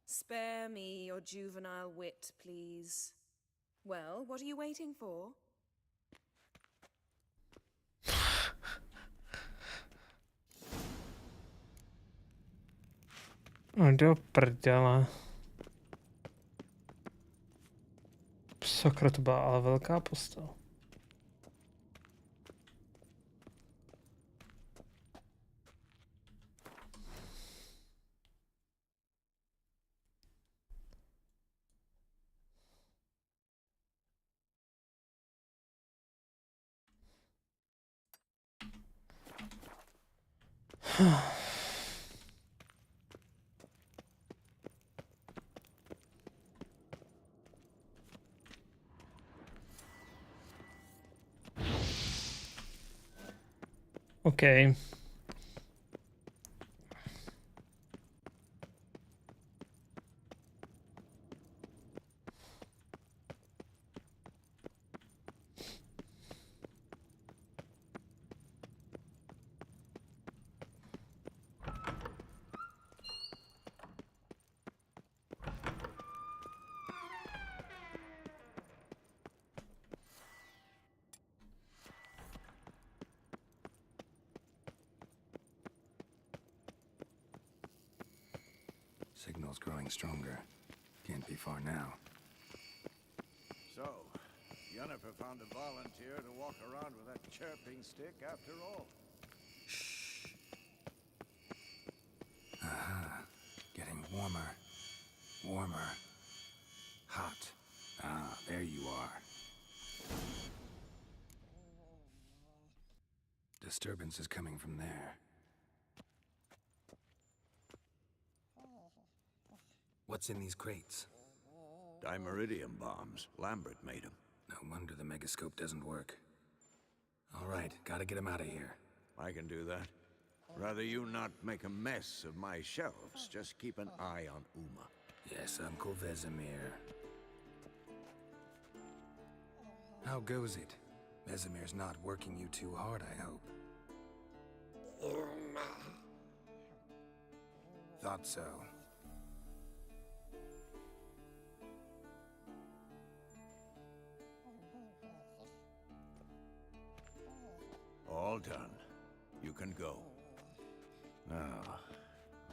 Spare me your juvenile wit, please. Well, what are you waiting for? Do prdele. Sakra, to byla ale velká postel. Okay. Signal's growing stronger. Can't be far now. So, Yennefer found a volunteer to walk around with that chirping stick after all. Shh. Aha. Getting warmer. Warmer. Hot. Ah, there you are. Disturbance is coming from there. What's in these crates? Dimeridium bombs. Lambert made them. No wonder the megascope doesn't work. All right, gotta get him out of here. I can do that. Rather you not make a mess of my shelves. Just keep an eye on Uma. Yes, Uncle Vesemir. How goes it? Vesemir's not working you too hard, I hope. Thought so. All done. You can go. Now,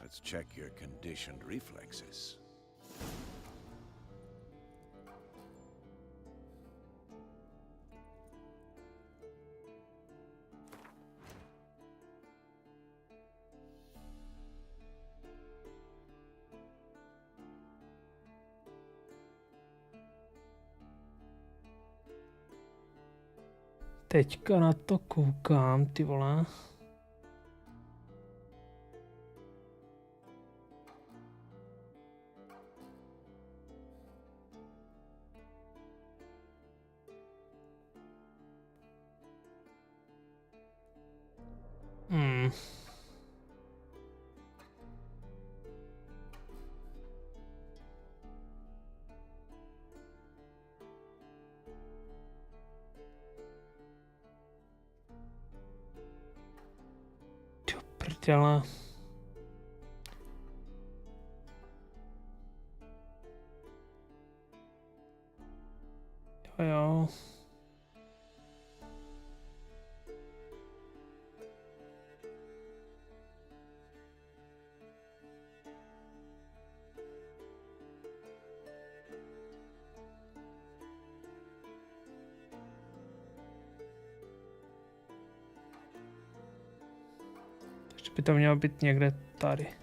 let's check your conditioned reflexes. Teďka na to koukám, ty vole. těla. Jo. Takže by to mělo být někde tady.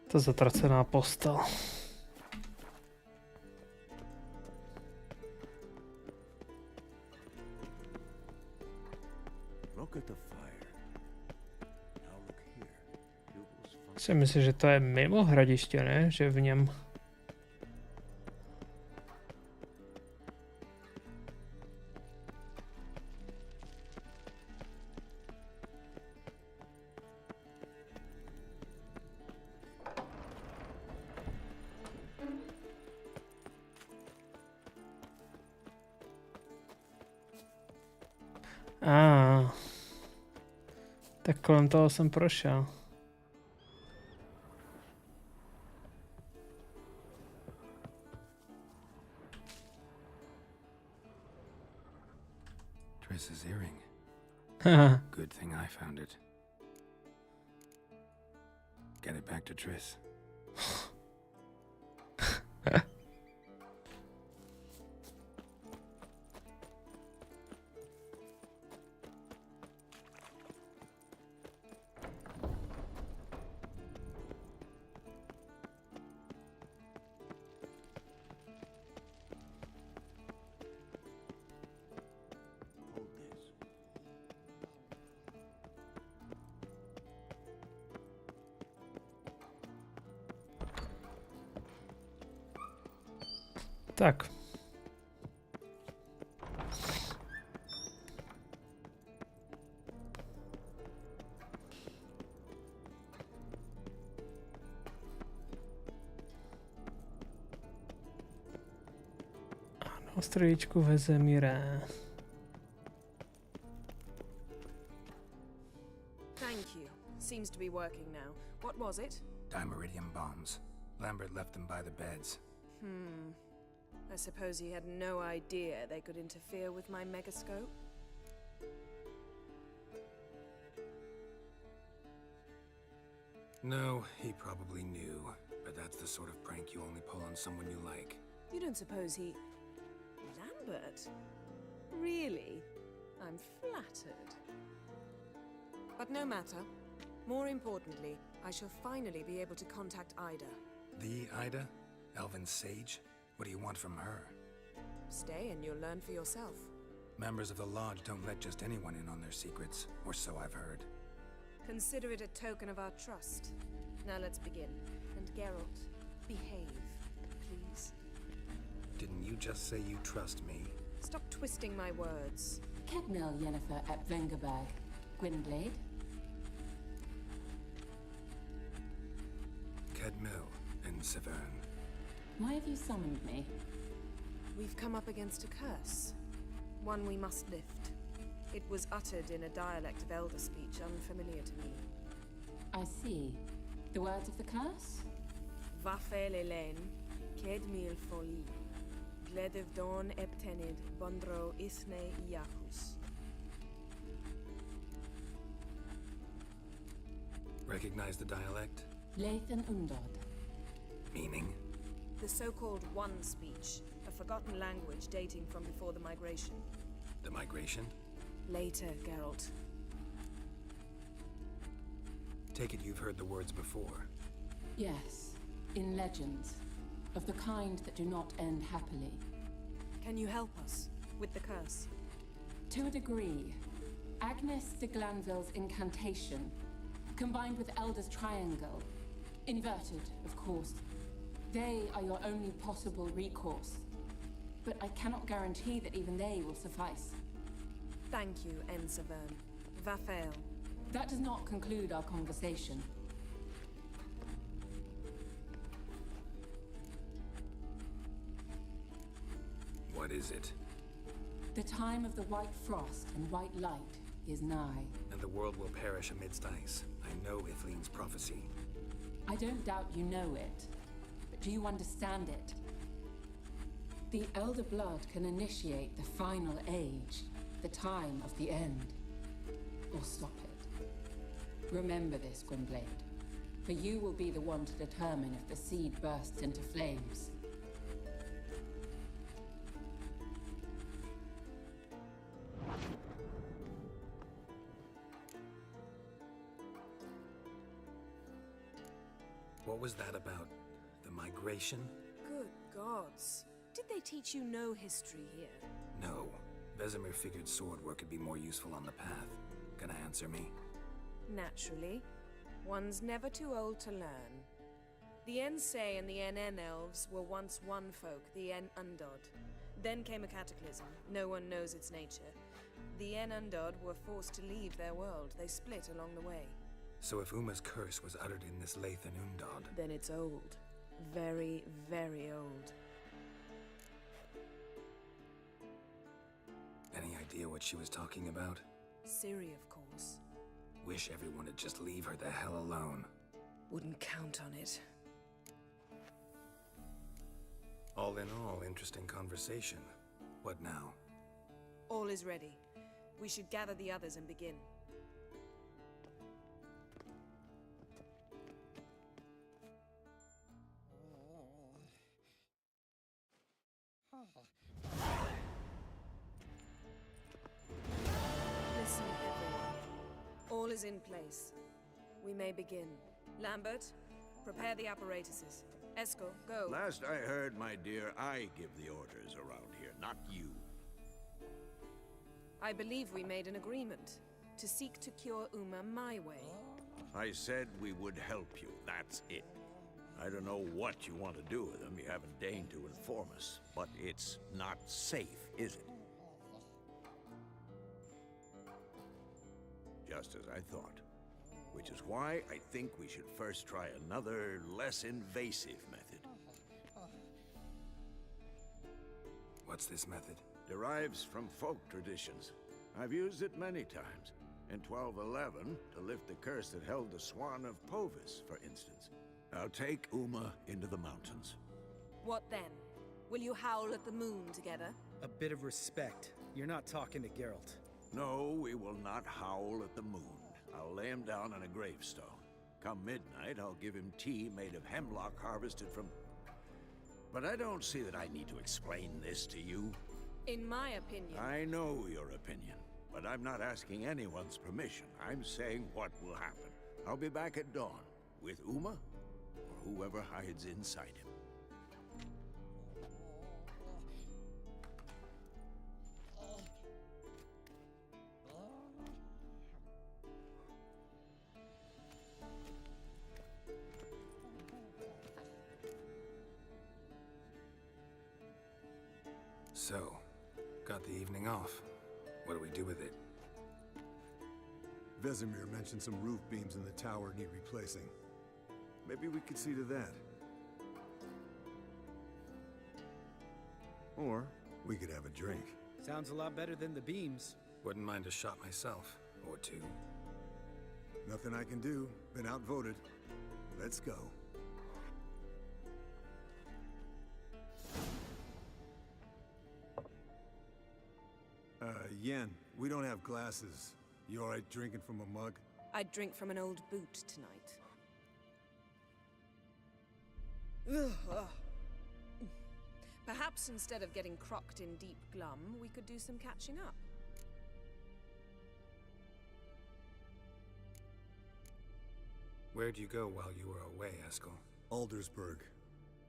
Ta zatracená postel. Si myslím, že to je mimo hradiště, ne? Že v něm... Tak kolem toho jsem prošel. Triss's earring. Good thing I found it. Get it back to Triss. Tak. Ano, strojičku vezemírá. Thank you. Seems to be working now. What was it? Dimeridium bombs. Lambert left them by the beds. I suppose he had no idea they could interfere with my megascope? No, he probably knew, but that's the sort of prank you only pull on someone you like. You don't suppose he... Lambert? Really? I'm flattered. But no matter. More importantly, I shall finally be able to contact Ida. The Ida? Elven Sage? What do you want from her? Stay and you'll learn for yourself. Members of the Lodge don't let just anyone in on their secrets, or so I've heard. Consider it a token of our trust. Now let's begin. And Geralt, behave, please. Didn't you just say you trust me? Stop twisting my words. Kedmil Yennefer at Vengerberg. Gwynblade? Kedmil and Severn. Why have you summoned me? We've come up against a curse. One we must lift. It was uttered in a dialect of Elder speech unfamiliar to me. I see. The words of the curse? Vafel Elen, Kedmil Foli, Gledev Don Eptenid, Bondro Isne Iacus. Recognize the dialect? Leith and Undod. Meaning? The so-called One speech, a forgotten language dating from before the migration. The migration? Later, Geralt. Take it you've heard the words before. Yes, in legends, of the kind that do not end happily. Can you help us with the curse? To a degree. Agnes de Glanville's incantation, combined with Elder's triangle, inverted, of course. They are your only possible recourse. But I cannot guarantee that even they will suffice. Thank you, Ensevern. Vafael. That does not conclude our conversation. What is it? The time of the white frost and white light is nigh. And The world will perish amidst ice. I know Ithleen's prophecy. I don't doubt you know it, but do you understand it? The Elder Blood can initiate the final age, the time of the end, or stop it. Remember this, Gwynblade, for you will be the one to determine if the seed bursts into flames. What was that about? The migration? Good gods. Did they teach you no history here? No. Vesemir figured sword work could be more useful on the path. Gonna answer me? Naturally. One's never too old to learn. The Ensei and the NN elves were once one folk, the N Undod. Then came a cataclysm. No one knows its nature. The N Undod were forced to leave their world. They split along the way. So if Uma's curse was uttered in this Lathan Undod... Then it's old. Very, very old. Any idea what she was talking about? Ciri, of course. Wish everyone would just leave her the hell alone. Wouldn't count on it. All in all, interesting conversation. What now? All is ready. We should gather the others and begin. Listen, everyone. All is in place. We may begin. Lambert, prepare the apparatuses. Eskel, go. Last I heard, my dear, I give the orders around here, not you. I believe we made an agreement to seek to cure Uma my way. I said we would help you, that's it. I don't know what you want to do with them, you haven't deigned to inform us, but it's not safe, is it? Just as I thought. Which is why I think we should first try another, less invasive method. What's this method? Derives from folk traditions. I've used it many times. In 1211, to lift the curse that held the Swan of Povis, for instance. Now take Uma into the mountains. What then? Will you howl at the moon together? A bit of respect. You're not talking to Geralt. No, we will not howl at the moon. I'll lay him down on a gravestone. Come midnight, I'll give him tea made of hemlock harvested from... But I don't see that I need to explain this to you. In my opinion... I know your opinion, but I'm not asking anyone's permission. I'm saying what will happen. I'll be back at dawn, with Uma, or whoever hides inside him. So, got the evening off. What do we do with it? Vesemir mentioned some roof beams in the tower need replacing. Maybe we could see to that. Or we could have a drink. Sounds a lot better than the beams. Wouldn't mind a shot myself. Or two. Nothing I can do. Been outvoted. Let's go. Yen, we don't have glasses. You alright drinking from a mug? I'd drink from an old boot tonight. Ugh. Perhaps instead of getting crocked in deep glum, we could do some catching up. Where'd you go while you were away, Eskel? Aldersburg.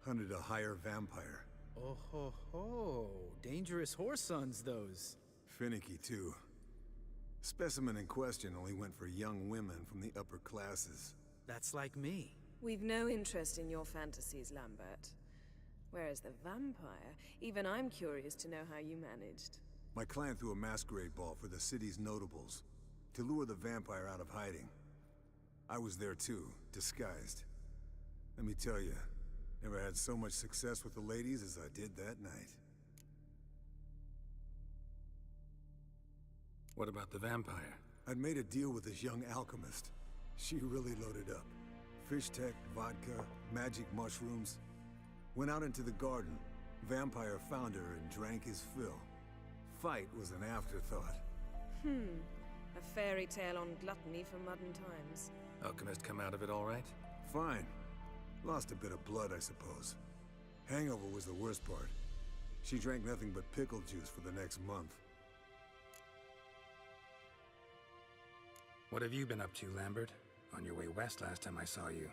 Hunted a higher vampire. Oh ho ho. Dangerous horse sons, those. Finicky, too. Specimen in question only went for young women from the upper classes. That's like me. We've no interest in your fantasies, Lambert. Whereas the vampire, even I'm curious to know how you managed. My clan threw a masquerade ball for the city's notables, to lure the vampire out of hiding. I was there too, disguised. Let me tell you, never had so much success with the ladies as I did that night. What about the vampire? I'd made a deal with this young alchemist. She really loaded up. Fish tech, vodka, magic mushrooms. Went out into the garden. Vampire found her and drank his fill. Fight was an afterthought. A fairy tale on gluttony for modern times. Alchemist come out of it all right? Fine. Lost a bit of blood, I suppose. Hangover was the worst part. She drank nothing but pickle juice for the next month. What have you been up to, Lambert? On your way west last time I saw you.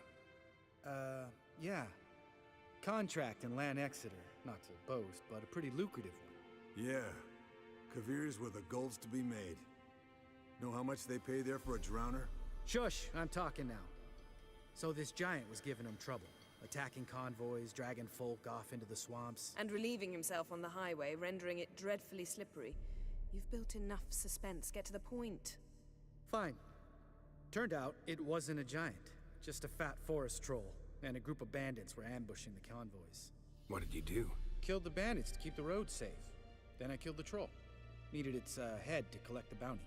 Yeah. Contract in Lan Exeter. Not to boast, but a pretty lucrative one. Yeah. Kavir's were the golds to be made. Know how much they pay there for a drowner? Shush, I'm talking now. So this giant was giving him trouble. Attacking convoys, dragging folk off into the swamps. And relieving himself on the highway, rendering it dreadfully slippery. You've built enough suspense. Get to the point. Fine. Turned out it wasn't a giant. Just a fat forest troll. And a group of bandits were ambushing the convoys. What did you do? Killed the bandits to keep the roads safe. Then I killed the troll. Needed its head to collect the bounty.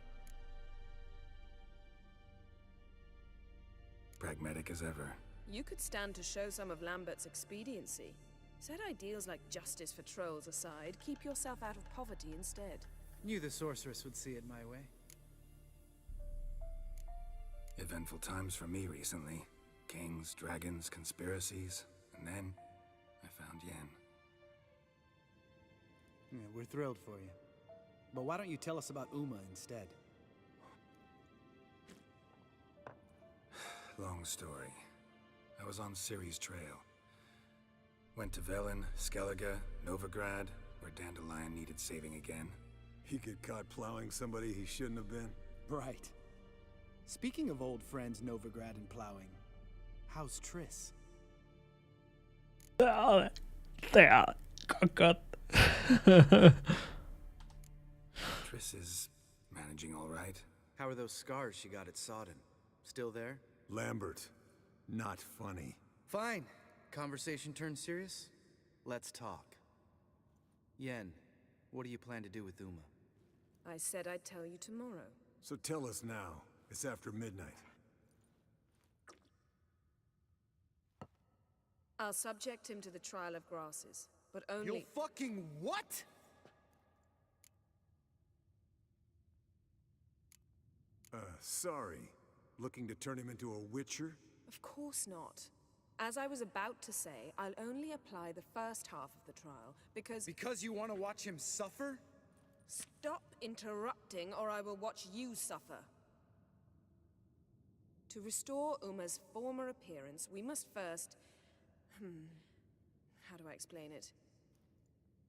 Pragmatic as ever. You could stand to show some of Lambert's expediency. Set ideals like justice for trolls aside, keep yourself out of poverty instead. Knew the sorceress would see it my way. Eventful times for me recently. Kings, dragons, conspiracies, and then I found Yen. Yeah, we're thrilled for you. But why don't you tell us about Uma instead? Long story. I was on Ciri's trail. Went to Velen, Skellige, Novigrad, where Dandelion needed saving again. He get caught plowing somebody he shouldn't have been? Right. Speaking of old friends Novigrad and plowing, how's Triss? Triss is managing all right. How are those scars she got at Sodden? Still there? Lambert, not funny. Fine. Conversation turned serious? Let's talk. Yen, what do you plan to do with Uma? I said I'd tell you tomorrow. So tell us now. It's after midnight. I'll subject him to the trial of grasses, but only— You'll fucking what? Sorry. Looking to turn him into a witcher? Of course not. As I was about to say, I'll only apply the first half of the trial, because— Because you want to watch him suffer? Stop interrupting, or I will watch you suffer. To restore Uma's former appearance, we must first— how do I explain it?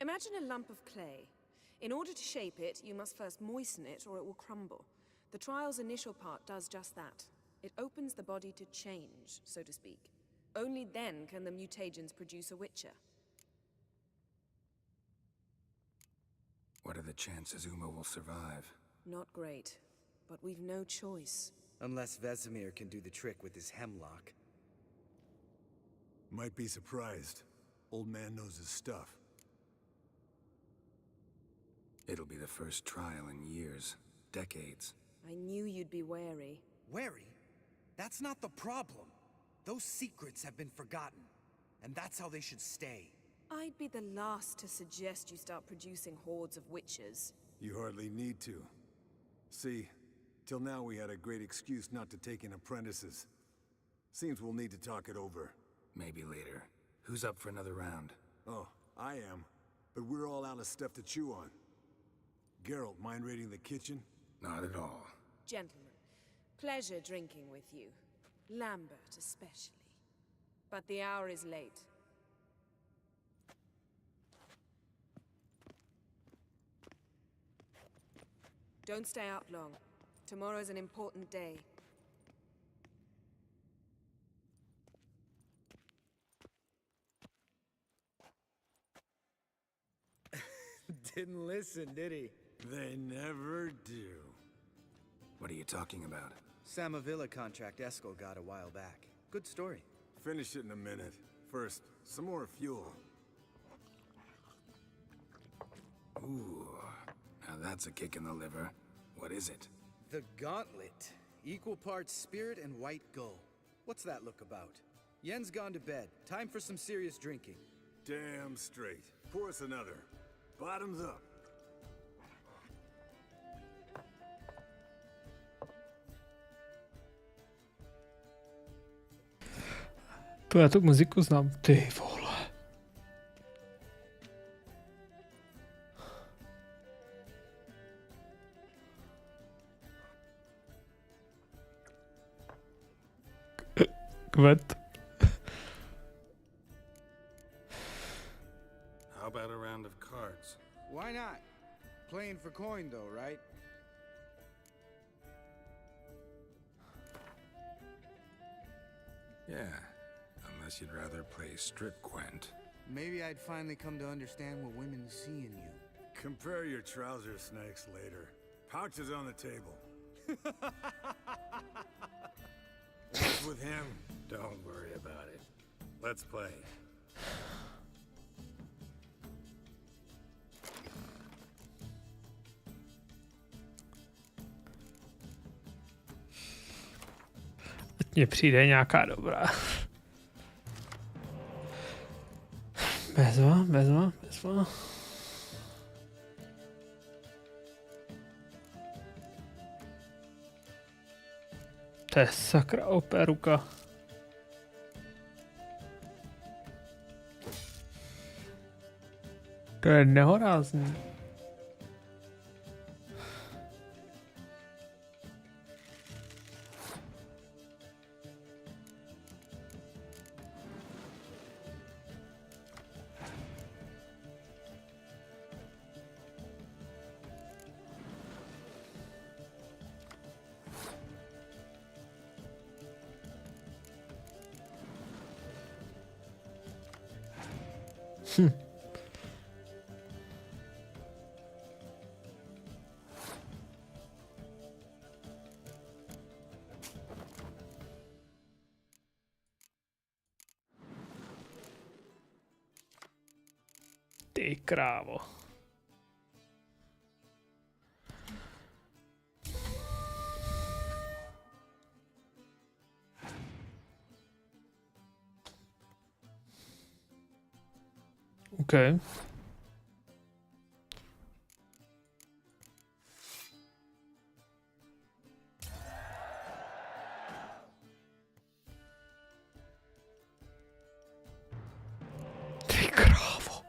Imagine a lump of clay. In order to shape it, you must first moisten it, or it will crumble. The trial's initial part does just that. It opens the body to change, so to speak. Only then can the mutagens produce a witcher. What are the chances Uma will survive? Not great, but we've no choice. Unless Vesemir can do the trick with his hemlock. Might be surprised. Old man knows his stuff. It'll be the first trial in years. Decades. I knew you'd be wary. Wary? That's not the problem. Those secrets have been forgotten. And that's how they should stay. I'd be the last to suggest you start producing hordes of witches. You hardly need to. See, till now we had a great excuse not to take in apprentices. Seems we'll need to talk it over. Maybe later. Who's up for another round? Oh, I am. But we're all out of stuff to chew on. Geralt, mind raiding the kitchen? Not at all. Gentlemen, pleasure drinking with you. Lambert especially. But the hour is late. Don't stay out long. Tomorrow's an important day. Didn't listen, did he? They never do. What are you talking about? Samavilla contract Eskel got a while back. Good story. Finish it in a minute. First, some more fuel. Ooh, now that's a kick in the liver. What is it? The gauntlet. Equal parts spirit and white gull. What's that look about? Yen's gone to bed. Time for some serious drinking. Damn straight. Pour us another. Bottoms up. To já tu muziku znám, ty vole. Kvet. How about a round of cards? Why not? Playing for coin though, right? Yeah, unless you'd rather play strip Quent. Maybe I'd finally come to understand what women see in you. Compare your trouser snakes later. Pouch is on the table. What's with him? Don't worry about it. Let's play. Mně přijde nějaká dobrá. Bezva. To je sakra operuka. To je nehorázný. Ty krávo. Okay. Ty krávo.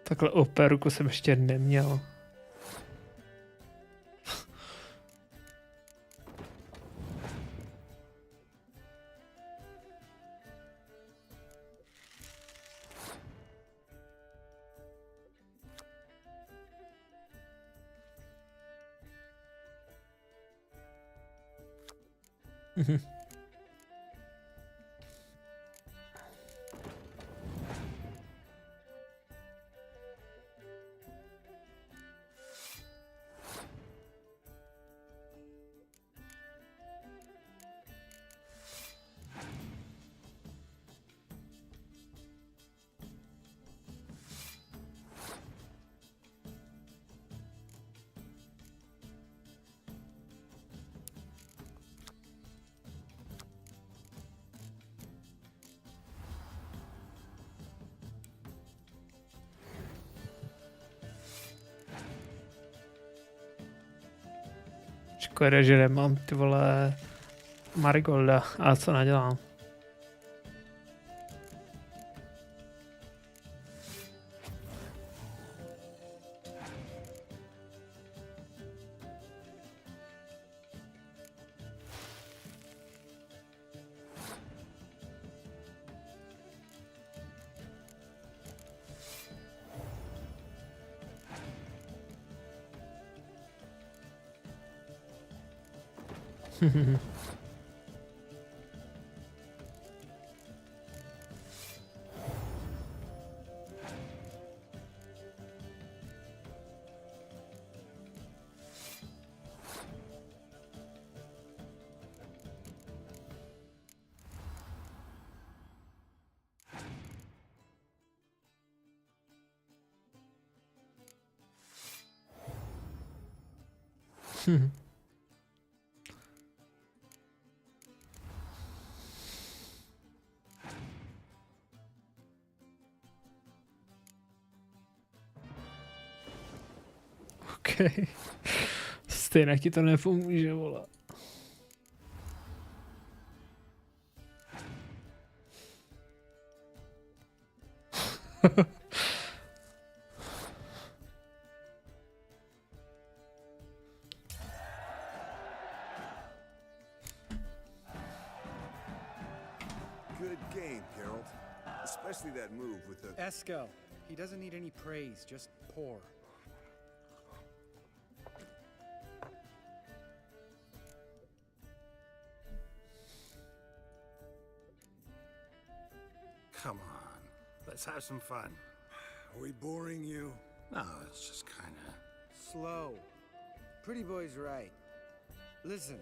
Takhle operuku jsem ještě neměl. Škoda, že nemám ty vole Marigolda, a co nadělám? OK. Stejně ti to nepomůže, vole. Good game, Geralt. Especially that move with the... Esco, he doesn't need any praise, just pour. Come on, let's have some fun. Are we boring you? No, it's just kinda... Slow. Pretty boy's right. Listen,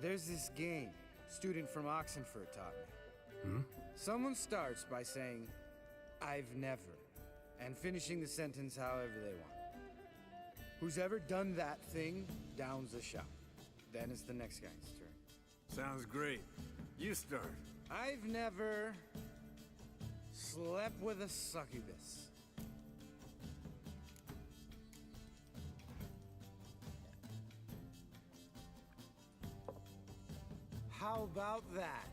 there's this game student from Oxenford taught me. Hmm? Someone starts by saying, I've never, and finishing the sentence however they want. Who's ever done that thing downs the shot. Then it's the next guy's turn. Sounds great. You start. I've never slept with a succubus. How about that?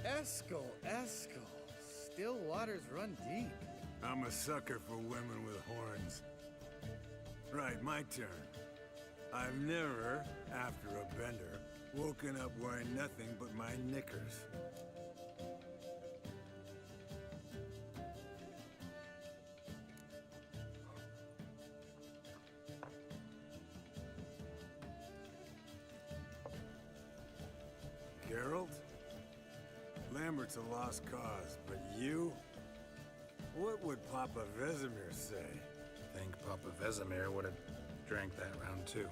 Eskel. Still waters run deep. I'm a sucker for women with horns. Right, my turn. I've never, after a bender, woken up wearing nothing but my knickers. Geralt? Lambert's a lost cause, but you? What would Papa Vesemir say? I think Papa Vesemir would have drank that round too.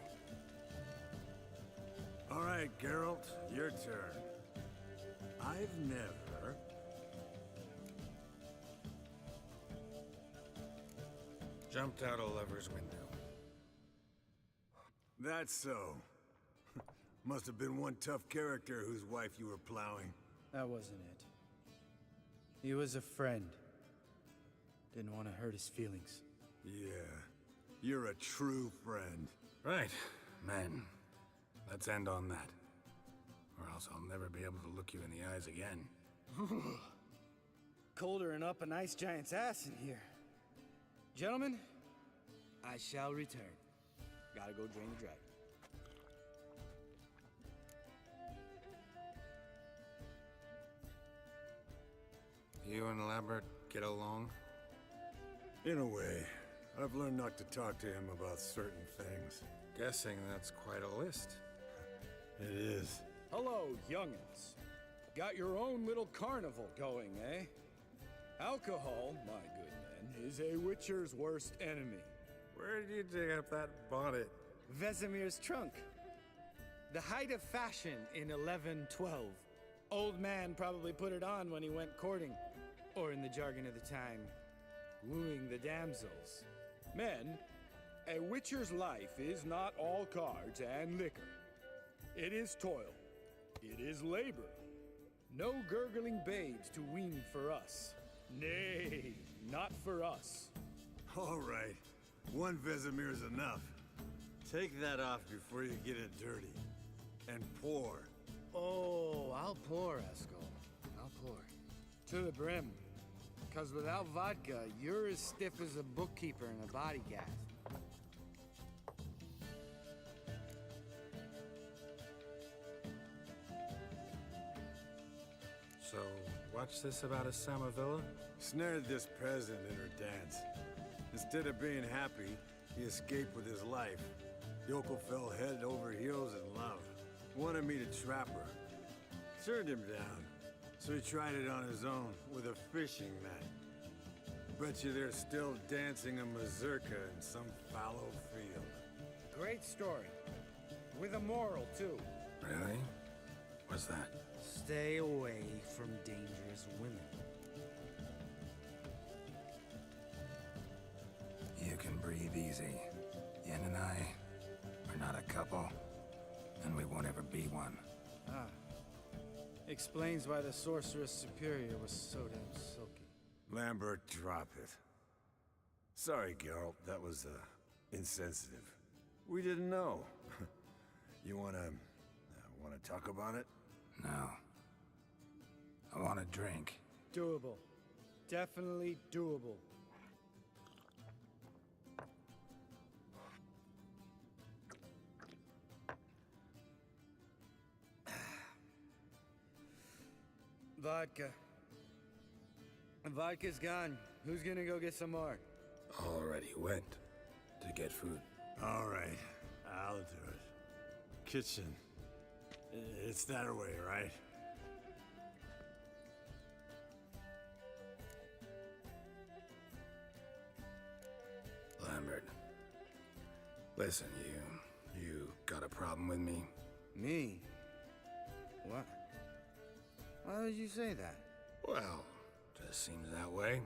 All right, Geralt, your turn. I've never... Jumped out a lover's window. That's so. Must have been one tough character whose wife you were plowing. That wasn't it. He was a friend. Didn't want to hurt his feelings. Yeah, you're a true friend. Right, men. Let's end on that. Or else I'll never be able to look you in the eyes again. Colder than up an ice giant's ass in here. Gentlemen, I shall return. Gotta go drain the dragon. You and Lambert get along? In a way. I've learned not to talk to him about certain things. Guessing that's quite a list. It is. Hello, young'uns. Got your own little carnival going, eh? Alcohol, my good men, is a witcher's worst enemy. Where did you dig up that bonnet? Vesemir's trunk. The height of fashion in 1112. Old man probably put it on when he went courting. Or in the jargon of the time, wooing the damsels. Men, a witcher's life is not all cards and liquor. It is toil. It is labor. No gurgling babes to wean for us. Nay, not for us. All right. One Vesemir's enough. Take that off before you get it dirty. And pour. Oh, I'll pour, Eskel. I'll pour. To the brim. Because without vodka, you're as stiff as a bookkeeper in a body gas. So, watch this about a Samavilla? Snared this peasant in her dance. Instead of being happy, he escaped with his life. Yokel fell head over heels in love. Wanted me to trap her. Turned him down. So he tried it on his own with a fishing net. Bet you they're still dancing a mazurka in some fallow field. Great story. With a moral, too. Really? What's that? Stay away from dangerous women. You can breathe easy. Yen and I, not a couple, and we won't ever be one. Ah. Explains why the Sorceress Superior was so damn silky. Lambert, drop it. Sorry, Geralt, that was, insensitive. We didn't know. You wanna talk about it? No. I want a drink. Doable. Definitely doable. Vodka. Vodka's gone. Who's gonna go get some more? Already went to get food. All right, I'll do it. Kitchen. It's that way, right? Lambert, listen, you got a problem with me? Me? What? Why would you say that? Well, just seems that way.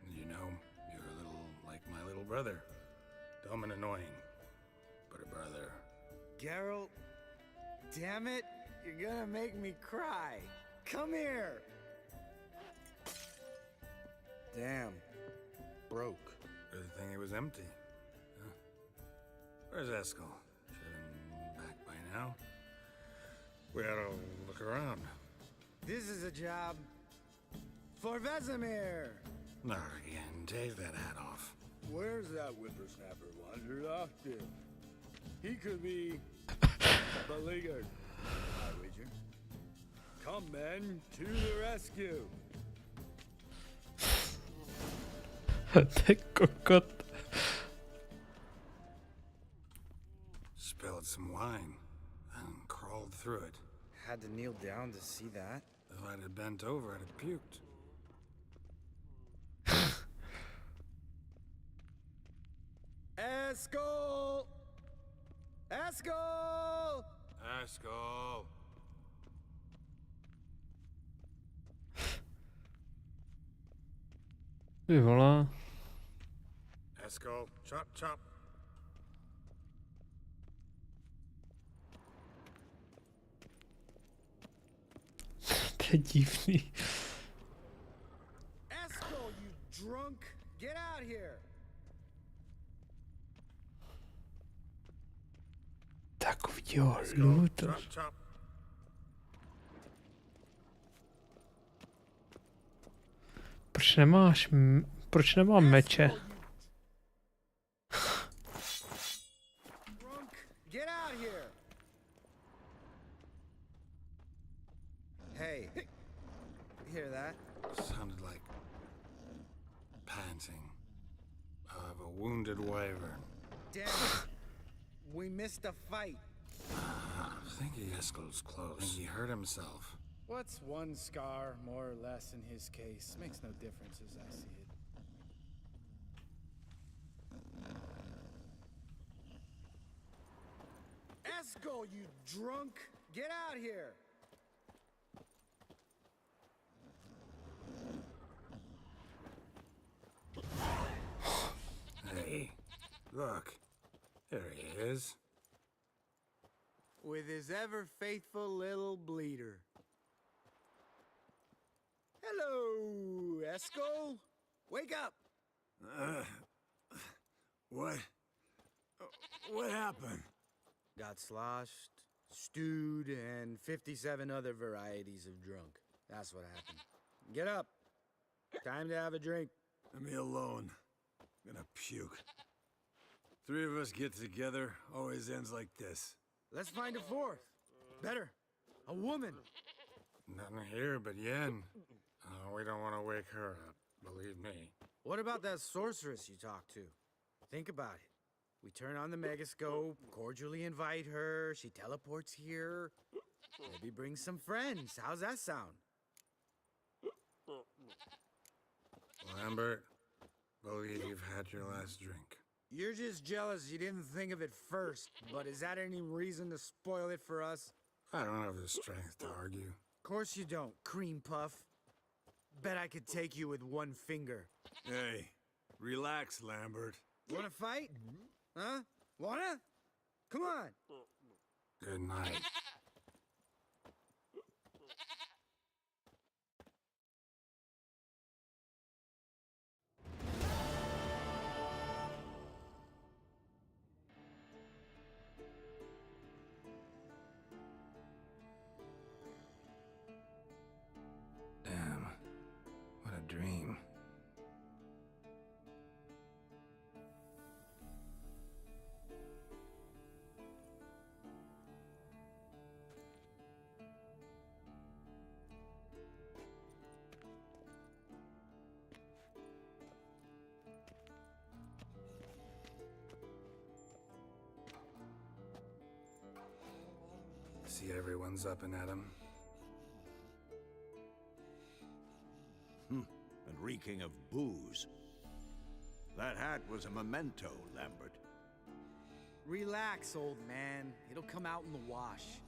You know, you're a little like my little brother. Dumb and annoying, but a brother. Geralt, damn it, you're gonna make me cry. Come here. Damn, broke. Good thing it was empty. Huh? Where's Eskel? Should have been back by now. We ought to look around. This is a job for Vesemir. Not again. Take that hat off. Where's that whippersnapper wandered off to? He could be beleaguered. I wager. Come, men, to the rescue. Ty kokot. Spilled some wine and crawled through it. Had to kneel down to see that. If I'd have bent over, I'd have puked. Eskel! Eskel! Eskel! Ty vole. Eskel, chop, chop. To je divný. Eskel, you drunk! Get out here! Takovýho luto. Chop, chop. Proč nemám meče? Drunk! Get out here! Hey, hear that? Sounded like panting of a wounded wyvern. Damn it! We missed a fight. I think Eskel's close. I think he hurt himself. What's one scar more or less in his case? Makes no difference as I see it. Eskel, you drunk! Get out here! Hey, look. There he is. With his ever-faithful little bleeder. Hello, Eskel. Wake up. What happened? Got sloshed, stewed, and 57 other varieties of drunk. That's what happened. Get up. Time to have a drink. Let me alone. I'm gonna puke. Three of us get together, always ends like this. Let's find a fourth. Better. A woman. Nothing here but Yen. We don't want to wake her up, believe me. What about that sorceress you talked to? Think about it. We turn on the megascope, cordially invite her, she teleports here. Maybe bring some friends. How's that sound? Lambert, believe you've had your last drink. You're just jealous you didn't think of it first, but is that any reason to spoil it for us? I don't have the strength to argue. Of course you don't, cream puff. Bet I could take you with one finger. Hey, relax, Lambert. Wanna fight? Huh? Wanna? Come on! Good night. Damn, what a dream. See everyone's up and at 'em. And reeking of booze. That hat was a memento, Lambert. Relax, old man. It'll come out in the wash.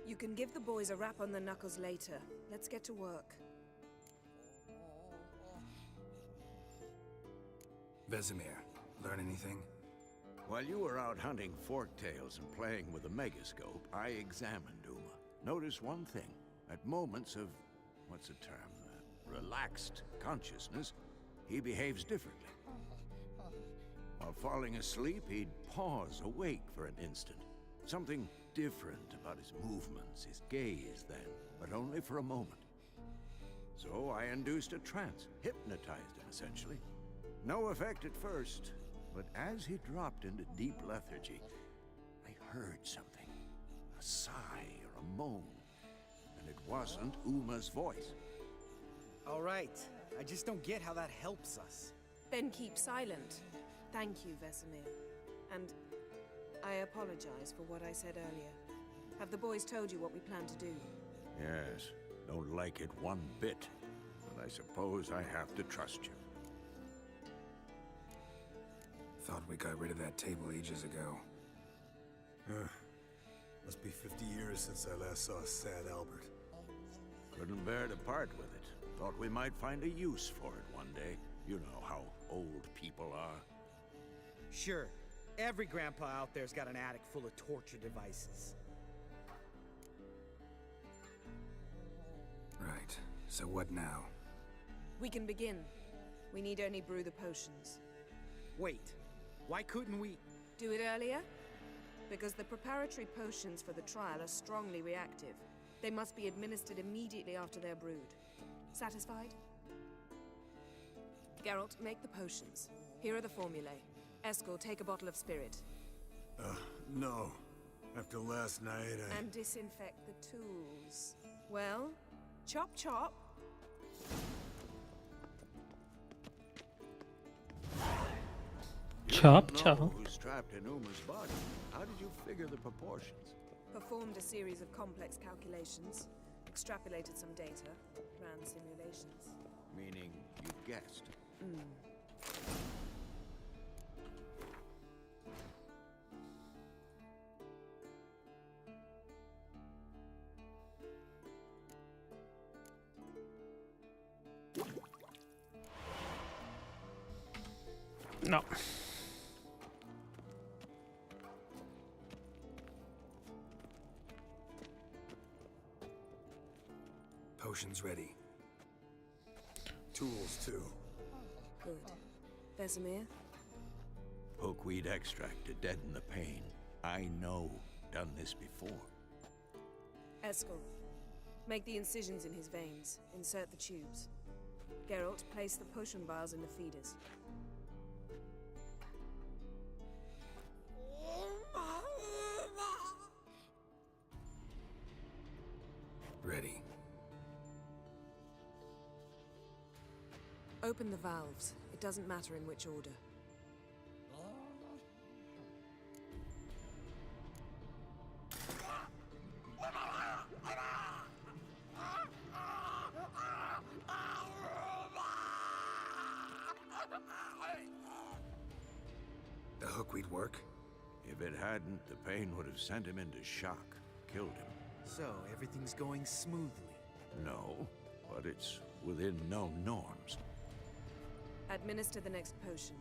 You can give the boys a rap on the knuckles later. Let's get to work. Vesemir, learn anything? While you were out hunting forktails and playing with a megascope, I examined Uma. Notice one thing. At moments of, what's the term? Relaxed consciousness, he behaves differently. While falling asleep, he'd pause awake for an instant. Something different about his movements, his gaze then, but only for a moment. So I induced a trance, hypnotized him essentially. No effect at first, but as he dropped into deep lethargy, I heard something. A sigh or a moan. And it wasn't Uma's voice. All right. I just don't get how that helps us. Then keep silent. Thank you, Vesemir. And I apologize for what I said earlier. Have the boys told you what we plan to do? Yes, don't like it one bit. But I suppose I have to trust you. Thought we got rid of that table ages ago. Must be 50 years since I last saw sad Albert. Couldn't bear to part with it. Thought we might find a use for it one day. You know how old people are. Sure. Every grandpa out there's got an attic full of torture devices. Right. So what now? We can begin. We need only brew the potions. Wait. Why couldn't we... Do it earlier? Because the preparatory potions for the trial are strongly reactive. They must be administered immediately after they're brewed. Satisfied? Geralt, make the potions. Here are the formulae. Eskel, take a bottle of spirit. No. After last night, And disinfect the tools. Well, chop chop. Chop You chop. know who's trapped in Uma's body. How did you figure the proportions? Performed a series of complex calculations. Extrapolated some data. Ran simulations. Meaning you guessed. No. Potions ready. Tools, too. Good. Vesemir? Hookweed extract to deaden the pain. I know. Done this before. Eskel, make the incisions in his veins. Insert the tubes. Geralt, place the potion vials in the feeders. Ready. Open the valves. It doesn't matter in which order. The hookweed work? If it hadn't, the pain would have sent him into shock. Killed him. So, everything's going smoothly. No, but it's within known norms. Administer the next potion.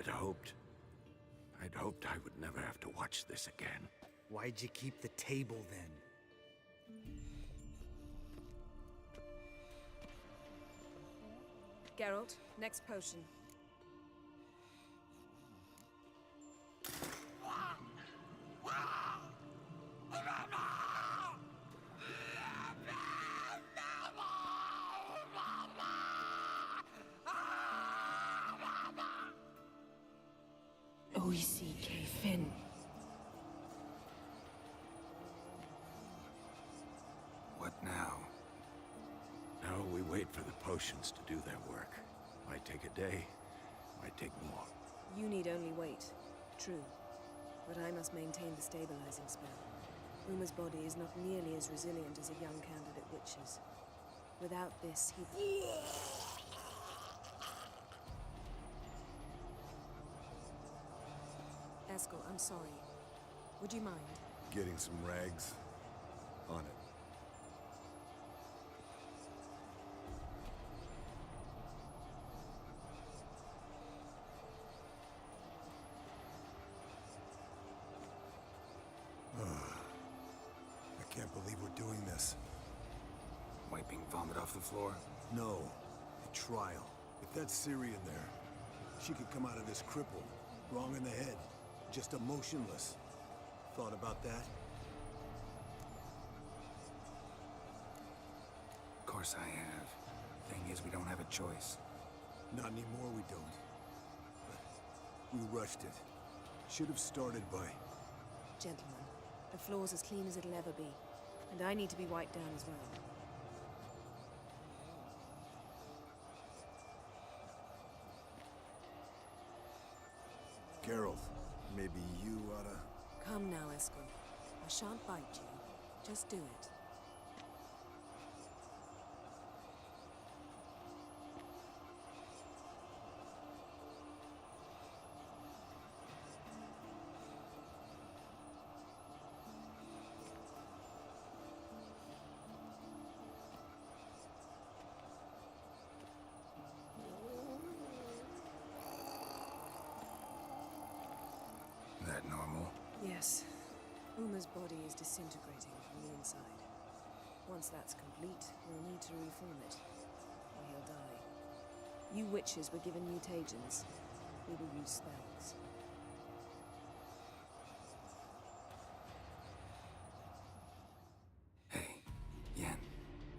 I'd hoped I would never have to watch this again. Why'd you keep the table then? Geralt, next potion. O-E-C-K Finn. What now? Now we wait for the potions to do their work. Might take a day, might take more. You need only wait. True. But I must maintain the stabilizing spell. Uma's body is not nearly as resilient as a young candidate witch's. Without this, he... Eskel, I'm sorry. Would you mind? Getting some rags on it. I can't believe we're doing this. Wiping vomit off the floor? No, the trial. If that's Ciri in there, she could come out of this crippled, wrong in the head, just emotionless. Thought about that? Of course I have. Thing is, we don't have a choice. Not anymore, we don't. But we rushed it. Should have started by... Gentlemen, the floor's as clean as it'll ever be. And I need to be wiped down as well. Geralt, maybe you oughta... Come now, Eskel. I shan't bite you. Just do it. That normal? Yes. Uma's body is disintegrating from the inside. Once that's complete, we'll need to reform it, or he'll die. You witches were given mutagens. We will use spells. Hey, Yen,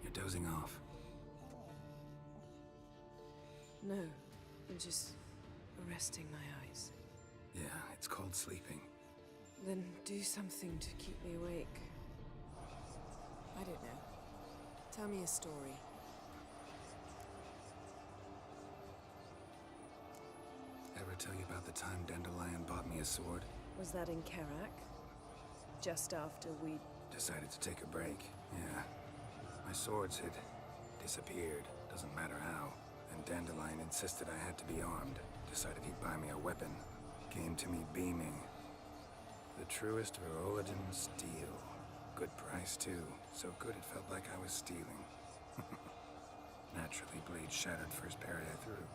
you're dozing off. No, I'm just resting my eyes. Yeah, it's called sleeping. Then do something to keep me awake. I don't know. Tell me a story. Ever tell you about the time Dandelion bought me a sword? Was that in Karak? Just after we... Decided to take a break, yeah. My swords had disappeared, doesn't matter how. And Dandelion insisted I had to be armed. Decided he'd buy me a weapon. Came to me beaming. The truest Verolidan steel. Good price, too. So good it felt like I was stealing. Naturally, blade shattered first parry I threw.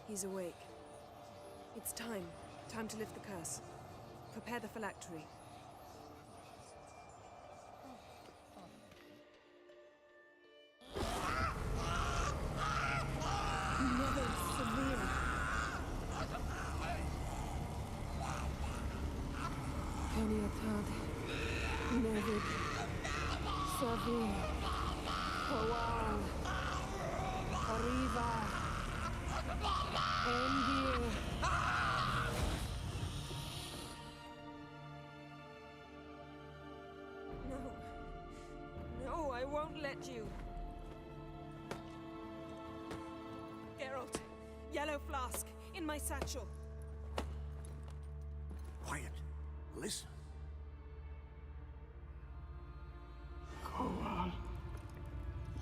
He's awake. It's time. Time to lift the curse. Prepare the phylactery. Nevid, Savir, Kowal, Arriva, Endir. No. No, I won't let you. Geralt, yellow flask, in my satchel. Quiet. Listen.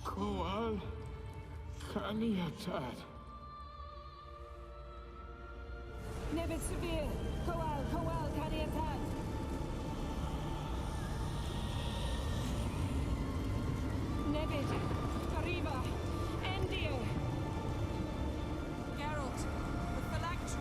Kowal, Kaniatad. Nevid Severe, Kowal, Kaniatad. Nevid, Arriva, Endir. Geralt, the phylactery.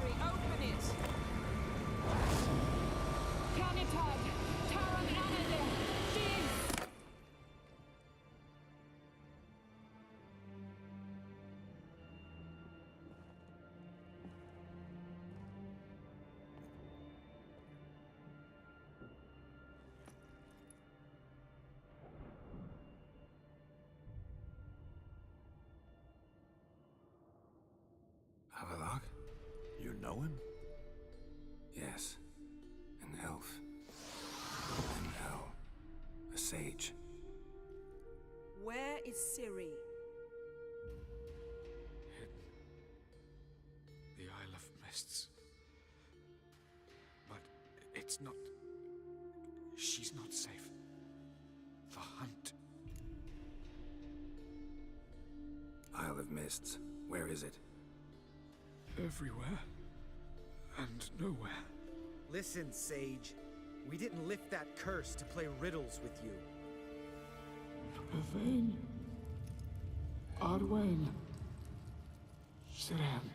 know him? Yes. An elf. An elf. A sage. Where is Ciri? The Isle of Mists. But it's not... She's not safe. The hunt. Isle of Mists. Where is it? Everywhere. And nowhere. Listen, Sage. We didn't lift that curse to play riddles with you. Yvain. Arwen. Siran.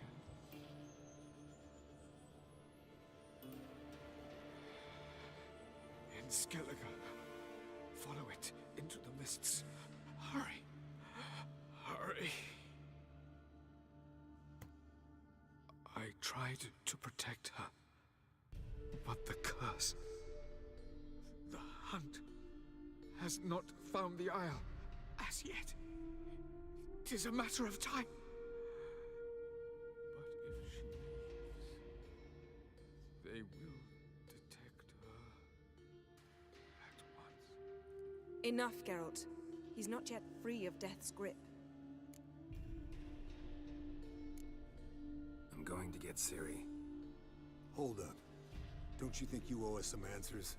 In Skellige. Follow it into the mists. Hurry. Hurry. I tried to protect her. But the curse... The hunt... has not found the Isle as yet. 'Tis a matter of time. But if she leaves, they will detect her at once. Enough, Geralt. He's not yet free of death's grip. I'm going to get Ciri. Hold up. Don't you think you owe us some answers?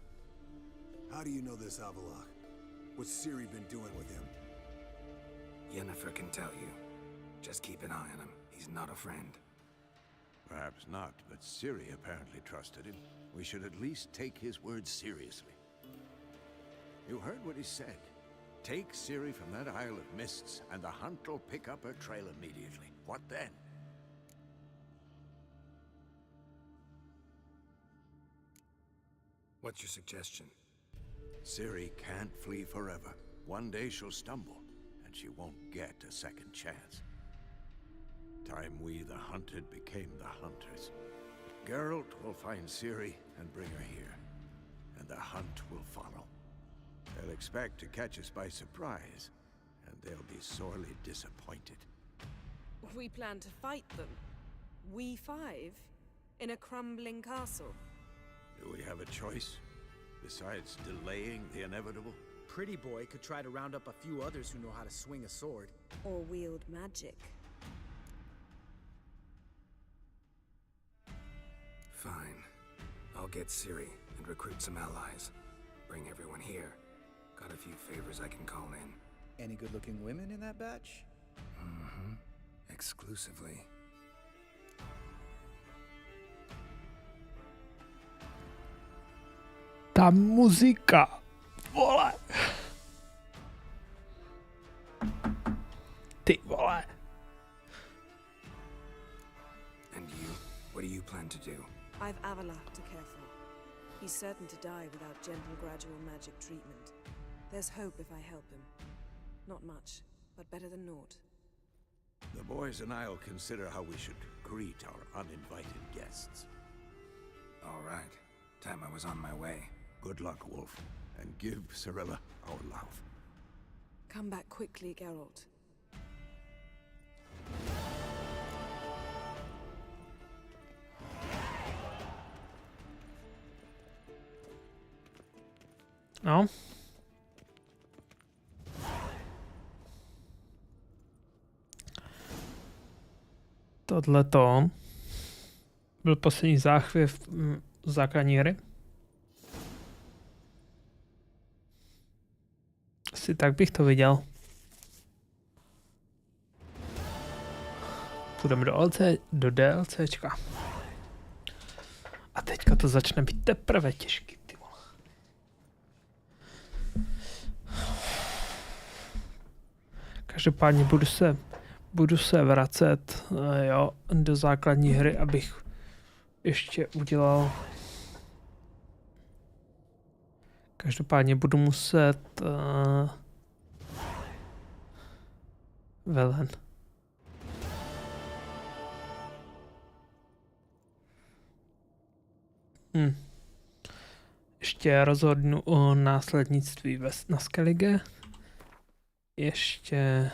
How do you know this Avalok? What's Ciri been doing with him? Yennefer can tell you. Just keep an eye on him. He's not a friend. Perhaps not, but Ciri apparently trusted him. We should at least take his words seriously. You heard what he said. Take Ciri from that Isle of Mists, and the hunt will pick up her trail immediately. What then? What's your suggestion? Ciri can't flee forever. One day she'll stumble, and she won't get a second chance. Time we, the hunted, became the hunters. Geralt will find Ciri and bring her here, and the hunt will follow. They'll expect to catch us by surprise, and they'll be sorely disappointed. We plan to fight them. We five? In a crumbling castle? Do we have a choice? Besides delaying the inevitable? Pretty Boy could try to round up a few others who know how to swing a sword. Or wield magic. Fine. I'll get Ciri and recruit some allies. Bring everyone here. Got a few favors I can call in. Any good-looking women in that batch? Mm-hmm. Exclusively. Ta muzika, vole. Ty vole. And you? What do you plan to do? I've Avalok to care for. He's certain to die without gentle, gradual magic treatment. There's hope if I help him. Not much, but better than naught. The boys and I'll consider how we should greet our uninvited guests. All right. Time I was on my way. Good luck, Wolf, and give Cirilla our love. Come back quickly, Geralt. No. Tohleto byl poslední záchvěv základní hry. Asi tak bych to viděl. Půjdeme do DLCčka. A teďka to začne být teprve těžký, ty vole. Každopádně budu se vracet jo, do základní hry, abych ještě udělal. Každopádně budu muset velen. Ještě rozhodnu o následnictví na Skellige. Ještě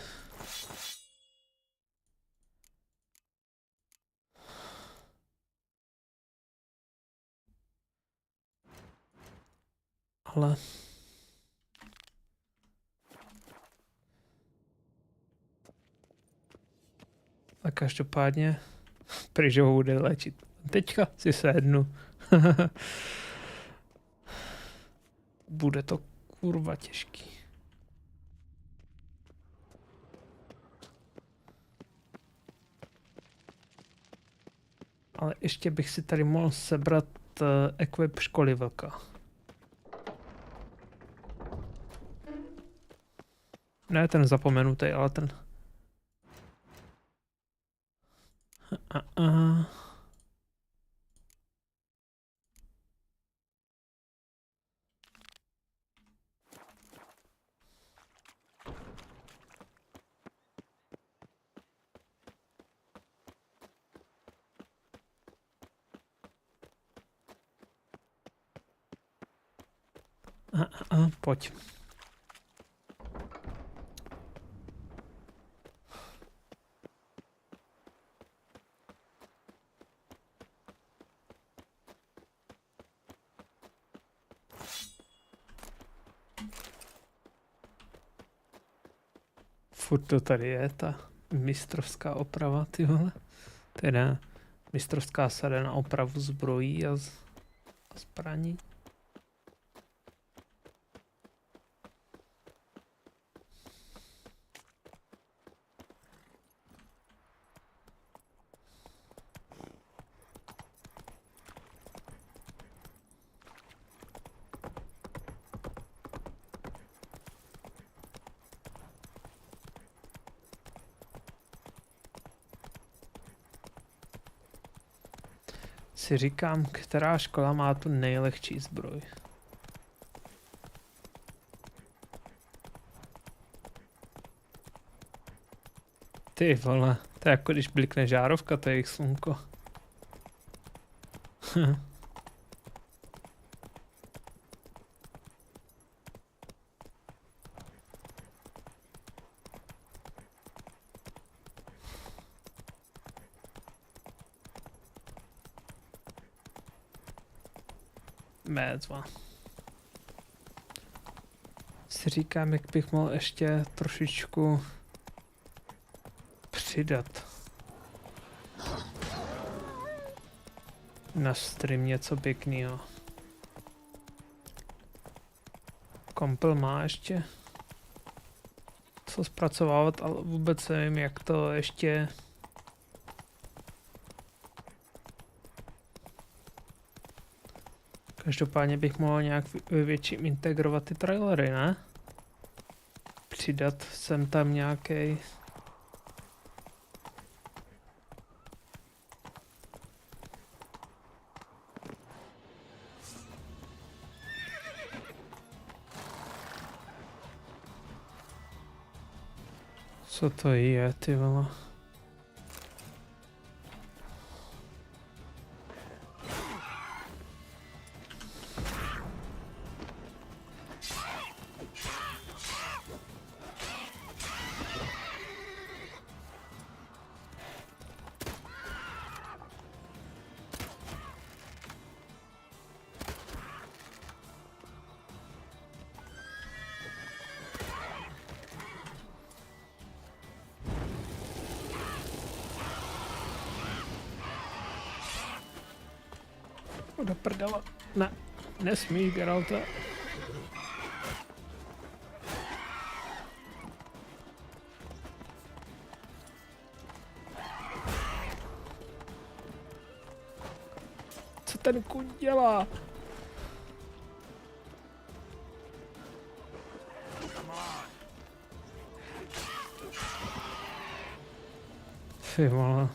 Ale... A každopádně prý, že ho bude léčit. Teďka si sednu. Bude to kurva těžký. Ale ještě bych si tady mohl sebrat equip školy vlka. Ne ten zapomenutý, ale ten... Pojď. Furt to tady je, ta mistrovská oprava, ty vole. Teda mistrovská sada na opravu zbrojí a zbraní. Si říkám, která škola má tu nejlehčí zbroj. Ty vole, to je jako když blikne žárovka, to je jejich slunko. Mézva. Si říkám, jak bych mohl ještě trošičku přidat na stream něco pěkného. Kompil má ještě co zpracovávat, ale vůbec nevím, jak to ještě každopádně bych mohl nějak větším integrovat ty trailery, ne? Přidat sem tam nějaký. Co to je, ty vole? Do prdele. Ne, nesmíš, Geralta. Co ten kuň dělá? Ty vole.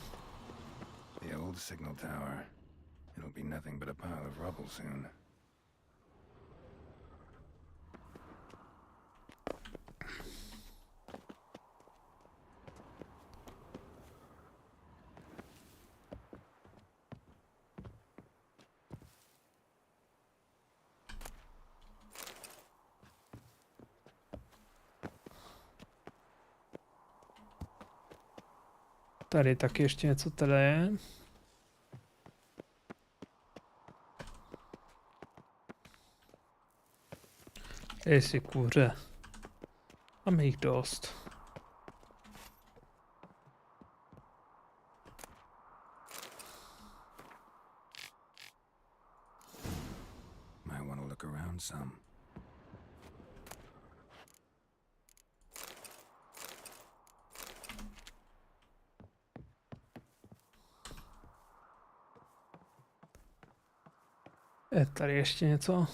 The old signal tower. It'll be nothing but a pile of rubble soon. Tady taky ještě něco tady je. Dej si kuře. Máme jich dost. Might want to look around some. Je tady ještě něco?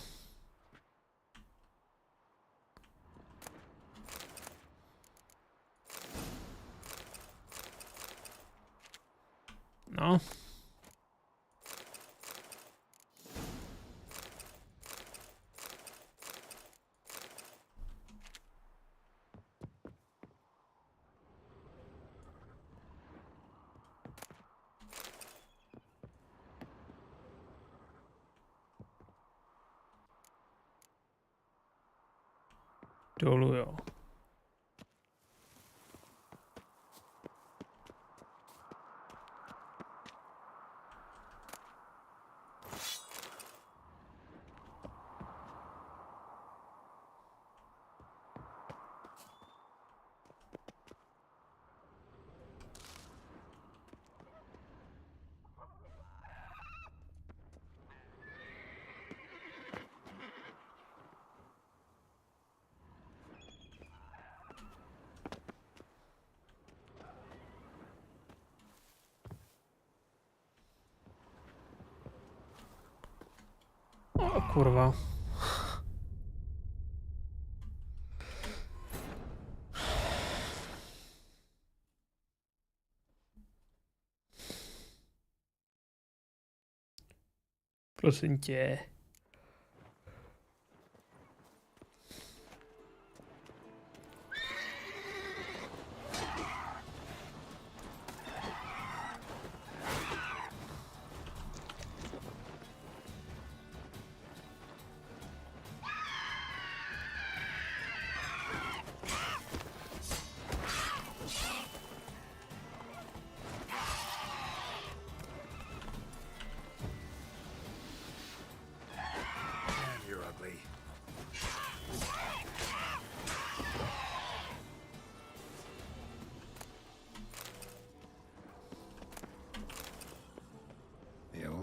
No. Dolů, jo. O, kurva. Prosím tě.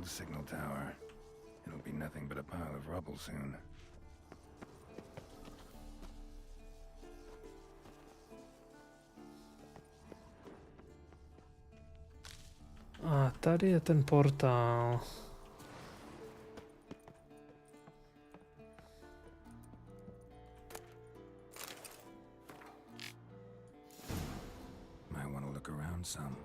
Signal tower. It'll be nothing but a pile of rubble soon. A tady je ten portál. Might want to look around some.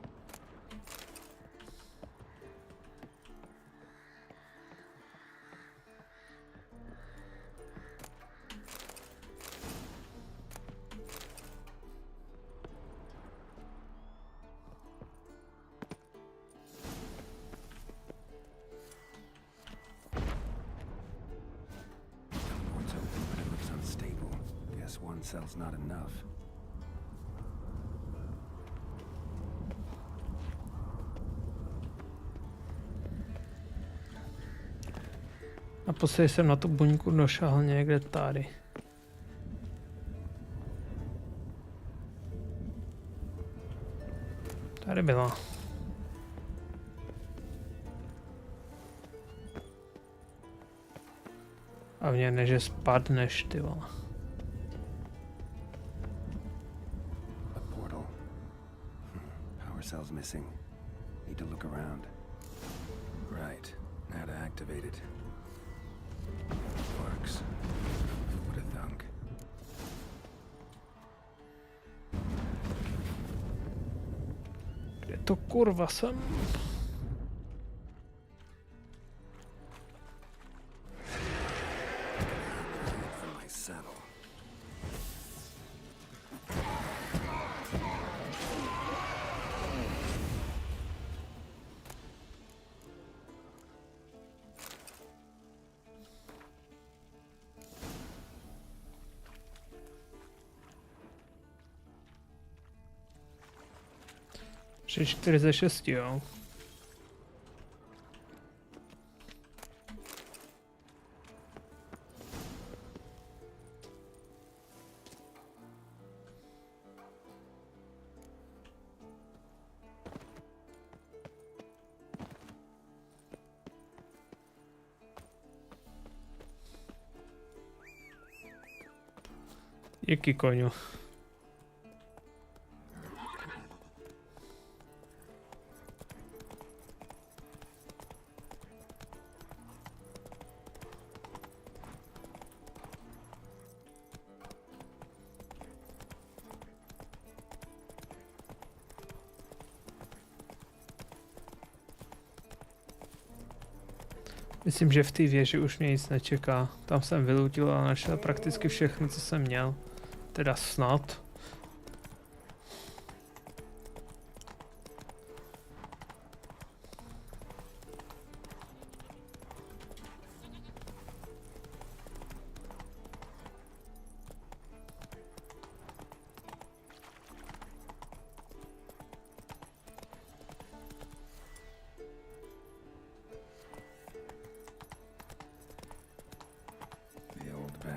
One cell's not enough. Naposledy jsem na tu buňku došel někde tady. Tady byla. A v něj neže spadneš, ty vole. Cells missing. Need to look around. Right. Now to activate it. Works. Who would have thunk? Kde to kurva jsem? For my saddle. Tři, 4 ze 6, jo. Jaký koňu? Myslím, že v té věži už mě nic nečeká. Tam jsem vylutil a našel prakticky všechno, co jsem měl. Teda snad.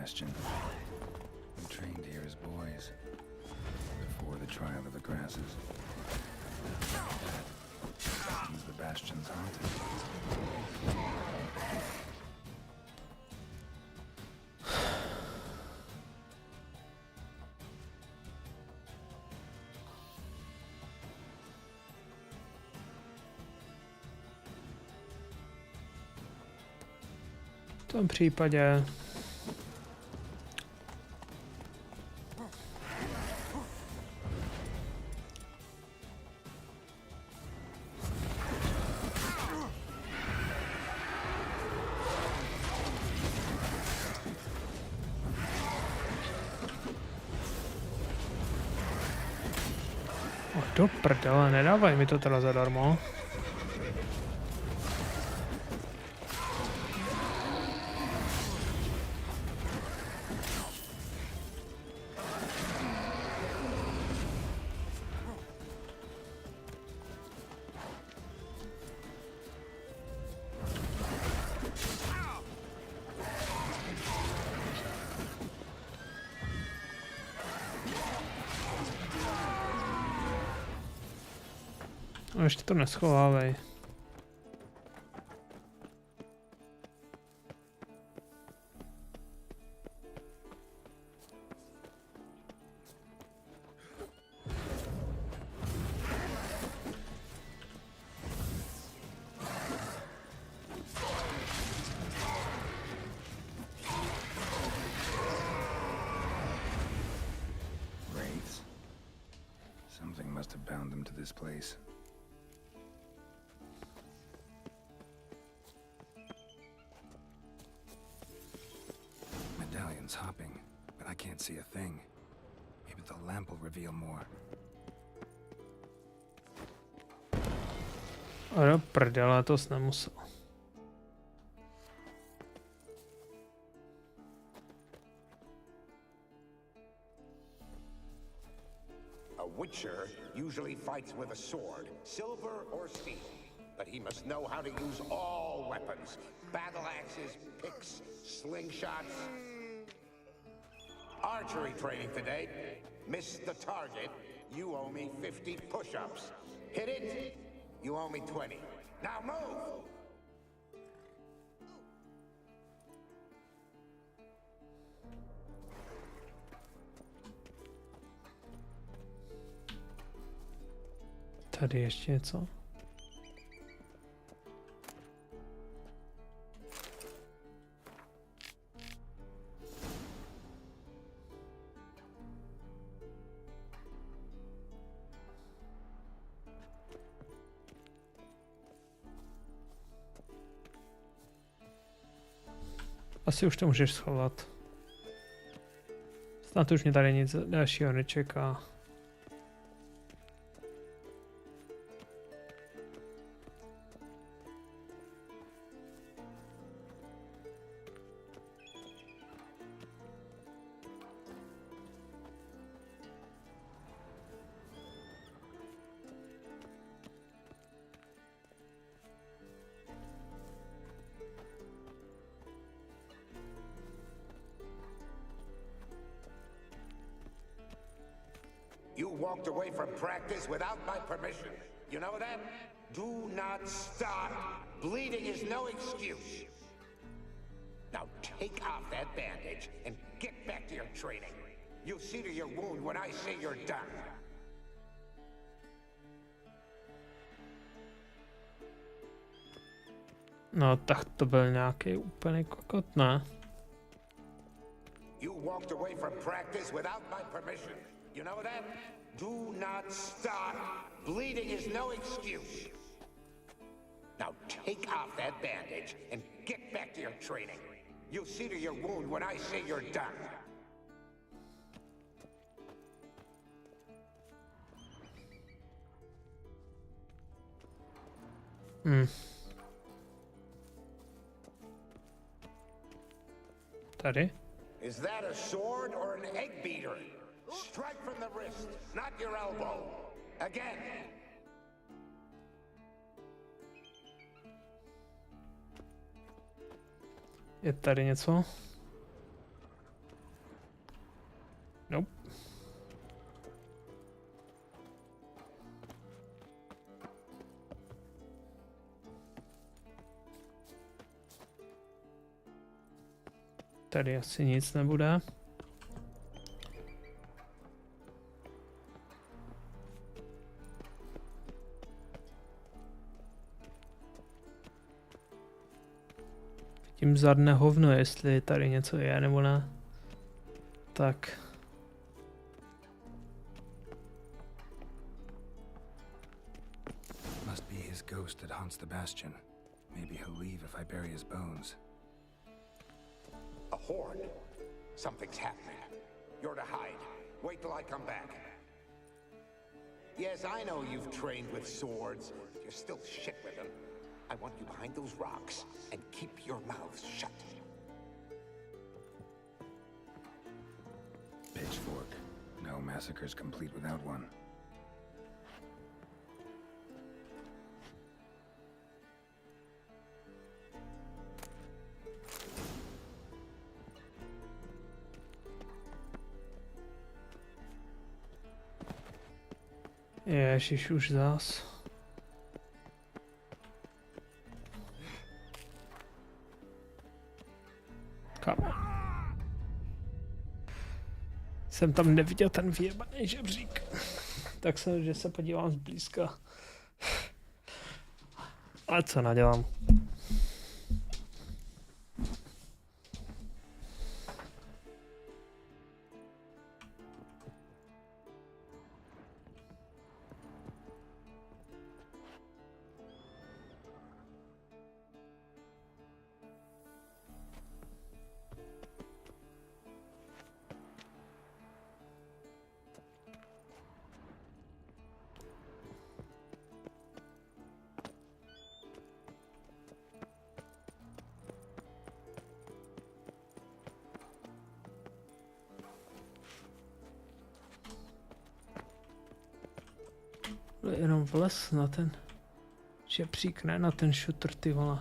Bastion. We trained here as boys, before the trial of the grasses. Seems the Bastion's haunted. V tom případě do prdele, nedávaj mi to teda zadarmo. No ještě to neschovávej. Wraiths. Something must have bound them to this place. Hopping, but I can't see a thing. Maybe the lamp will reveal more. Ale prdele, to jsi nemusel. A witcher usually fights with a sword, silver or steel. But he must know how to use all weapons. Battle axes, picks, slingshots. Archery training today. Missed the target, you owe me 50 push-ups. Hit it, you owe me 20. Now move! Tady ještě něco? Asi už to můžeš schovat. Snad už mě tady nic dalšího nečeká. You walked away from practice without my permission. You know that? Do not start. Bleeding is no excuse. Now take off that bandage and get back to your training. You'll see to your wound when I say you're done. No, tak to byl nějaký úplný kokot, ne? You walked away from practice without my permission. You know that? Do not stop. Bleeding is no excuse. Now take off that bandage and get back to your training. You'll see to your wound when I say you're done. Tady? Is that a sword or an egg beater? Strike from the wrist, not your elbow. Again. Je tady něco? Nope. Tady asi nic nebude. Tím zadne hovno, jestli tady něco je nebo ne. Tak. Must be his ghost that haunts the bastion. Maybe he'll leave if I bury his bones. A horde. Something's happening. You're to hide. Wait till I come back. Yes, I know you've trained with swords. You're still shit with them. I want you behind those rocks and keep your mouths shut. Pitchfork. No massacre's complete without one. Ježiš, už zás. Kam? Jsem tam neviděl ten vyjebaný žebřík. Tak se, že se podívám zblízka. Ale co nadělám? Jenom vles na ten žebřík, ne na ten šutr, ty vole.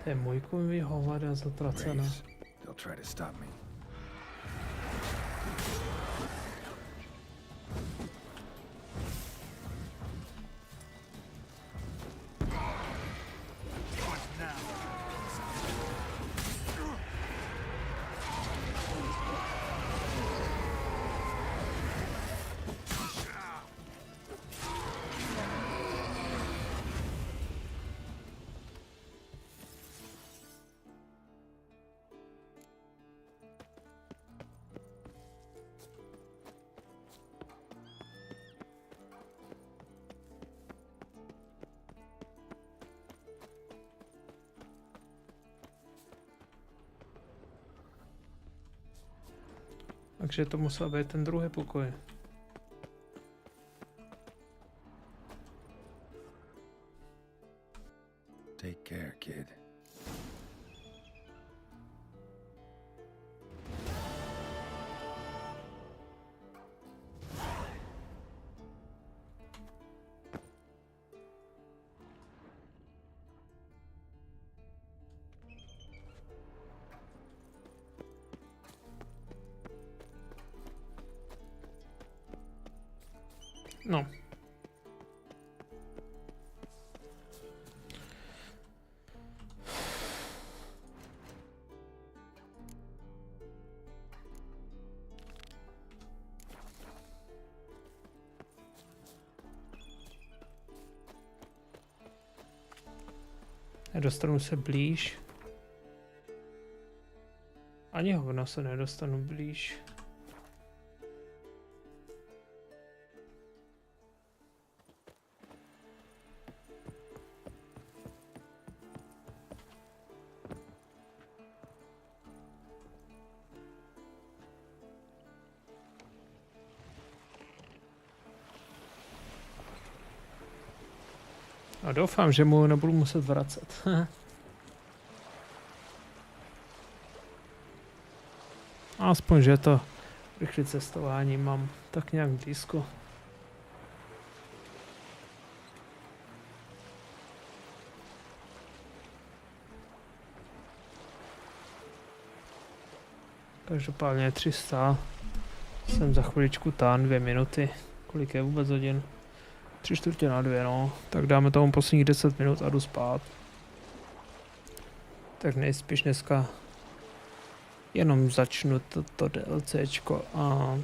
To je můj kový hovada zatracená. They'll try to stop me. Takže to musel být ten druhý pokoj. Take care, kid. No. Nedostanu se blíž. Ani hovno se nedostanu blíž. A doufám, že mu nebudu muset vracet. Aspoň, že to rychlé cestování mám tak nějak blízko. Každopádně 300. Jsem za chviličku tam, 2 minuty. Kolik je vůbec hodin? 3:45, no. Tak dáme tomu posledních 10 minut a jdu spát. Tak nejspíš dneska jenom začnu to DLCčko a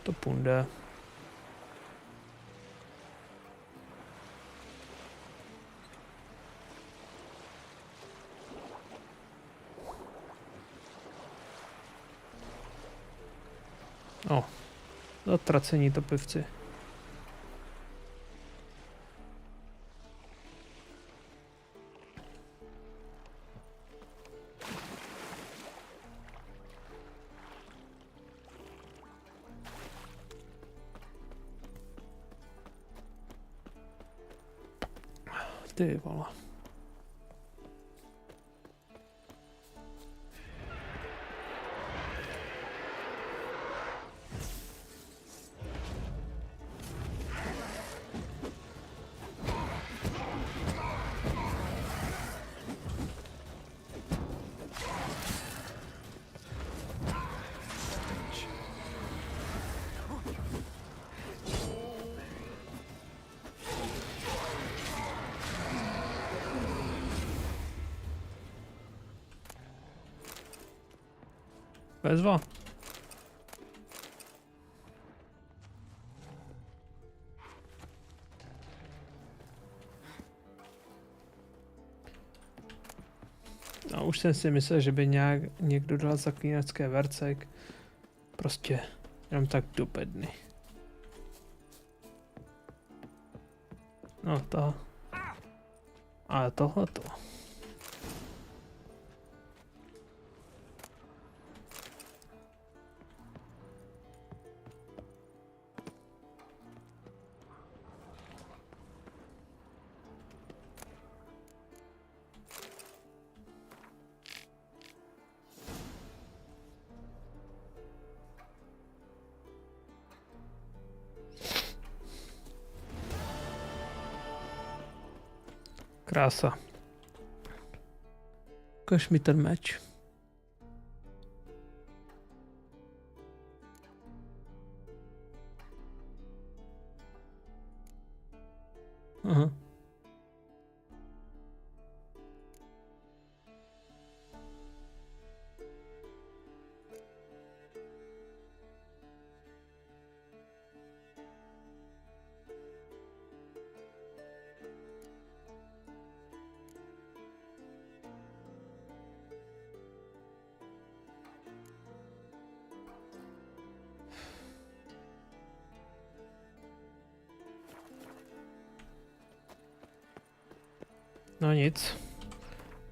to půjde. No, zatracení to pivci. Ty vole. Bezva. A už jsem si myslel, že by někdo dal zaklínačské vercek. Prostě jenom tak do bedny. No to. Ale tohleto. Krása. Ukaž mi ten meč. Aha. No nic.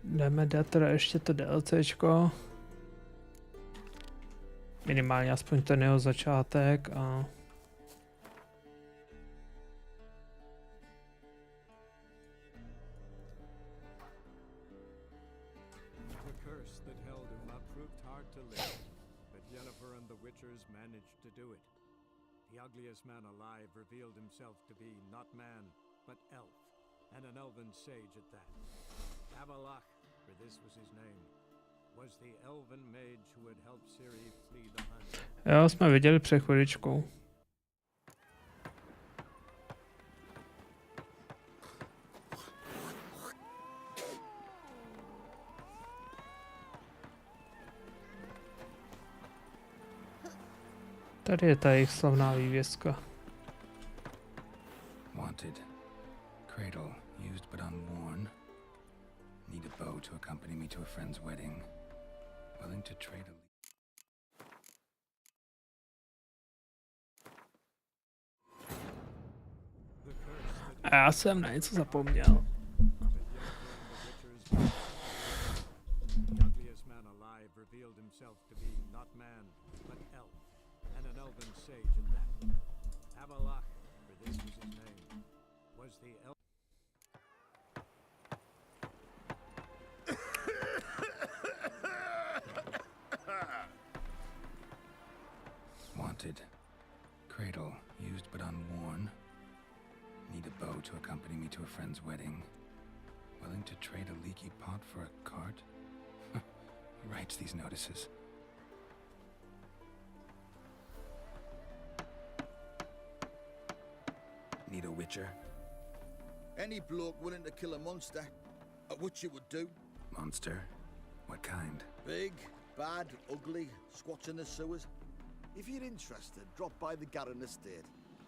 Jdeme dát teda ještě to DLCčko. Minimálně aspoň ten jeho začátek a... Man alive revealed himself to be not man, but elf, and an elven sage at that. Avalach, for this was his name, was the elven mage who had helped Ciri flee the hunt. Jo, jsme viděli před chviličkou. Tady je ta jejich slavná vývězka. Wanted. Cradle, used but unworn. Need a bow to accompany me to a friend's wedding. Willing to trade a... A já jsem na něco zapomněl. Wanted. Cradle, used but unworn. Need a bow to accompany me to a friend's wedding. Willing to trade a leaky pot for a cart? Who writes these notices? Need a witcher? Any bloke willing to kill a monster, a witcher would do. Monster? What kind? Big, bad, ugly, squats in the sewers. If you're interested, drop by the Garren estate.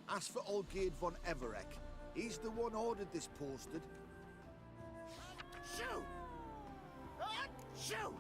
Ask for Olgierd von Everek. He's the one ordered this posted. Shoot! Shoot!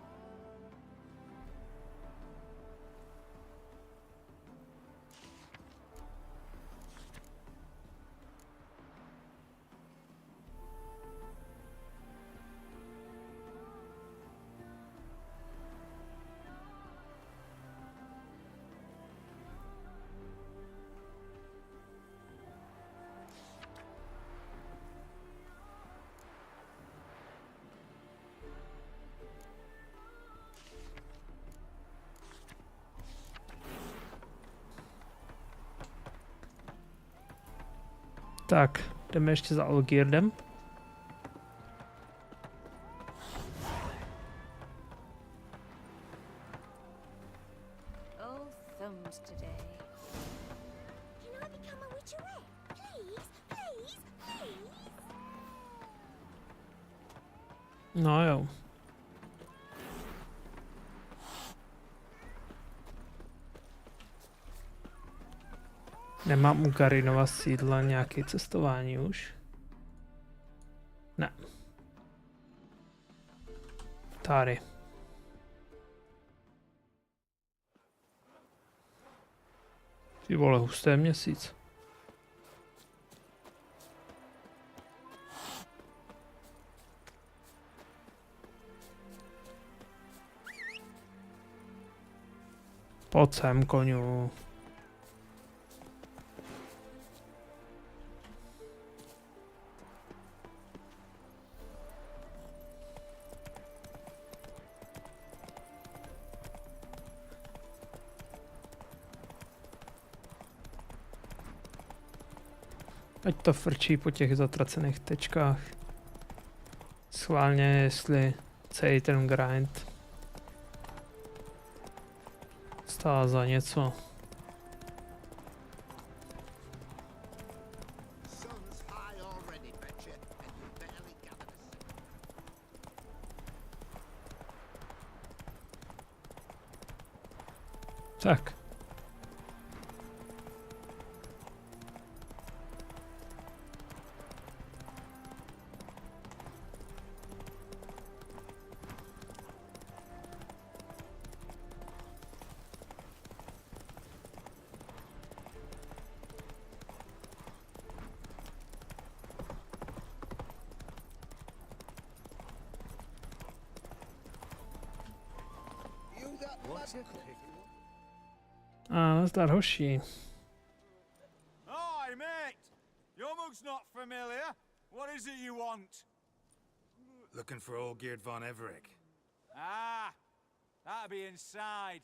Tak, jdeme ještě za Olgierdem. Oh, thumbs today. Can I become a witcherette? Please, please, please. No jo. Nemám u Garinova sídla nějaké cestování už? Ne. Tady. Ty vole, husté měsíc. Pojď sem, koňu. Ať to frčí po těch zatracených tečkách. Schválně, jestli celý ten grind stál za něco. Tak. Nazdar, hoši. Hi, mate. Your mug's not familiar. What is it you want? Looking for Olgierd von Everek. Ah, that'll be inside.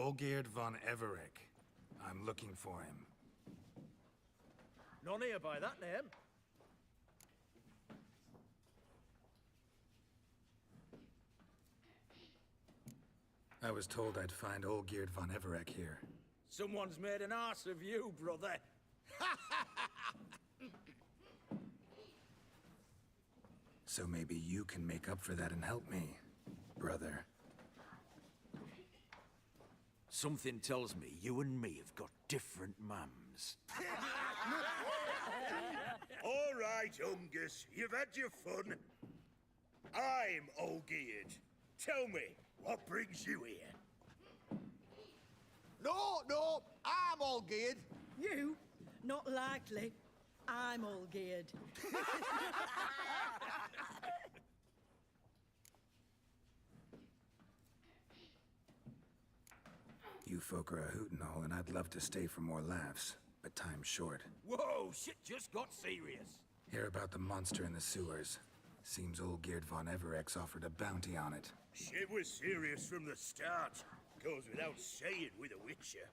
Olgierd von Everek. I'm looking for him. None here by that name. I was told I'd find Olgierd von Everek here. Someone's made an arse of you, brother. So maybe you can make up for that and help me, brother. Something tells me you and me have got different mums. All right, Ungus, you've had your fun. I'm Olgierd. Tell me, what brings you here? No, I'm Olgierd. You? Not likely. I'm Olgierd. You folk are a hoot and all, and I'd love to stay for more laughs, but time's short. Whoa, shit just got serious. Hear about the monster in the sewers. Seems Olgierd von Everek's offered a bounty on it. Shit was serious from the start. Goes without saying with a Witcher.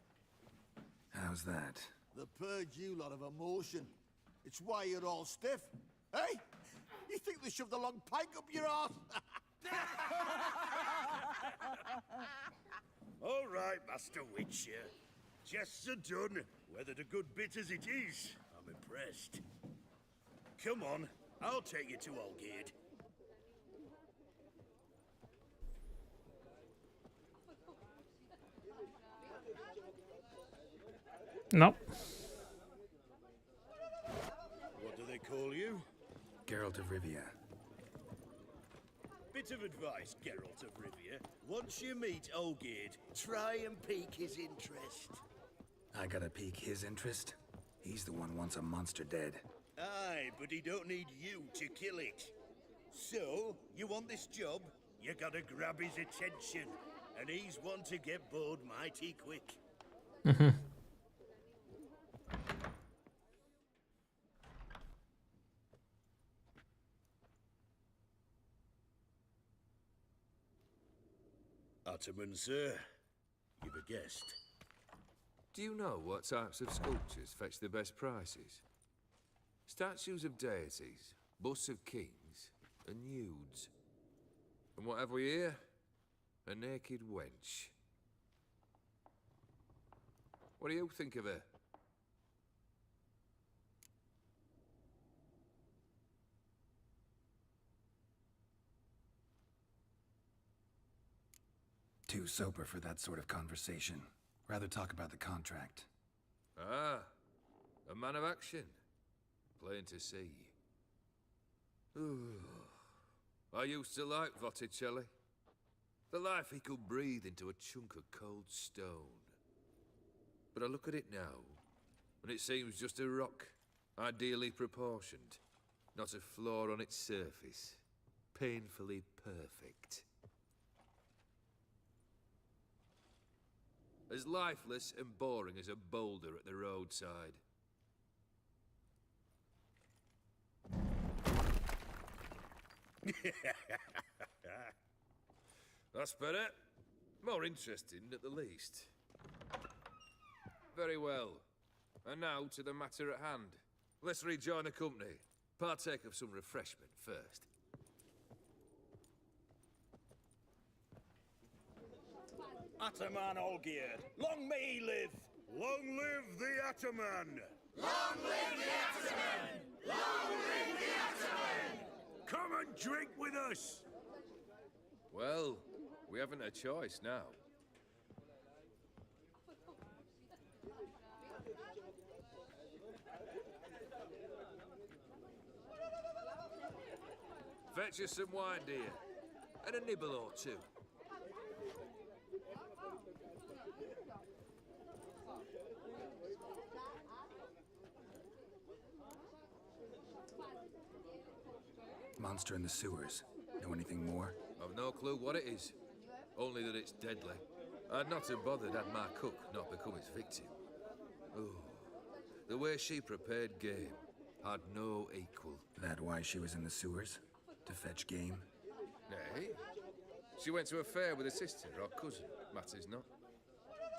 How's that? They purge you lot of emotion. It's why you're all stiff. Hey? You think they shoved a long pike up your arse? All right, Master Witcher. Jests are done. Weathered a good bit as it is. I'm impressed. Come on, I'll take you to Olgierd. No. What do they call you? Geralt of Rivia. Bit of advice, Geralt of Rivia. Once you meet Olgierd, try and pique his interest. I gotta pique his interest? He's the one wants a monster dead. Aye, but he don't need you to kill it. So, you want this job? You gotta grab his attention. And he's one to get bored mighty quick. Ottoman, sir. You've a guest. Do you know what types of sculptures fetch the best prices? Statues of deities, busts of kings, and nudes. And what have we here? A naked wench. What do you think of her? Too sober for that sort of conversation. Rather talk about the contract. Ah, a man of action. Plain to see. Ooh. I used to like Botticelli. The life he could breathe into a chunk of cold stone. But I look at it now, and it seems just a rock, ideally proportioned. Not a flaw on its surface. Painfully perfect. As lifeless and boring as a boulder at the roadside. That's better. More interesting at the least. Very well. And now to the matter at hand. Let's rejoin the company. Partake of some refreshment first. Ataman Olgierd, long may he live! Long live the Ataman! Long live the Ataman! Long live the Ataman! Come and drink with us! Well, we haven't a choice now. Fetch us some wine, dear. And a nibble or two. Monster in the sewers. Know anything more? I've no clue what it is. Only that it's deadly. I'd not have bothered had my cook not become its victim. Oh, the way she prepared game had no equal. That why she was in the sewers? To fetch game? Nay. She went to a fair with a sister or cousin. Matters not.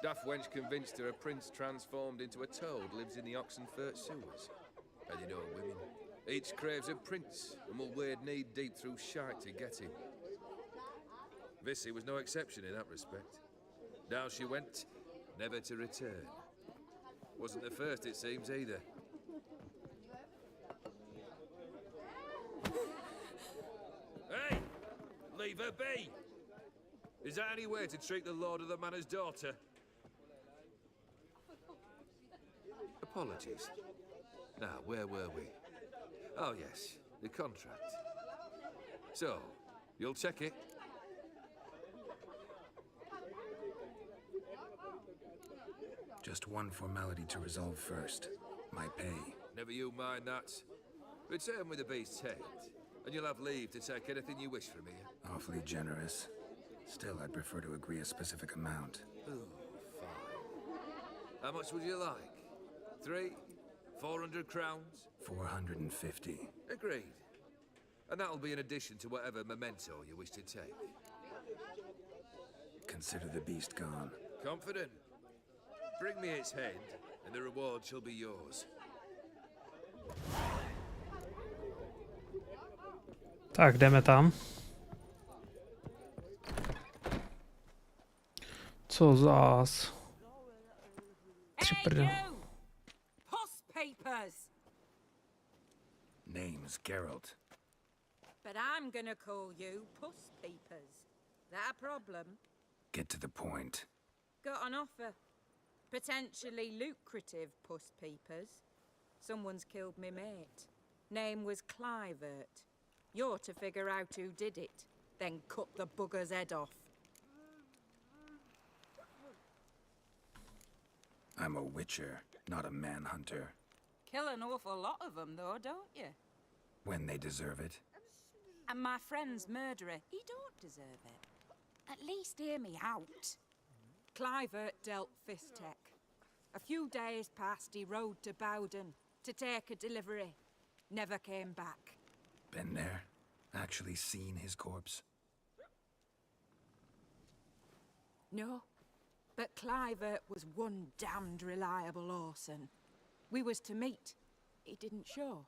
Daft wench convinced her a prince transformed into a toad lives in the Oxenfurt sewers. And you know women. Each craves a prince and will wade knee-deep through shite to get him. Vissy was no exception in that respect. Down she went, never to return. Wasn't the first, it seems, either. Hey! Leave her be! Is that any way to treat the lord of the manor's daughter? Apologies. Now, where were we? Oh, yes, the contract. So, you'll check it? Just one formality to resolve first. My pay. Never you mind that. Return with the beast's head, and you'll have leave to take anything you wish from here. Awfully generous. Still, I'd prefer to agree a specific amount. Ooh, fine. How much would you like? 300, 400 crowns? 450. Agreed. And that'll be in addition to whatever memento you wish to take. Consider the beast gone. Confident? Bring me its head, and the reward shall be yours. Tak, jdeme tam. Co zás? Post papers. Name's Geralt. But I'm gonna call you Puss Papers. That a problem? Get to the point. Got an offer. Potentially lucrative Puss Papers. Someone's killed me mate. Name was Clivert. You're to figure out who did it, then cut the bugger's head off. I'm a witcher, not a manhunter. Kill an awful lot of them, though, don't you? When they deserve it. And my friend's murderer, he don't deserve it. At least hear me out. Clivert dealt Fistech. A few days past, he rode to Bowden to take a delivery. Never came back. Been there? Actually seen his corpse? No. But Clivert was one damned reliable Orson. We was to meet. He didn't show.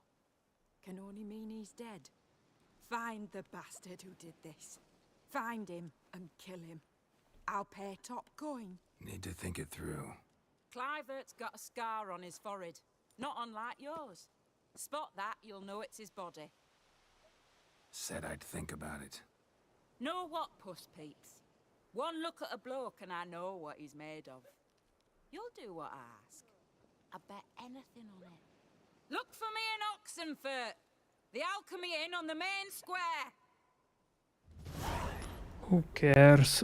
Can only mean he's dead. Find the bastard who did this. Find him and kill him. I'll pay top coin. Need to think it through. Clivert's got a scar on his forehead. Not unlike yours. Spot that, you'll know it's his body. Said I'd think about it. Know what, Puss Peeps? One look at a bloke and I know what he's made of. You'll do what I ask. I bet anything on it. Look for me in Oxenfurt. The Alchemy Inn on the main square. Who cares?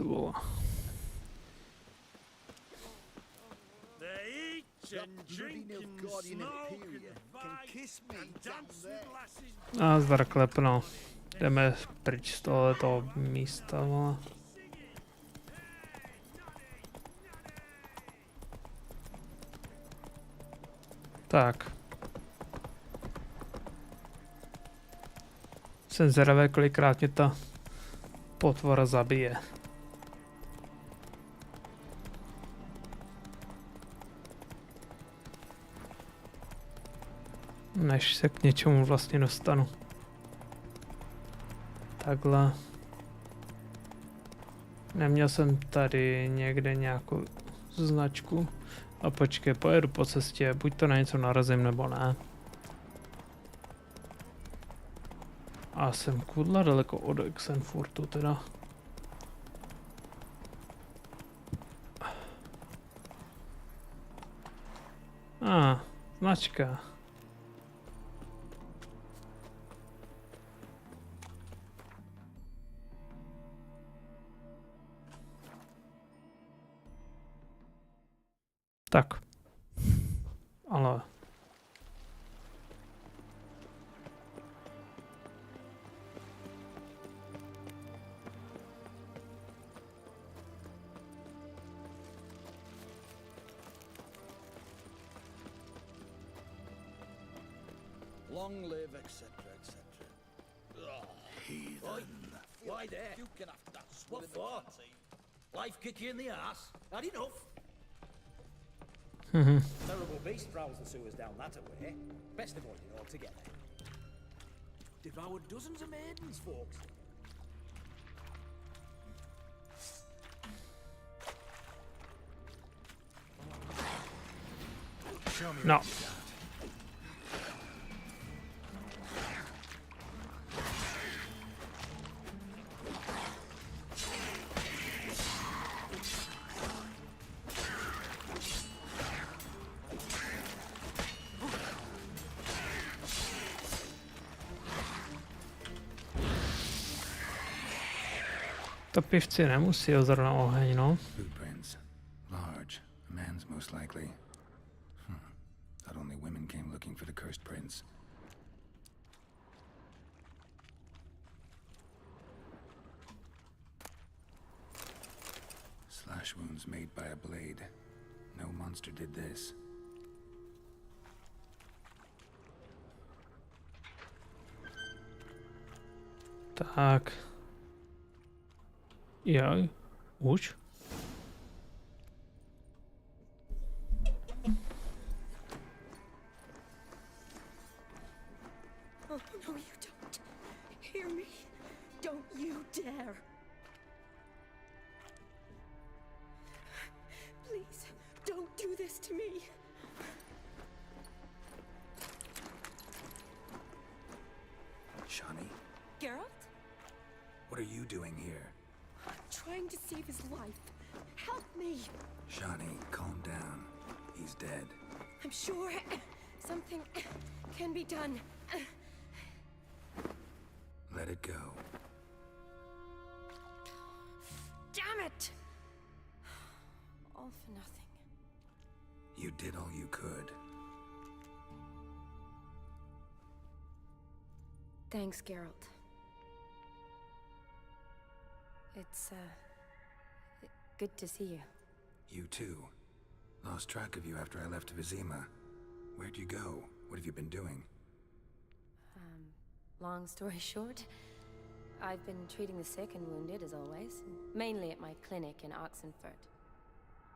They eat and drink and smoke and fight and dance with lasses. Nazdar, klepno. Jdeme pryč z tohoto místa. Vole. Tak. Jsem zvědavý, kolikrát mě ta potvora zabije. Než se k něčemu vlastně dostanu. Takhle. Neměl jsem tady někde nějakou značku. A počkej, pojedu po cestě, buď to na něco narazím, nebo ne. A jsem kudla daleko od Oxenfurtu teda. Značka. Tak. Ale... Long live, etc., etc. Heathen. Why there? You can have that. What for? Life kick you in the ass? Had enough? Terrible beast prowls the sewers down that way. Best avoid it altogether. Devoured dozens of maidens, folks. No. To pivci nemusí ho zrovna oheň, no. Footprints. Large. A man's most likely. Thought only women came looking for the cursed prince. Slash wounds made by a blade. No monster did this. Tak. Jo, už? Oh, no, you don't. Hear me? Don't you dare. Please, don't do this to me. Shani, Geralt? what are you doing here? I'm trying to save his life. Help me. Shani, calm down. He's dead. I'm sure something can be done. Let it go. Damn it! All for nothing. You did all you could. Thanks, Geralt. It's, good to see you. You too. Lost track of you after I left Vizima. Where'd you go? What have you been doing? Long story short, I've been treating the sick and wounded, as always, mainly at my clinic in Oxenfurt.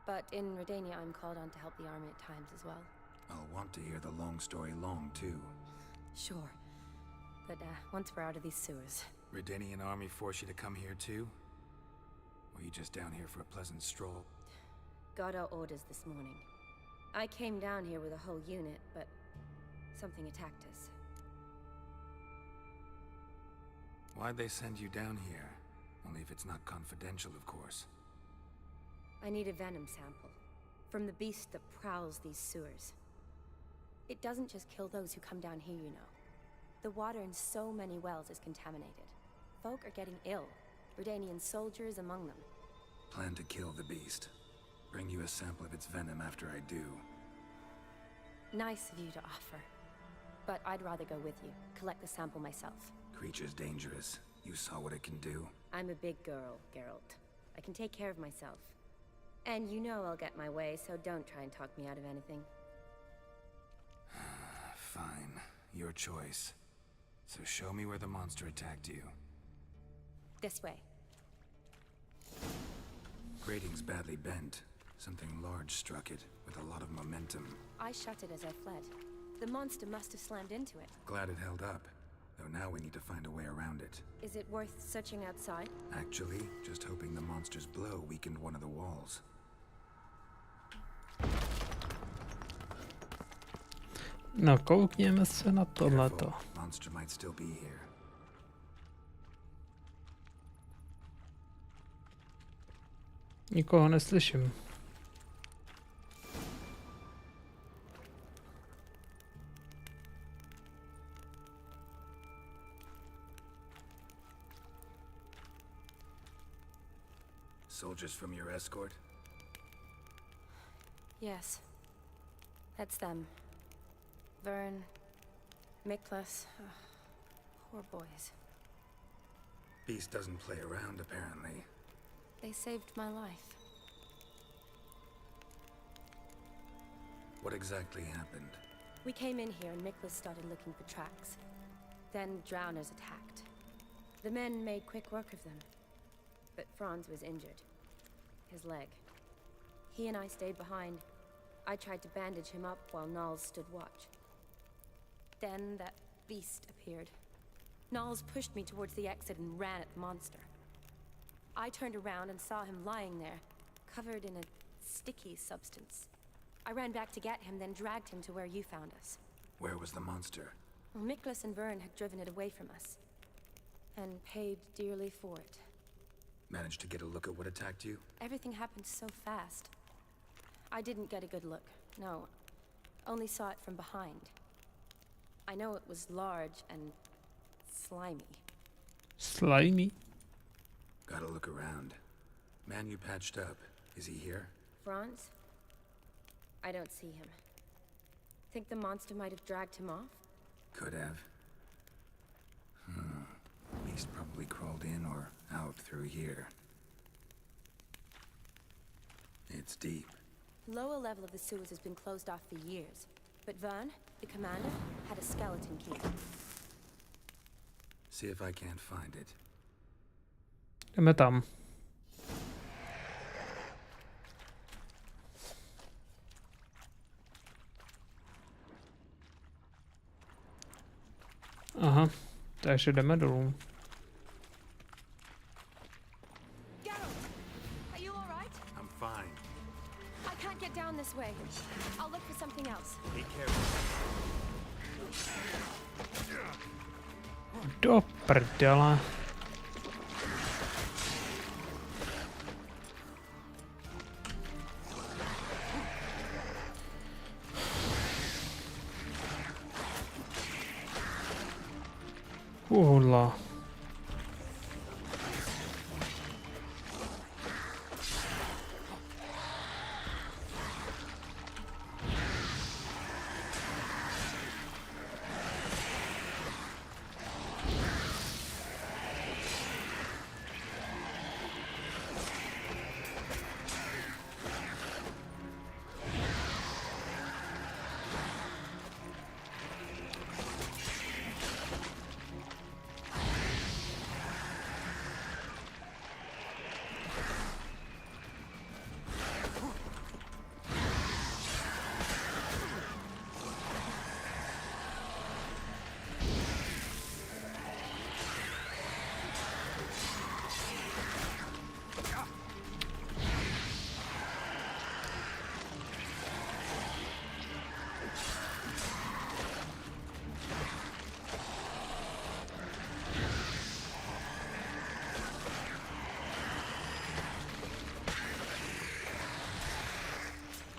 But in Redania, I'm called on to help the army at times as well. I'll want to hear the long story long, too. Sure. But, once we're out of these sewers. Redanian army force you to come here, too? Or are you just down here for a pleasant stroll? Got our orders this morning. I came down here with a whole unit, but something attacked us. Why'd they send you down here? Only if it's not confidential, of course. I need a venom sample. From the beast that prowls these sewers. It doesn't just kill those who come down here, you know. The water in so many wells is contaminated. Folk are getting ill. Redanian soldiers among them. Plan to kill the beast. Bring you a sample of its venom after I do. Nice of you to offer. But I'd rather go with you. Collect the sample myself. Creature's dangerous. You saw what it can do. I'm a big girl, Geralt. I can take care of myself. And you know I'll get my way, so don't try and talk me out of anything. Fine. Your choice. So show me where the monster attacked you. This way. Grating's badly bent. Something large struck it, with a lot of momentum. I shut it as I fled. The monster must have slammed into it. Glad it held up. Though now we need to find a way around it. Is it worth searching outside? Actually, just hoping the monster's blow weakened one of the walls. No, koukněme se na tohleto. Monster might still be here. Nikoho neslyším. Soldiers from your escort? Yes. That's them. Vern, Miklas. Poor boys. Beast doesn't play around, apparently. They saved my life. What exactly happened? We came in here and Miklas started looking for tracks. Then drowners attacked. The men made quick work of them. But Franz was injured. His leg. He and I stayed behind, I tried to bandage him up while Nals stood watch. Then that beast appeared. Nals pushed me towards the exit and ran at the monster. I turned around and saw him lying there, covered in a sticky substance. I ran back to get him, then dragged him to where you found us. Where was the monster? Well, Miklas and Vern had driven it away from us, and paid dearly for it. Managed to get a look at what attacked you? Everything happened so fast. I didn't get a good look, no. Only saw it from behind. I know it was large and slimy. Slimy? Gotta look around. Man you patched up, is he here? Franz? I don't see him. Think the monster might have dragged him off? Could have. Beast probably crawled in or out through here. It's deep. Lower level of the sewers has been closed off for years, but Vern, the commander, had a skeleton key. See if I can't find it. Jdeme tam. Aha, takže jdeme dolů. Are you all right? I'm fine. I can't get down this way. I'll look for something else. Be careful. Do prdele. Uhodla.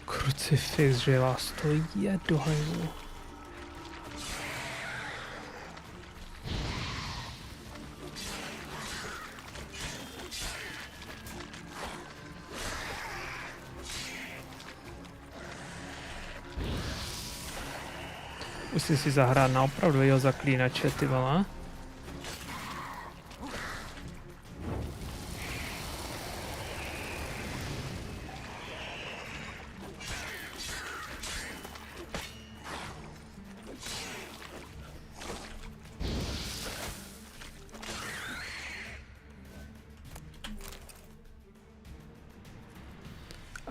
Krucifix, že vás to je do hajlu. Musím si zahrát na opravdovýho zaklínače, ty vole.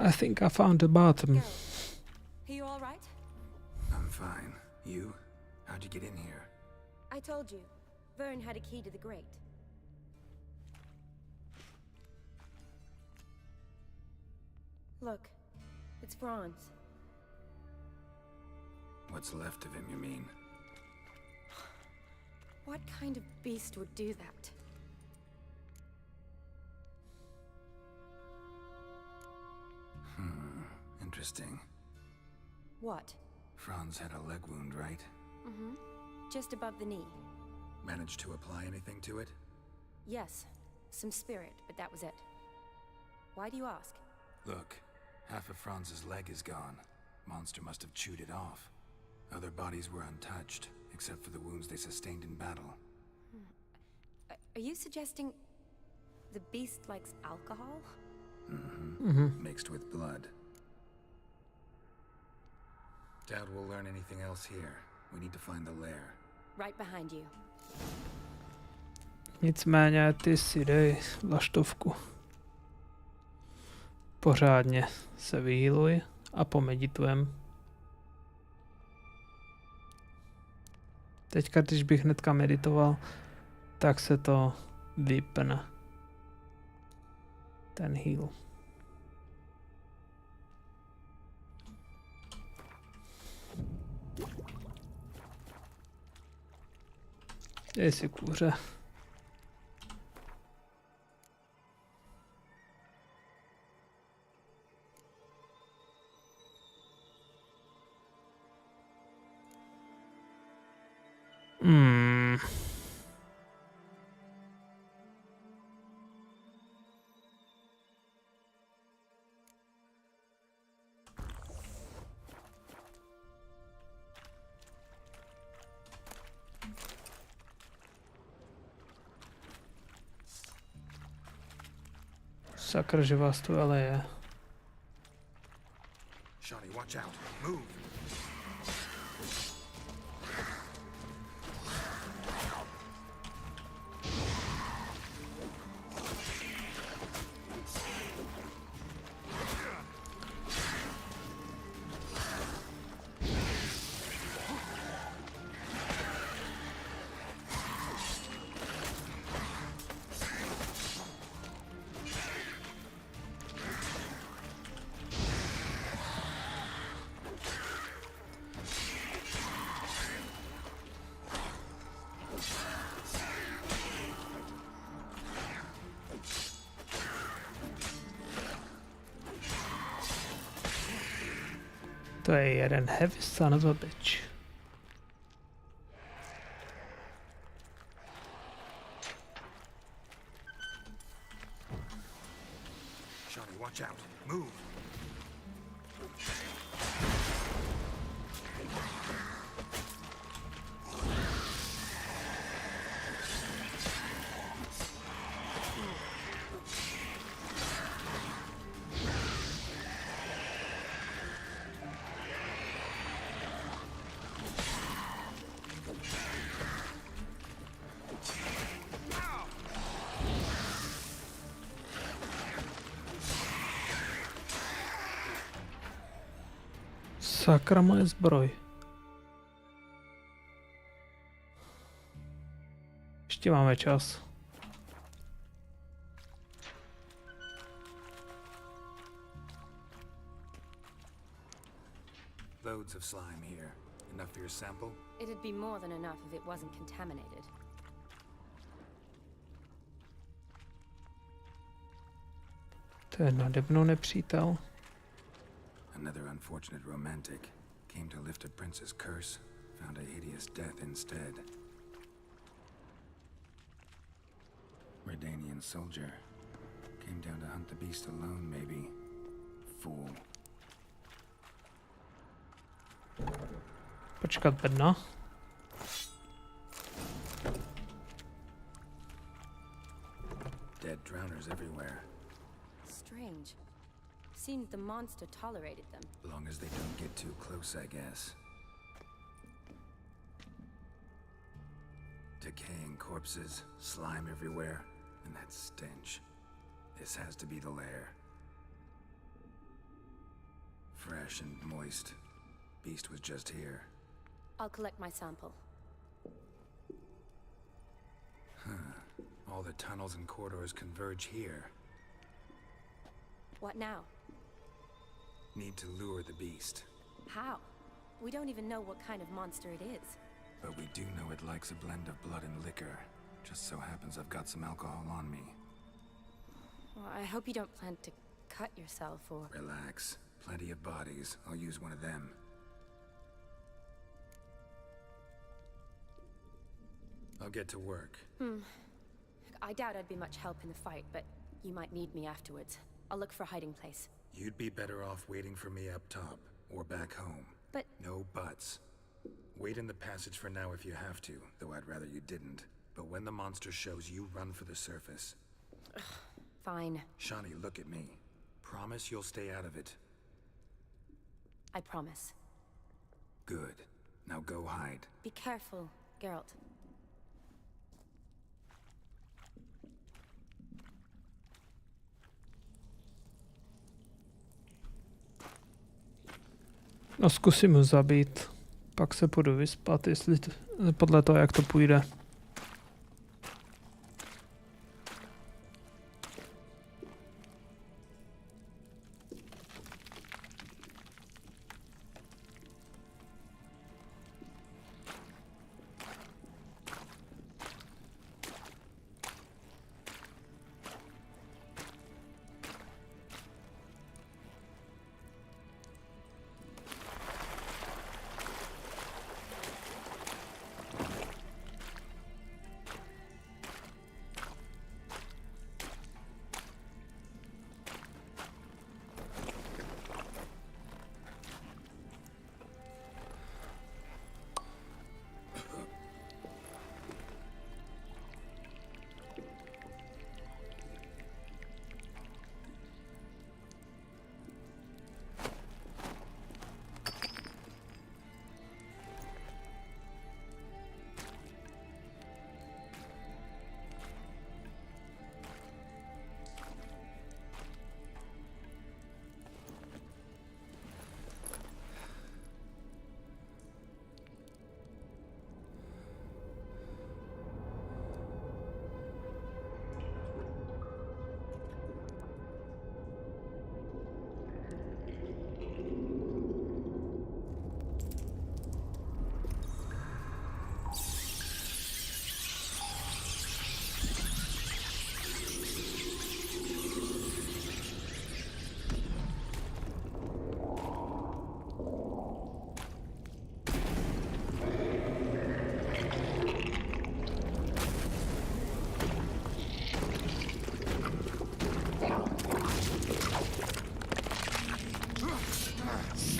I think I found the bottom. Are you all right? I'm fine. You? How'd you get in here? I told you. Vern had a key to the grate. Look, it's Franz. What's left of him, you mean? What kind of beast would do that? Interesting. What? Franz had a leg wound, right? Mm-hmm. Just above the knee. Managed to apply anything to it? Yes. Some spirit, but that was it. Why do you ask? Look, half of Franz's leg is gone. Monster must have chewed it off. Other bodies were untouched, except for the wounds they sustained in battle. Are you suggesting the beast likes alcohol? Mixed with blood. Doubt we'll learn anything else here. We need to find the lair. Right behind you. Nicméně ty si dej vlaštovku. Pořádně se vyhýluj a pomeditujem. Teďka, když bych hnedka meditoval, tak se to vypne. Ten heal. Dej si kůře. Sakra, že vás tu ale je. Shawty, watch out. Move. To je jeden heavy son of a bitch. Shawty, watch out. Move. Sakra, moje zbroj. Ještě máme čas. Loads of slime here. Enough for your sample? It'd be more than enough if it wasn't contaminated. To je nade mnou nepřítel. Another unfortunate romantic came to lift a prince's curse, found a hideous death instead. Redanian soldier. Came down to hunt the beast alone, maybe. Fool. Počkat, bedna. Dead drowners everywhere. Strange. Seemed the monster tolerated them. Long as they don't get too close, I guess. Decaying corpses, slime everywhere, and that stench. This has to be the lair. Fresh and moist. Beast was just here. I'll collect my sample. Huh. All the tunnels and corridors converge here. What now? Need to lure the beast. How? We don't even know what kind of monster it is. But we do know it likes a blend of blood and liquor. Just so happens I've got some alcohol on me. Well, I hope you don't plan to cut yourself or... Relax. Plenty of bodies. I'll use one of them. I'll get to work. I doubt I'd be much help in the fight, but you might need me afterwards. I'll look for a hiding place. You'd be better off waiting for me up top, or back home. But... No buts. Wait in the passage for now if you have to, though I'd rather you didn't. But when the monster shows, you run for the surface. Fine. Shani, look at me. Promise you'll stay out of it. I promise. Good. Now go hide. Be careful, Geralt. No zkusím ho zabít. Pak se půjdu vyspat, jestli podle toho, jak to půjde.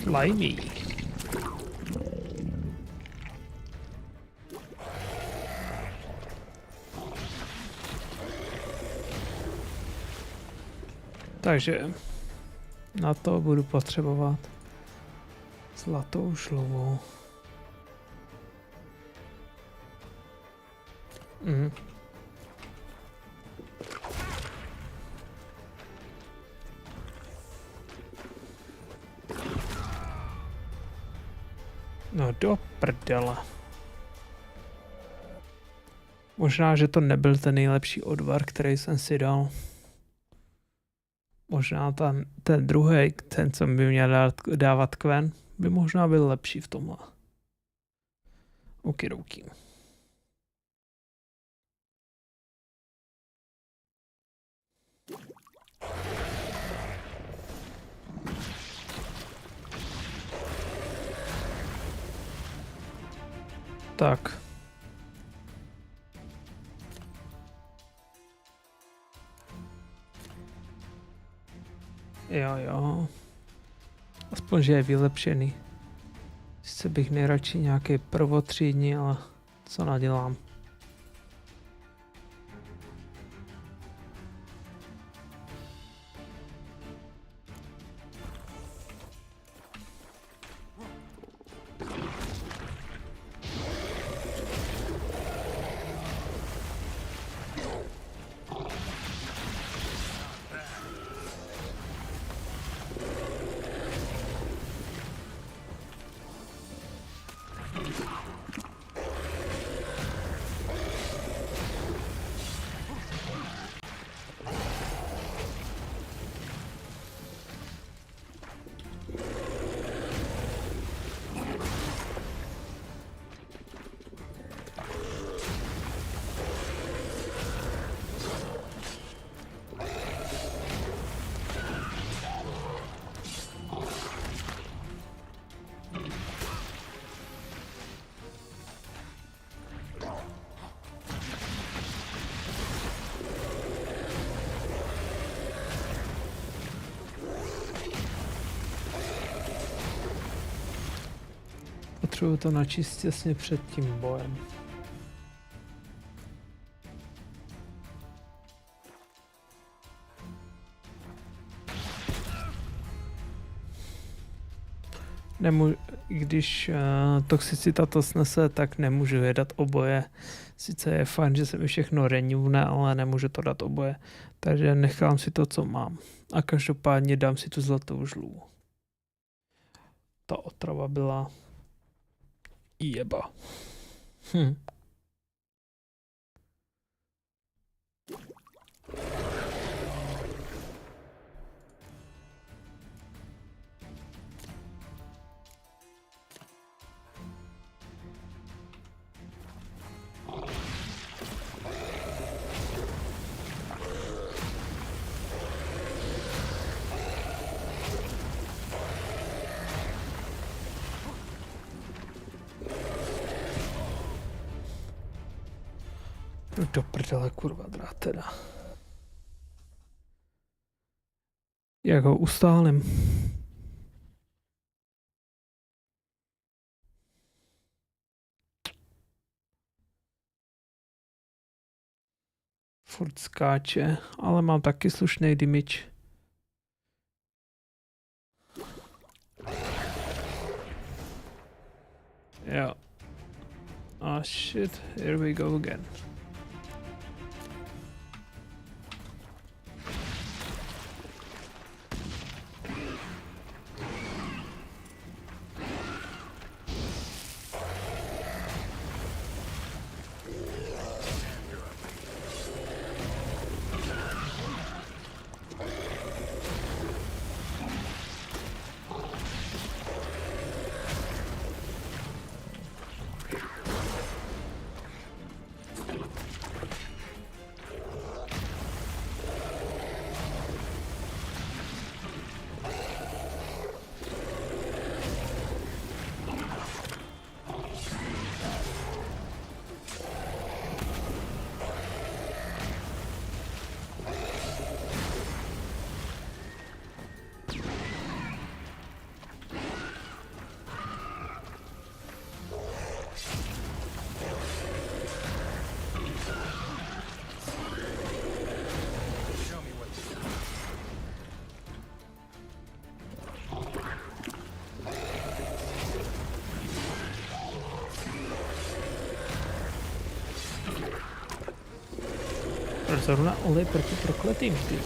Slimy. Takže na to budu potřebovat zlatou šlubu. No do prdele. Možná, že to nebyl ten nejlepší odvar, který jsem si dal. Možná ten druhý, ten, co by měl dávat kven, by možná byl lepší v tomhle. Okidoki. Tak. Jo. Aspoň, že je vylepšený. Sice bych nejradši nějaký prvotřídní, ale co nadělám. Potřebuji to načíst těsně před tím bojem. Když toxicita to snese, tak nemůžu je dát oboje. Sice je fajn, že se mi všechno renewne, ale nemůžu to dát oboje. Takže nechám si to, co mám. A každopádně dám si tu zlatou žluvu. ta otrava byla jeba. Do prdele, kurva, drát teda. Jak ho ustálím? Furt skáče, ale mám taky slušný damage. Jo. Ah shit, here we go again. Zrovna olej proti prokletým, ty.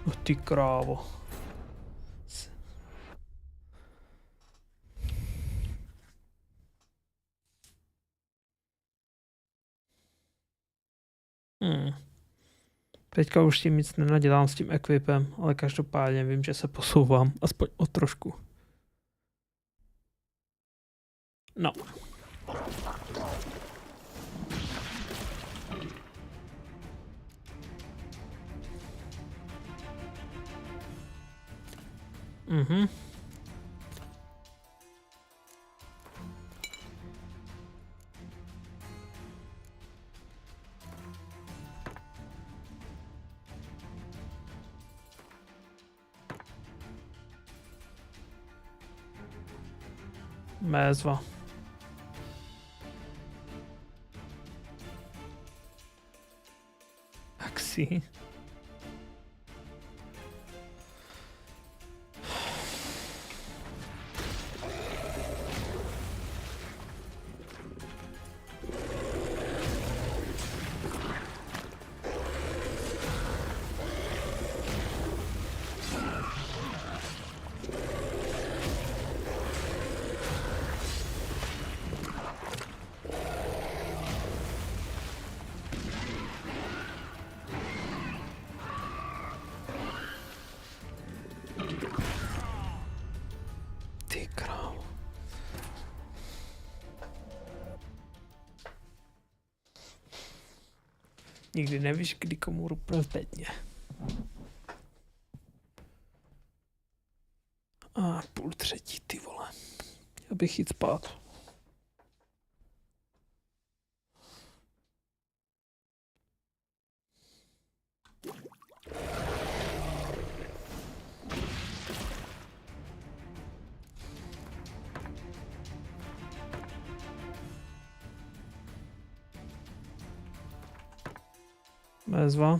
Oh, ty krávo. Teďka už tím nic nenadělám s tím equipem, ale každopádně vím, že se posouvám aspoň o trošku. No. Mhm. Mézva. Taxi. Nikdy nevíš, kdy komu rupne v bedně. A 2:30, ty vole. Já bych jít spát. Mézva.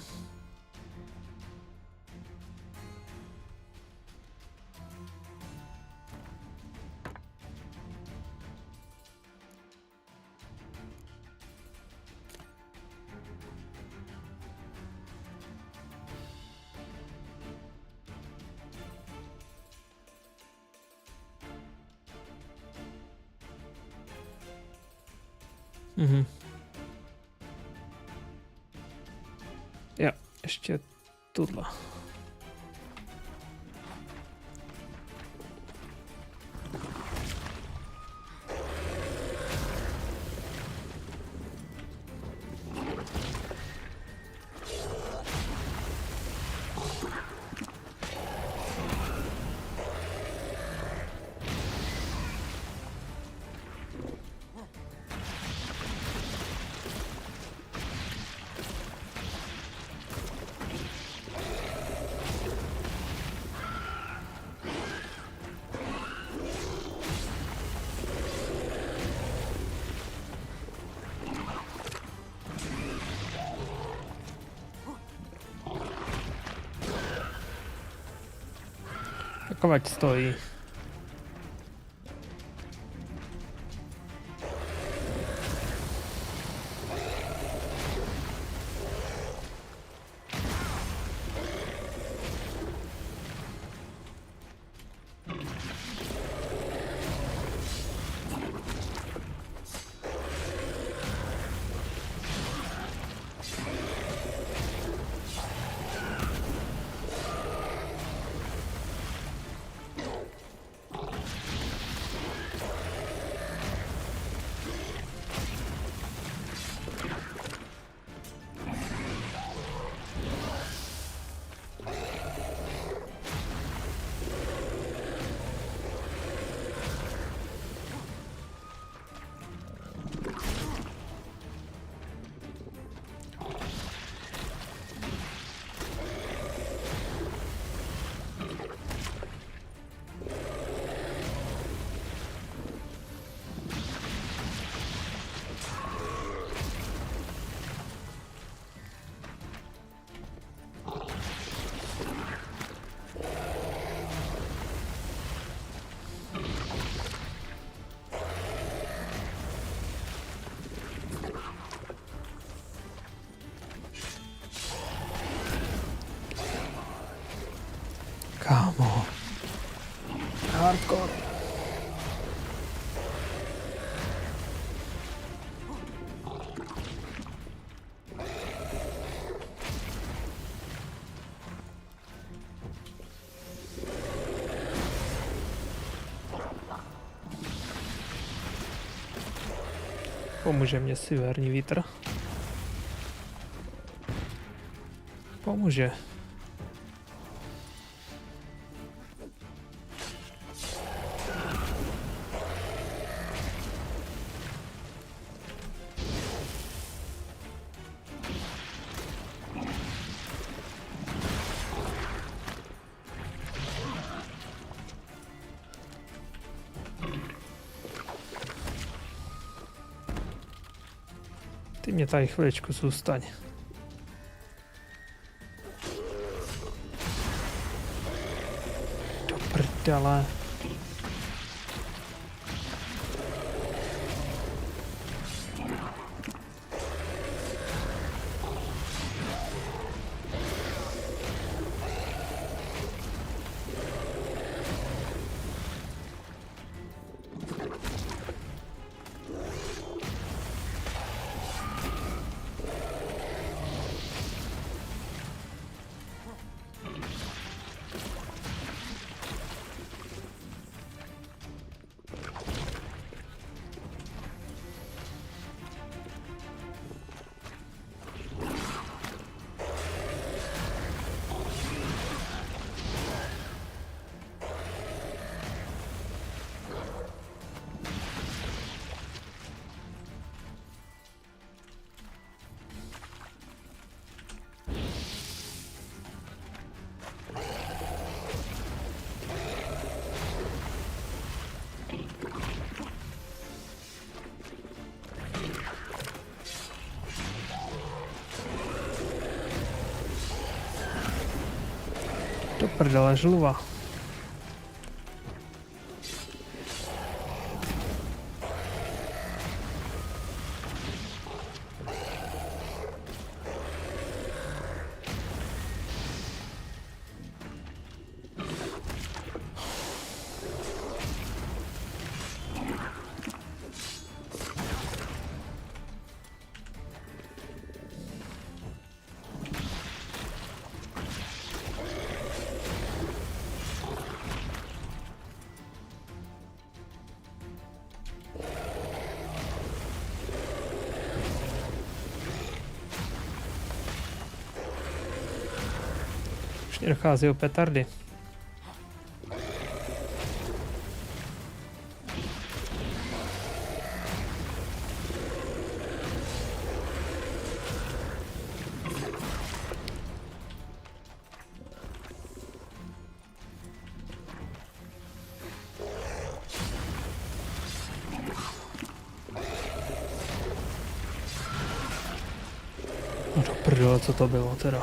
Mhm. Jo, ještě tuhle. Takovať stojí. Kámo. Hardcore. Pomůže mě severní vítr. Pomůže. Ty mě tady chviličku zůstaň. Do prdele. Do prdele žluva. Dochází o petardy. No do prdele, co to bylo teda?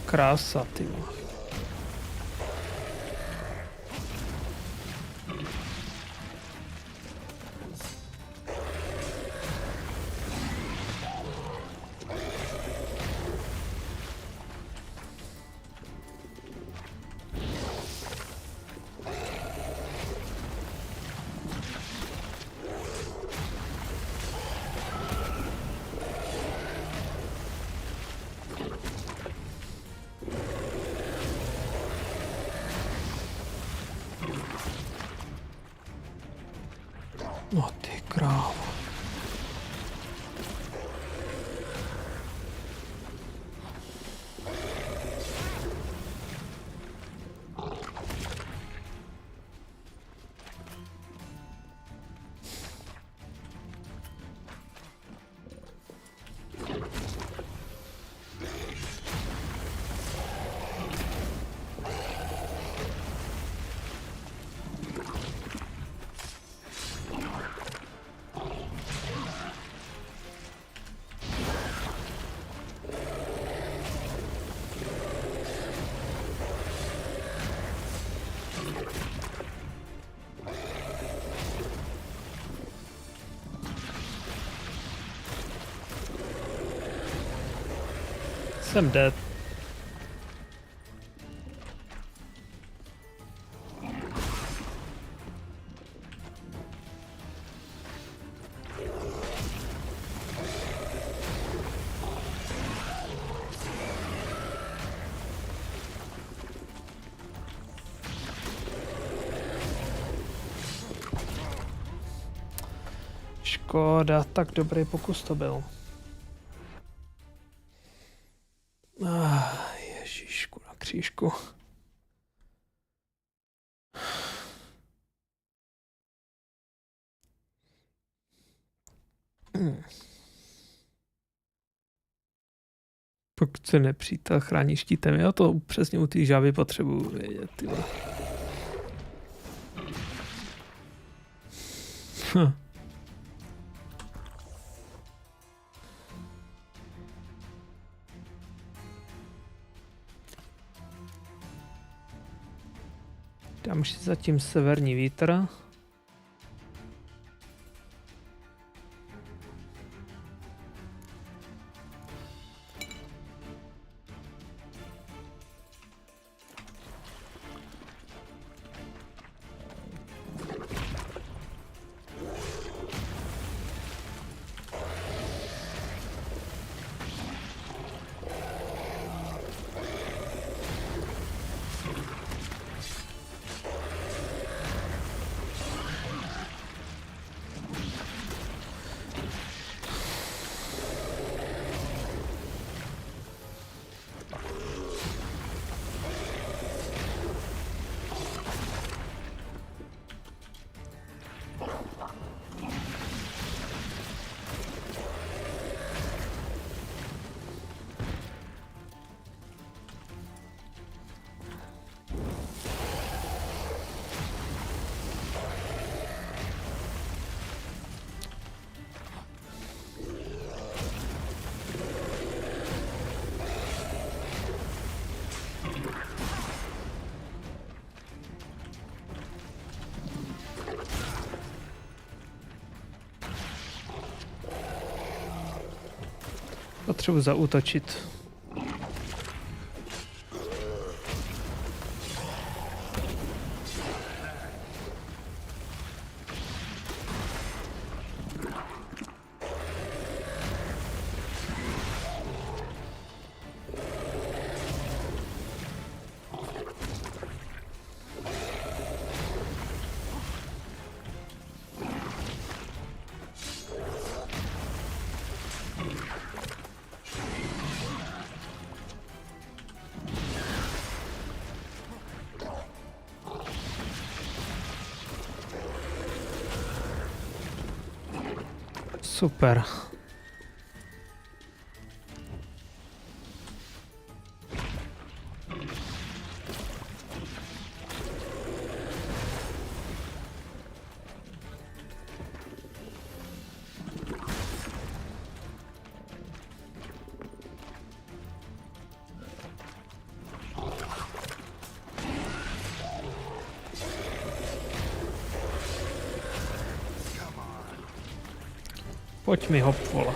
Krása, ty vole. No ty krávo. Jsem dead. Škoda, tak dobrý pokus to byl. Ježíšku na křížku. Pokud se nepřítel chrání štítem, já to přesně u té žávy potřebuji vědět. Tyhle. Dám si zatím severní vítr. Potřebuji zaútočit. Super. Pojď mi hop, vole.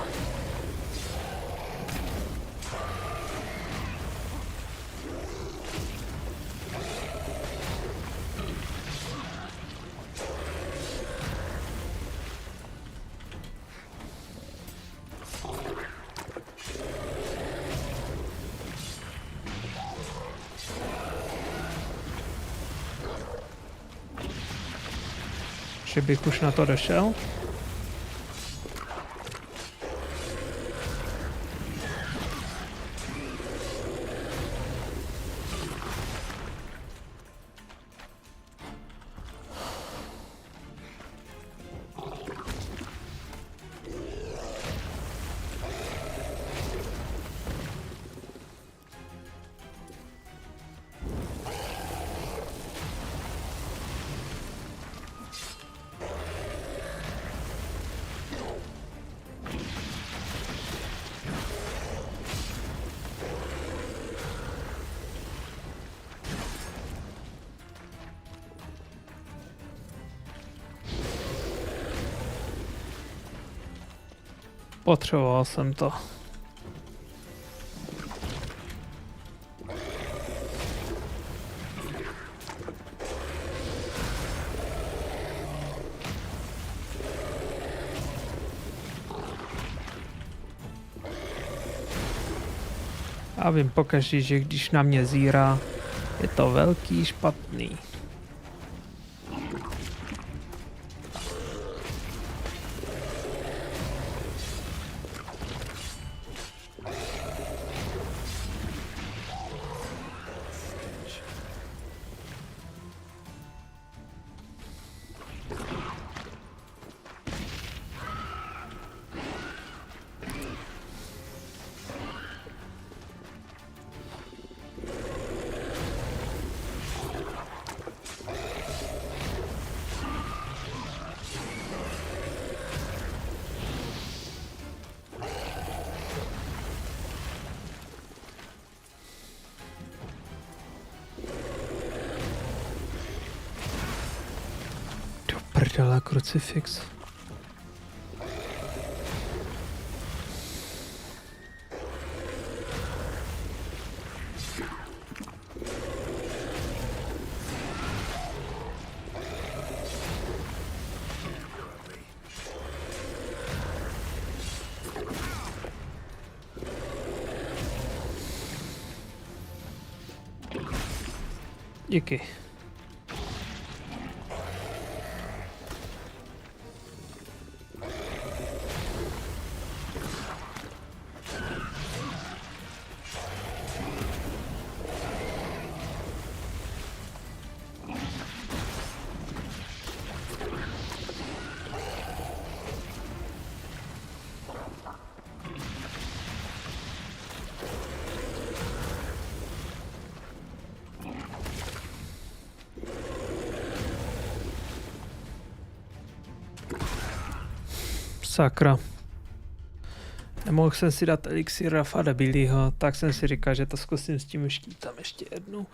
Že bych už na to došel? Potřeboval jsem to. A vím pokaždé, že když na mě zírá, je to velký špatný. Prdele, krucifix. Díky. Sakra. Nemohl jsem si dát elixír Rafa debilího, tak jsem si říkal, že to zkusím s tím štítem ještě jednou.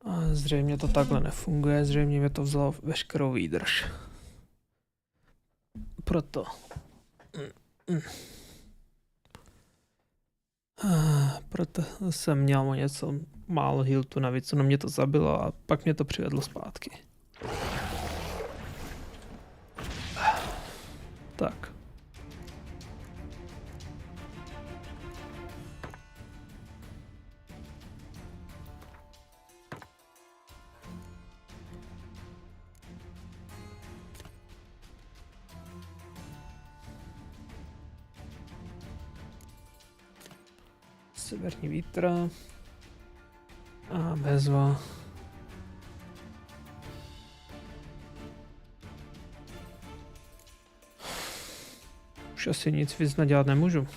A zřejmě to takhle nefunguje, zřejmě mi to vzalo veškerou výdrž. Proto. Proto jsem měl o něco málo healtu navíc, ono mě to zabilo a pak mě to přivedlo zpátky. Tak. Severní vítr a bezva. Už asi nic víc nadělat nemůžu.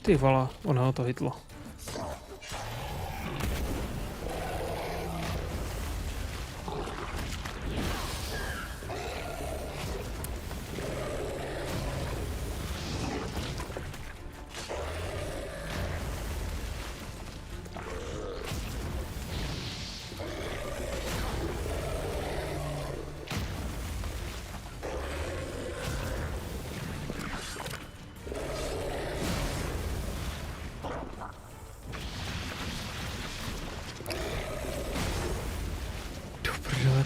Ty vole, ono ho to hitlo.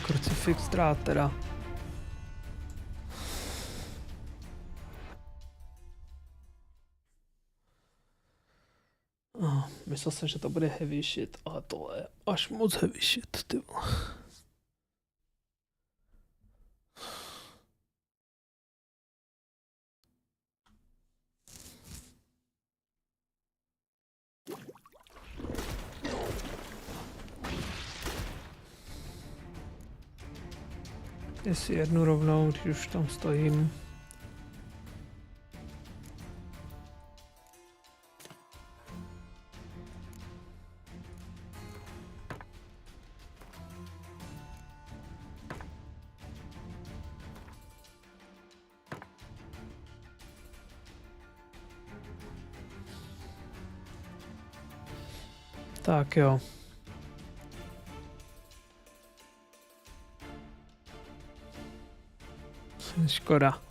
Krucifix drát teda. Myslel jsem, že to bude heavy shit, ale tohle je až moc heavy shit, ty vole. Jestli jednu rovnou, když už tam stojím. Tak jo. Škoda.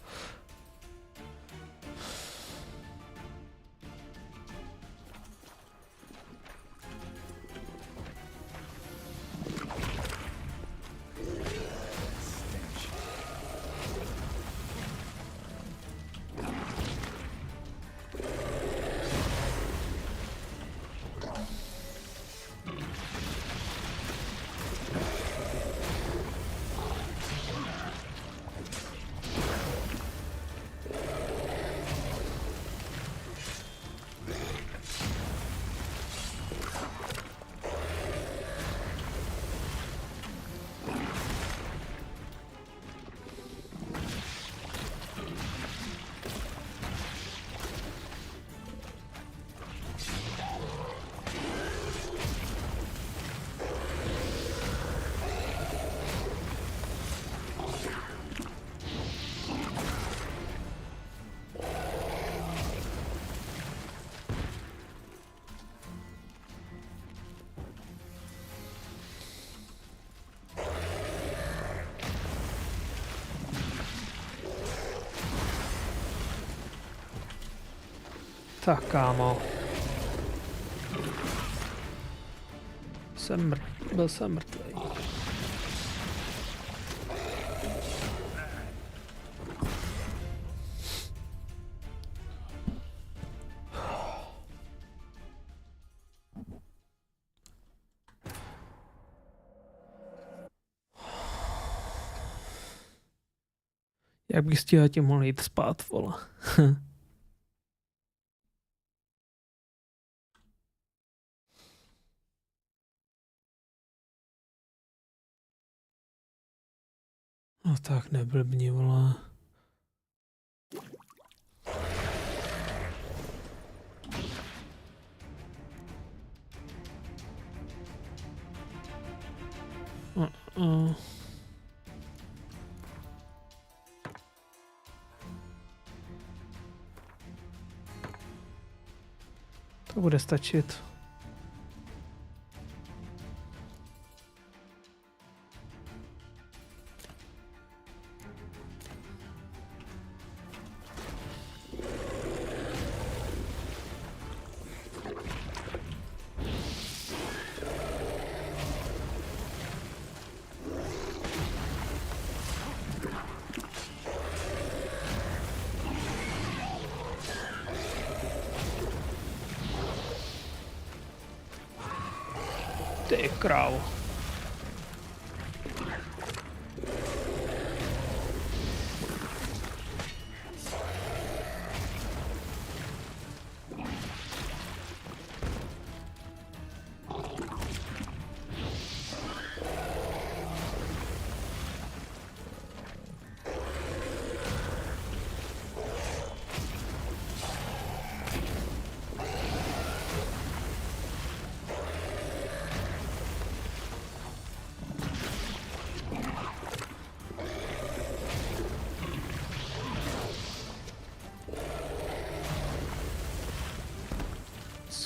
Tak kámo. Byl jsem mrtvý. Jak bych stíhal tím mohl jít spát, vole. No tak neblbni, vole. To bude stačit. Ty krávo.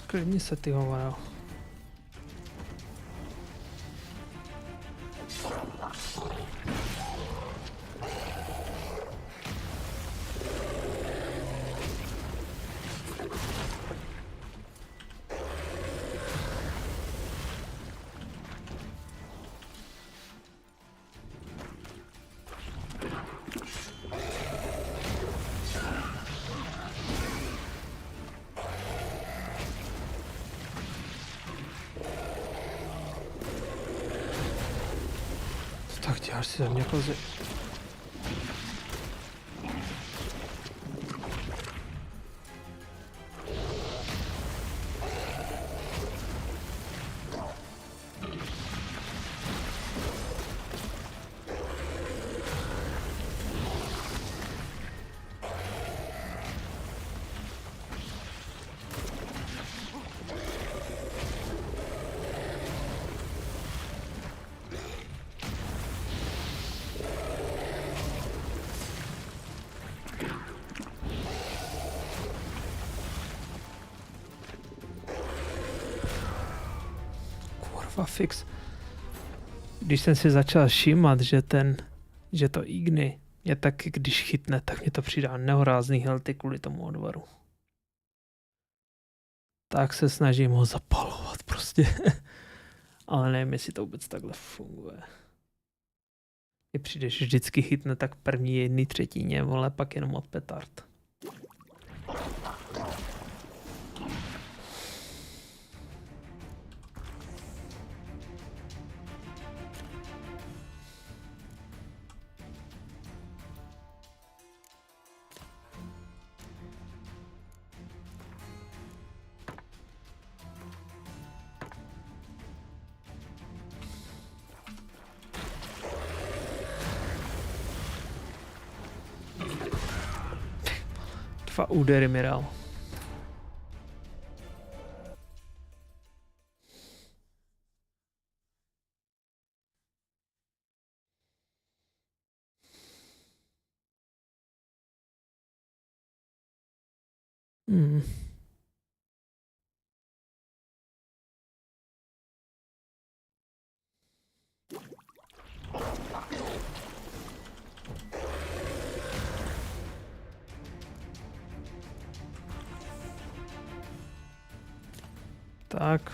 Klidni se, ty hovado. Tak děláš si za mě kozy. Fix. Když jsem si začal všímat, že to igny mě taky, když chytne, tak mě to přidá nehorázný helty kvůli tomu odvaru. Tak se snažím ho zapalovat prostě. Ale nevím, jestli to vůbec takhle funguje. Když přijdeš vždycky chytne, tak první jedný třetině, vole, pak jenom od petard. Dva údery mi dal. Tak.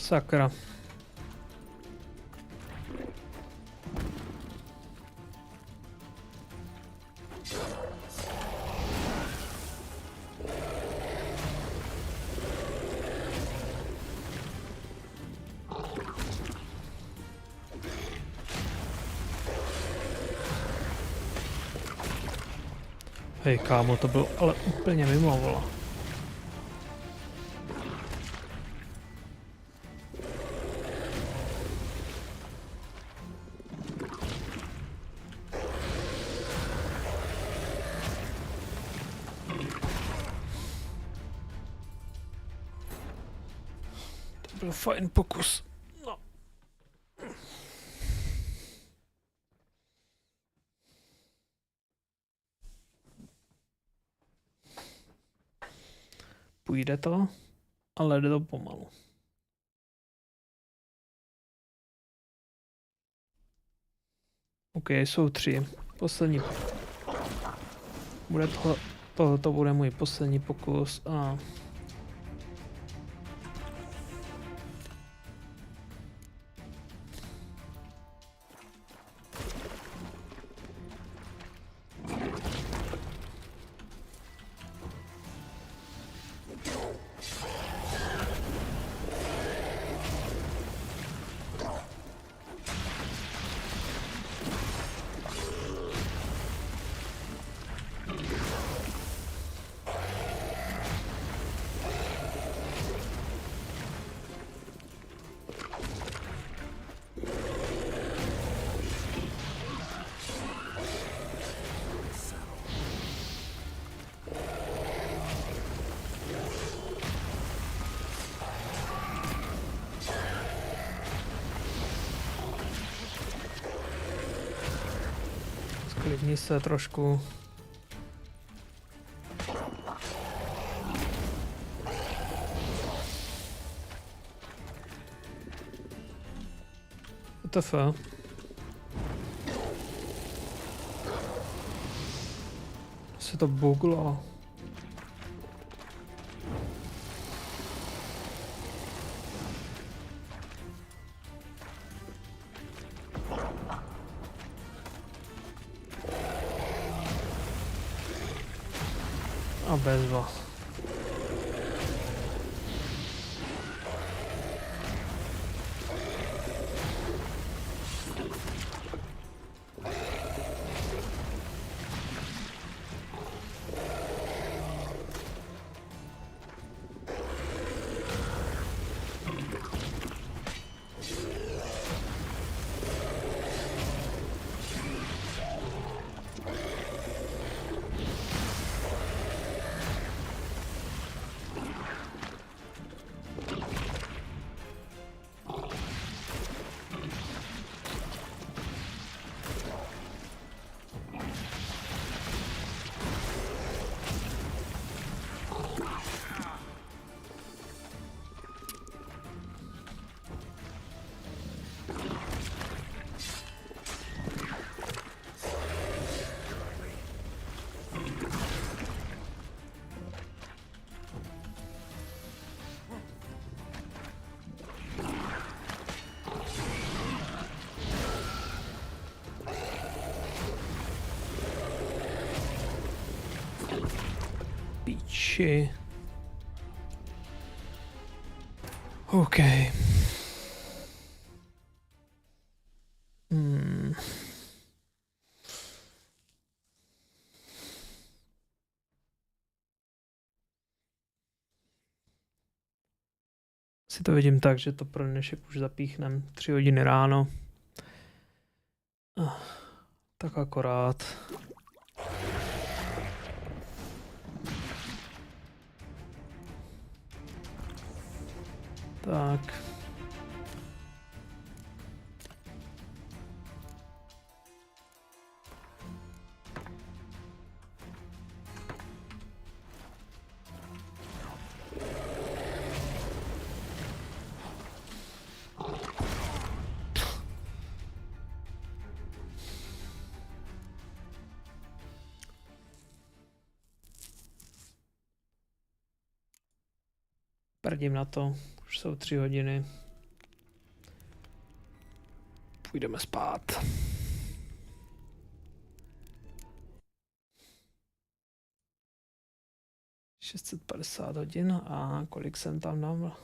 Sakra. Hej kámo, to bylo ale úplně mimo, vola. To byl fajn pokus. No. Půjde to, ale jde to pomalu. OK, jsou 3. Poslední. Bude to bude můj poslední pokus a sklidni se trošku. WTF? Se to buglo. A bezva. Píči. OK. Si to vidím tak, že to pro dnešek už zapíchnem 3 hodiny ráno. Tak akorát. Tak. Prdím na to, už jsou 3 hodiny. půjdeme spát. $650 a kolik jsem tam dal?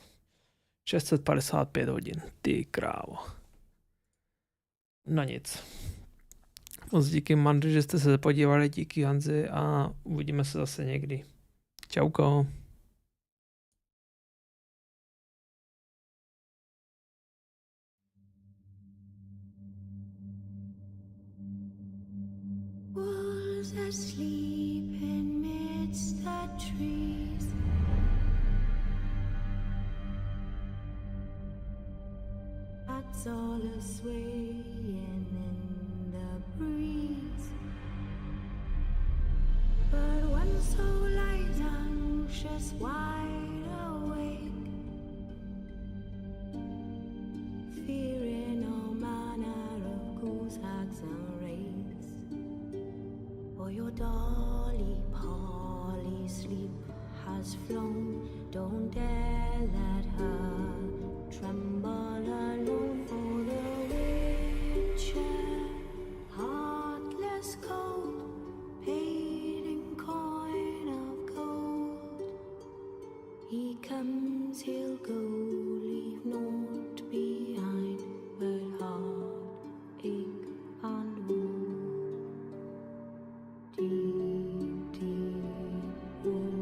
655 hodin. Ty krávo. No nic. Moc díky Mandru, že jste se podívali, díky Hanzi a uvidíme se zase někdy. Čauko. Wolves asleep amidst the trees. That's all a swaying in the breeze. But one soul lies anxious, wide awake, fearing all manner of ghouls, hags, and wraiths. For your dolly Polly sleep has flown, don't dare let her tremble alone. For the witcher, heartless cold, paid in coin of gold. He comes, he'll go, leave naught behind but heartache and woe. Deep, deep woe.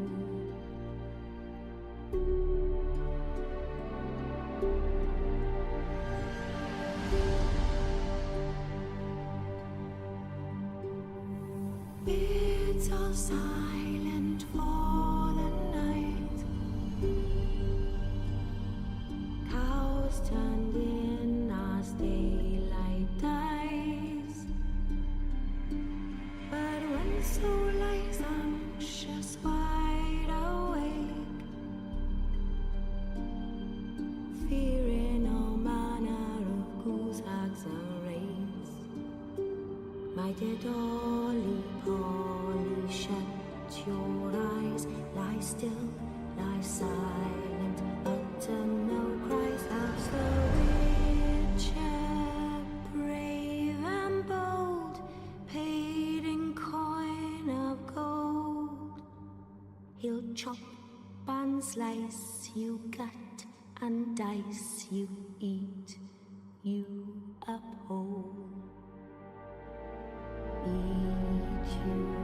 It's all silent for the night. Cows turned in as daylight dies. But when soul lies anxious, wide awake, fearing all manner of ghouls, hags, and wraiths, my dear dolly Polly, shut your eyes, lie still, lie silent, utter no cries. As the witcher, brave and bold, paid in coin of gold, he'll chop and slice you, gut and dice you, eat you up whole. Eat you